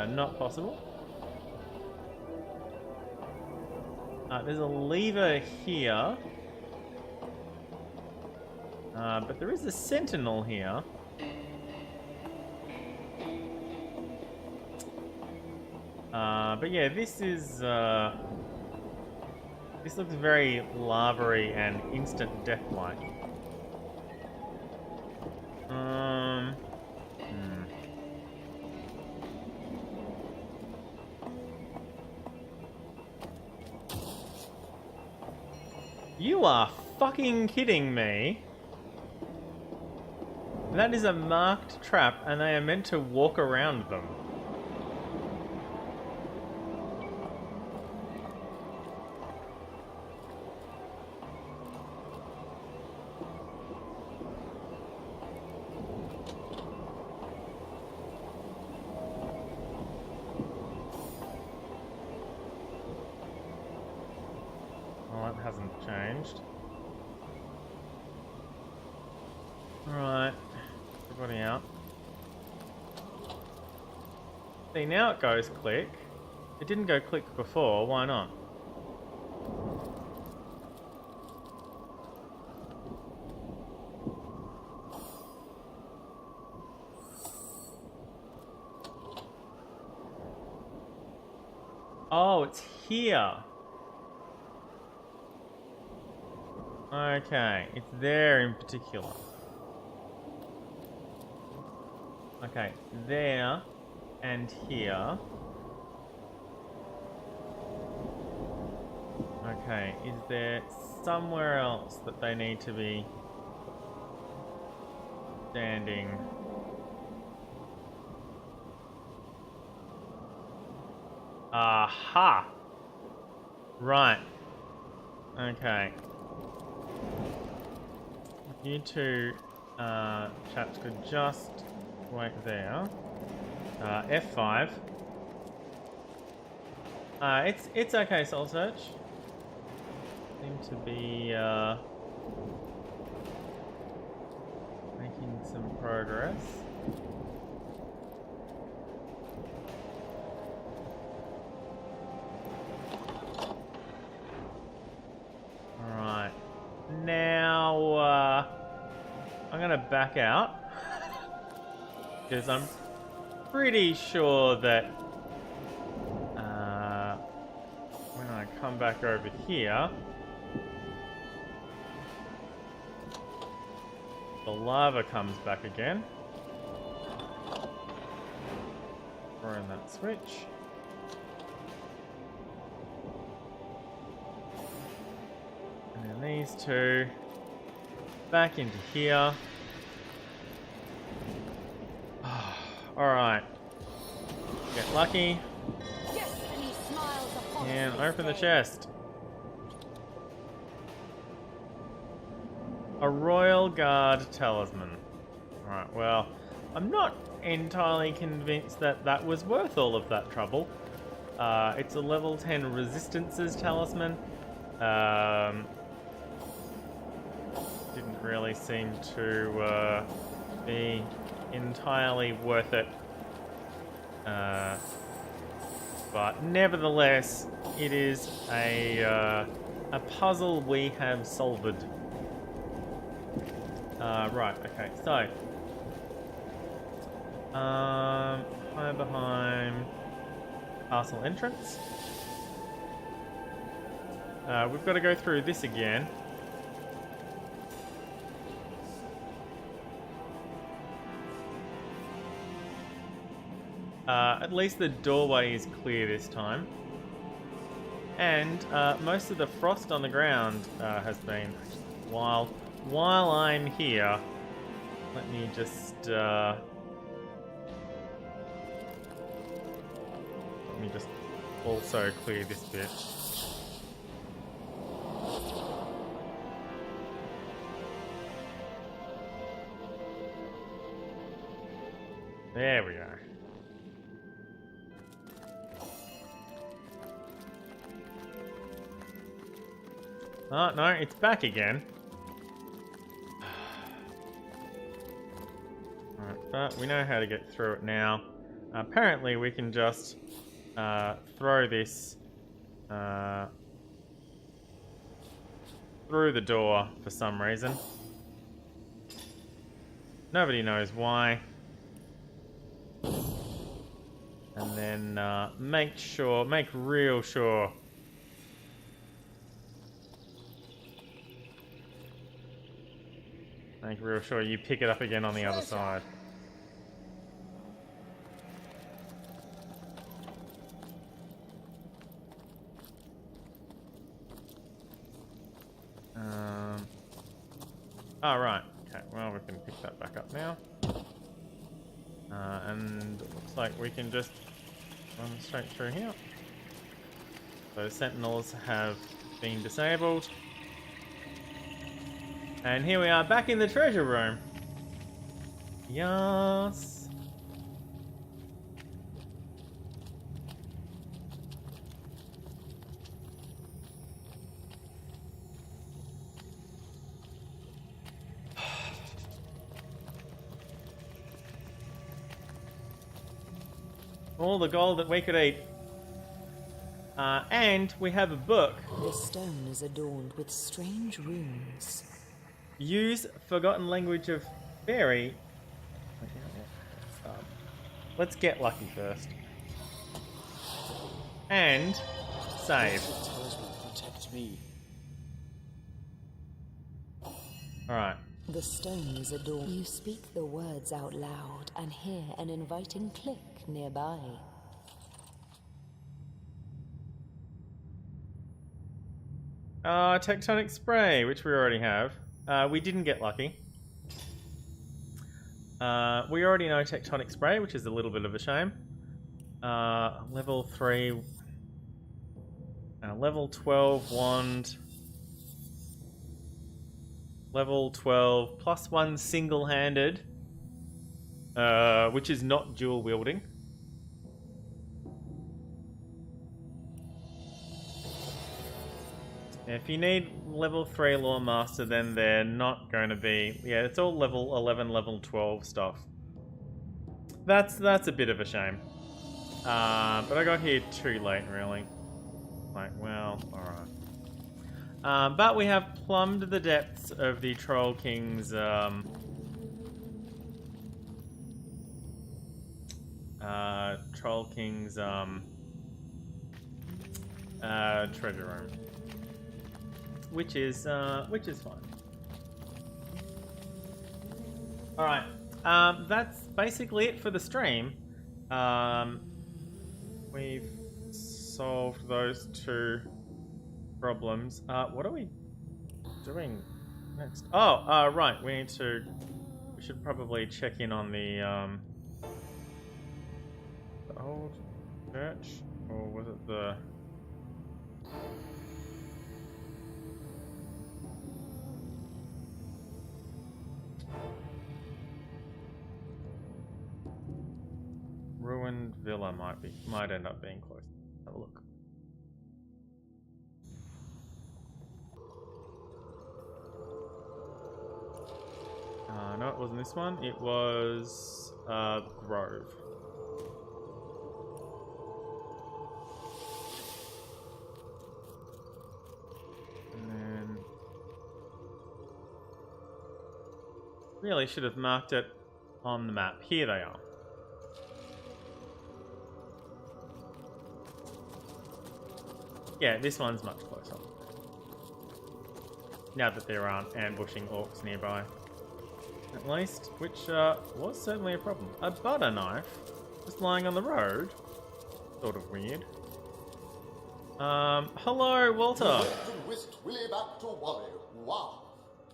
Not possible. There's a lever here. But there is a sentinel here. But yeah, this is... this looks very lava-y and instant death-like. You are fucking kidding me. That is a marked trap and they are meant to walk around them. Well, that hasn't changed. Alright. Everybody out. See, now it goes click. It didn't go click before, why not? Oh, it's here. Okay, it's there in particular. Okay, there and here. Okay, is there somewhere else that they need to be standing? Aha! Right. Okay. You two chaps could just wait there. F5. It's okay, Soul Search. Seem to be making some progress. Alright. Now I'm gonna back out. Because I'm pretty sure that when I come back over here, the lava comes back again. Throwing that switch. And then these two back into here. Alright. Get lucky. Destiny smiles upon And us open the this day. chest. A Royal Guard Talisman. Alright, well, I'm not entirely convinced that that was worth all of that trouble. It's a level 10 Resistances Talisman. Didn't really seem to be entirely worth it. But nevertheless, it is a puzzle we have solved. Right, okay, so hide behind castle entrance. We've got to go through this again. At least the doorway is clear this time. And most of the frost on the ground has been... While I'm here, let me just... let me just also clear this bit. There we go. Oh, no, it's back again. Alright, but we know how to get through it now. Apparently we can just throw this through the door for some reason. Nobody knows why. And then make real sure you pick it up again on the other side. Oh, right. Okay, well, we can pick that back up now. And it looks like we can just run straight through here. So sentinels have been disabled. And here we are back in the treasure room. Yes. All the gold that we could eat. And we have a book. The stone is adorned with strange runes. Use Forgotten Language of Fairy. Let's get lucky first. And save. Protect me. Alright. The stone is adorned. You speak the words out loud and hear an inviting click nearby. Tectonic Spray, which we already have. We didn't get lucky. We already know Tectonic Spray, which is a little bit of a shame. Level 3. Level 12 wand. Level 12 plus 1 single-handed. Which is not dual wielding. If you need level 3 Lore Master, then they're not going to be... Yeah, it's all level 11, level 12 stuff. That's a bit of a shame. But I got here too late, really. Like, well, alright. But we have plumbed the depths of the Troll King's... Troll King's... treasure room. Which is fine. Alright, that's basically it for the stream. We've solved those two problems. What are we doing next? Oh, right, we should probably check in on the old church, or was it the... Ruined Villa might end up being close. Have a look. No, it wasn't this one. It was Grove. And then really should have marked it on the map. Here they are. Yeah, this one's much closer. Now that there aren't ambushing orcs nearby. At least, which was certainly a problem. A butter knife just lying on the road. Sort of weird. Hello, Walter. Whisked Willie back to Wally. Wow.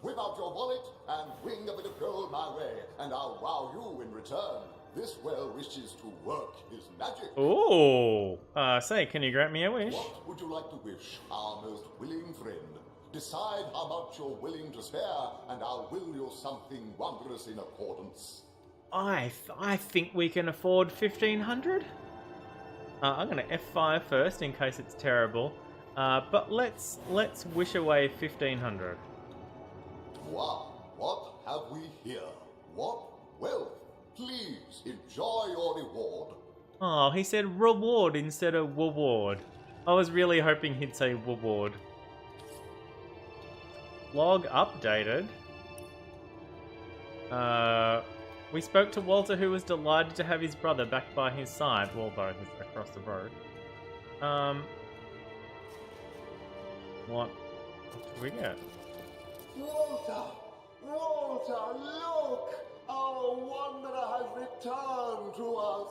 Whip out your wallet and wing a bit of gold my way, and I'll wow you in return. This well wishes to work his magic. Oh, say, can you grant me a wish? What would you like to wish, our most willing friend? Decide how much you're willing to spare, and I'll will you something wondrous in accordance. I think we can afford 1,500. I'm gonna F5 first in case it's terrible. But let's wish away 1,500. Wow, what have we here? What wealth? Please enjoy your reward. Oh, he said reward instead of reward. I was really hoping he'd say reward. Log updated. We spoke to Walter, who was delighted to have his brother back by his side, although he's across the road. What did we get? Walter! Walter, look! Our wanderer has returned to us.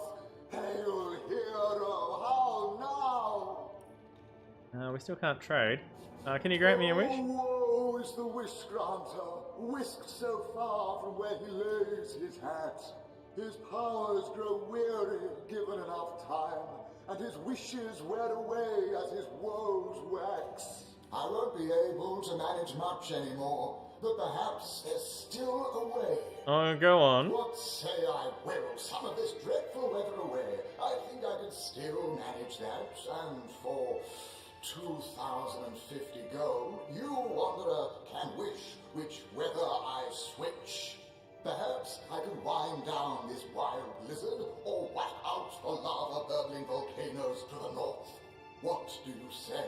Hail, hero! How now? We still can't trade. Can you grant me a wish? Woe is the wish granter, whisked so far from where he lays his hat. His powers grow weary, given enough time, and his wishes wear away as his woes wax. I won't be able to manage much anymore, but perhaps there's still a way. Oh, go on. What say I will some of this dreadful weather away? I think I could still manage that, and for 2,050 gold, you, wanderer, can wish which weather I switch. Perhaps I can wind down this wild blizzard, or wipe out the lava-burbling volcanoes to the north. What do you say?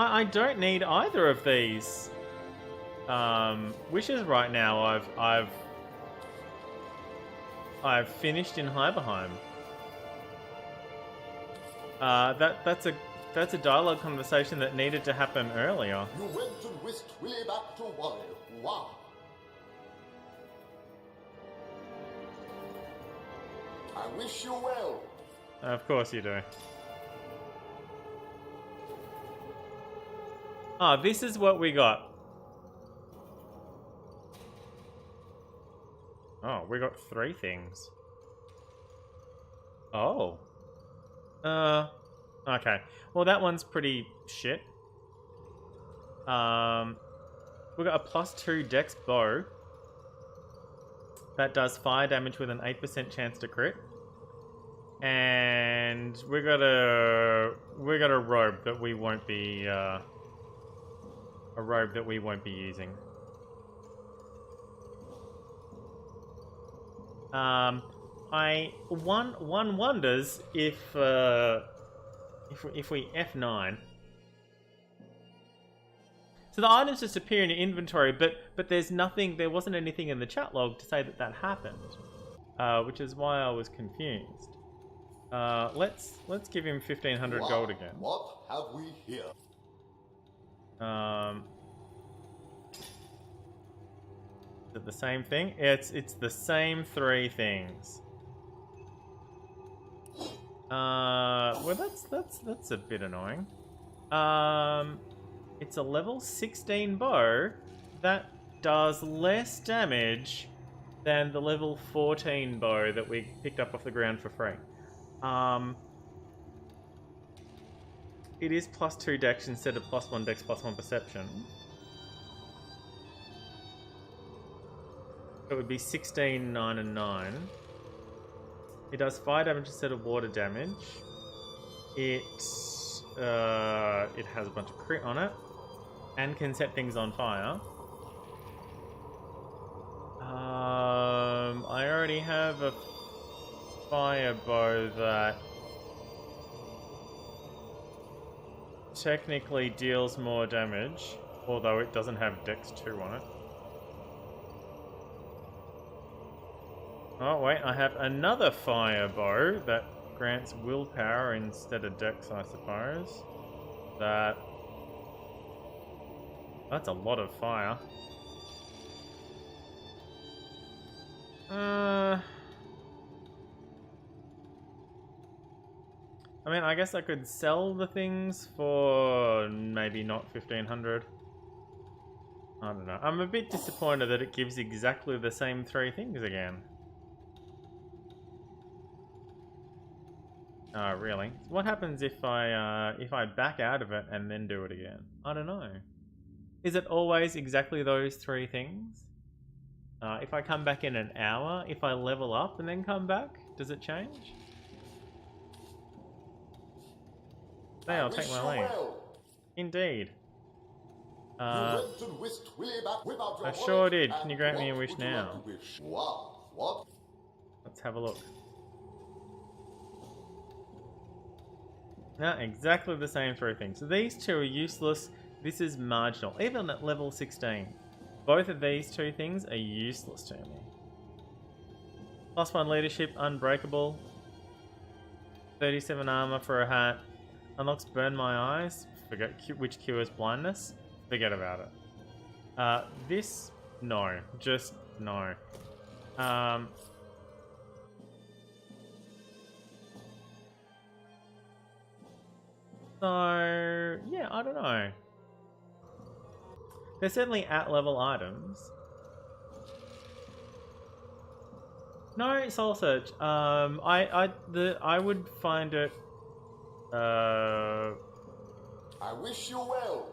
I don't need either of these wishes right now. I've finished in Hyberheim. That's a dialogue conversation that needed to happen earlier. You went and whisked Willy back to Wally. Wow. I wish you well. Of course you do. Ah, this is what we got. Oh, we got 3 things. Oh. Okay. Well, that one's pretty shit. We got a +2 dex bow. That does fire damage with an 8% chance to crit. And we got a robe that we won't be using. One wonders if we F9. So the items just appear in your inventory, but there's nothing. There wasn't anything in the chat log to say that happened, which is why I was confused. Let's give him 1,500 gold again. What have we here? Is it the same thing? It's the same 3 things. Well, that's a bit annoying. It's a level 16 bow that does less damage than the level 14 bow that we picked up off the ground for free. It is +2 dex instead of +1 dex, +1 perception. It would be 16, 9, and 9. It does fire damage instead of water damage. It has a bunch of crit on it, and can set things on fire. I already have a fire bow that technically deals more damage, although it doesn't have Dex 2 on it. Oh wait, I have another fire bow that grants willpower instead of Dex, I suppose. That's a lot of fire. I mean, I guess I could sell the things for maybe not 1,500. I don't know. I'm a bit disappointed that it gives exactly the same 3 things again. Oh, really? What happens if I back out of it and then do it again? I don't know. Is it always exactly those 3 things? If I come back in an hour, if I level up and then come back, does it change? Hey, I'll take my leave. Indeed. I sure did. Can you grant me a wish now? What? Let's have a look. No, exactly the same 3 things. So these 2 are useless. This is marginal. Even at level 16. Both of these 2 things are useless to me. +1 leadership, unbreakable. 37 armor for a hat. Unlocks burn my eyes. Forget which cures blindness. Forget about it. This, no. Just no. So, yeah, I don't know. They're certainly at-level items. No, Soul Search. I would find it. I wish you well.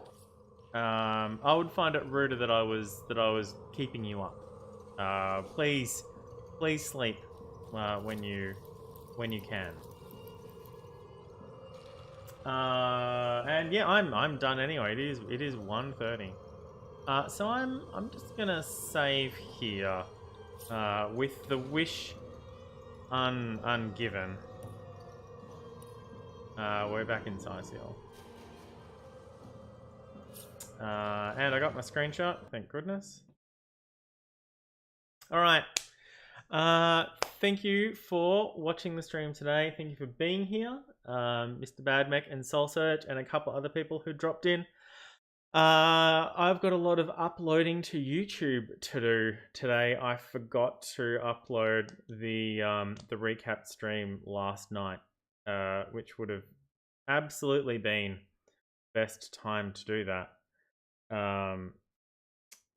I would find it ruder that I was keeping you up. Please sleep when you when you can. And yeah, I'm done anyway. It is 1:30. So I'm just gonna save here, with the wish ungiven. We're back in Sizehill. And I got my screenshot, thank goodness. Alright. Thank you for watching the stream today. Thank you for being here. Mr. Badmech and Soul Search and a couple other people who dropped in. I've got a lot of uploading to YouTube to do today. I forgot to upload the recap stream last night, which would have absolutely been best time to do that.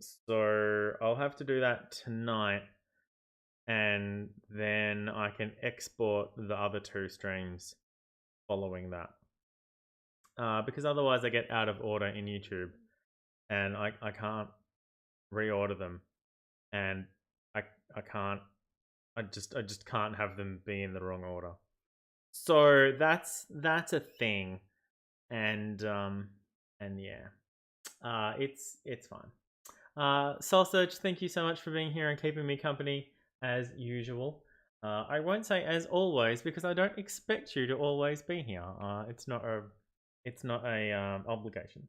So I'll have to do that tonight, and then I can export the other 2 streams following that. Because otherwise I get out of order in YouTube, and I can't reorder them, and I just can't have them be in the wrong order. So that's a thing, and yeah, it's fine. Soul Search, thank you so much for being here and keeping me company as usual. I won't say as always because I don't expect you to always be here. It's not a obligation.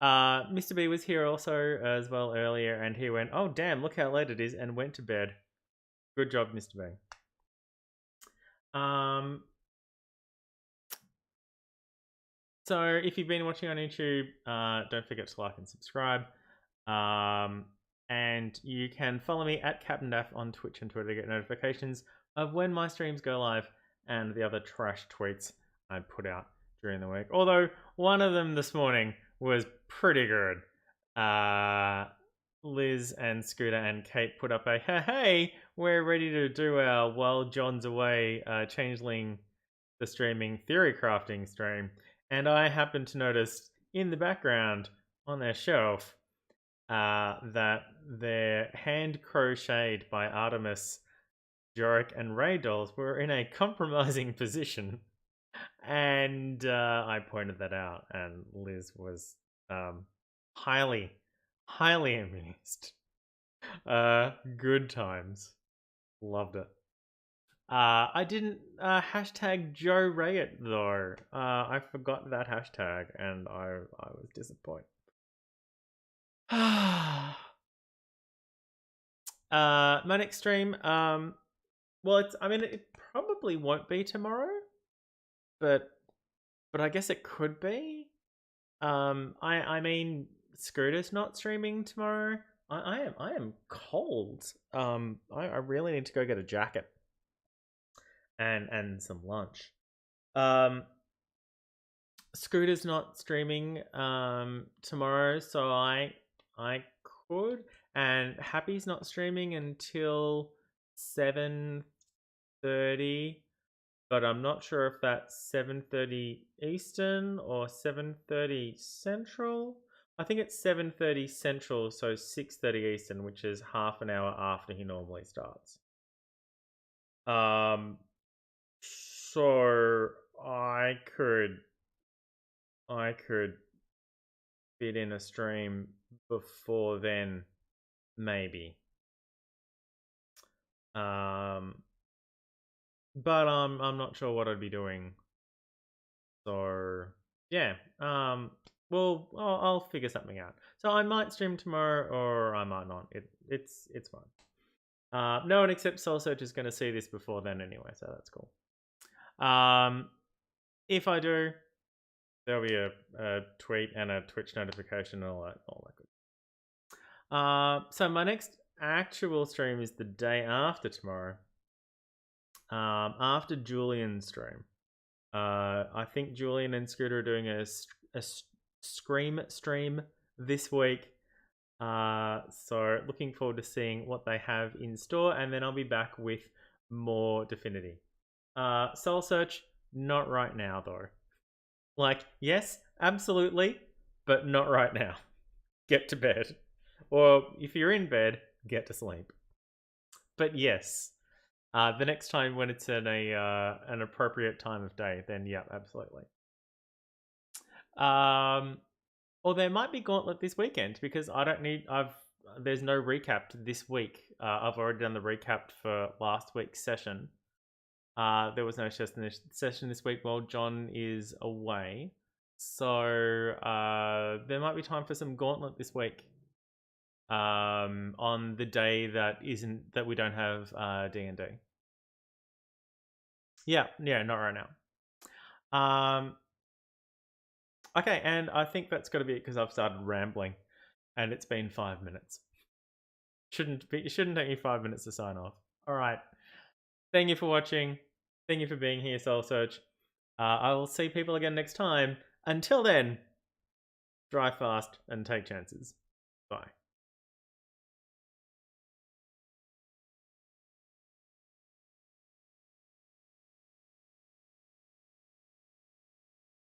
Mr. B was here also as well earlier, and he went, "Oh damn, look how late it is," and went to bed. Good job, Mr. B. So if you've been watching on YouTube, don't forget to like and subscribe. And you can follow me at CaptDaf on Twitch and Twitter to get notifications of when my streams go live and the other trash tweets I put out during the week. Although one of them this morning was pretty good. Liz and Scooter and Kate put up a hey, we're ready to do our while John's away Changeling the streaming theory crafting stream. And I happened to notice in the background on their shelf that they're hand crocheted by Artemis, Jorik, and Ray dolls were in a compromising position. And I pointed that out, and Liz was highly amused. Good times. Loved it. I didn't hashtag Joe Rayet though. I forgot that hashtag, and I was disappointed. My next stream, well, it probably won't be tomorrow, but I guess it could be. I mean, Scooter's not streaming tomorrow. I am cold. I really need to go get a jacket and some lunch. Scooter's not streaming tomorrow, so I could, and Happy's not streaming until 7:30, but I'm not sure if that's 7:30 Eastern or 7:30 Central. I think it's 7:30 Central, so 6:30 Eastern, which is half an hour after he normally starts. So I could fit in a stream before then, maybe. But I'm not sure what I'd be doing. So yeah. Well, I'll figure something out. So I might stream tomorrow, or I might not. It's fine. No one except Soul Search is going to see this before then anyway, so that's cool. If I do, there'll be a tweet and a Twitch notification and all that good. So my next actual stream is the day after tomorrow. After Julian's stream. I think Julian and Scooter are doing a Scream stream this week. So looking forward to seeing what they have in store, and then I'll be back with more Dafinity. Soul Search, not right now though. Like, yes, absolutely, but not right now. Get to bed. Or if you're in bed, get to sleep. But yes, The next time when it's in an appropriate time of day, then yeah, absolutely. Or there might be Gauntlet this weekend because I don't need. There's no recap this week. I've already done the recap for last week's session. There was no session this week while John is away, so there might be time for some Gauntlet this week. On the day that we don't have D&D. Yeah, not right now. Okay, and I think that's got to be it because I've started rambling, and it's been 5 minutes. It shouldn't take me 5 minutes to sign off. All right. Thank you for watching. Thank you for being here, Soul Search. I will see people again next time. Until then, drive fast and take chances. Bye.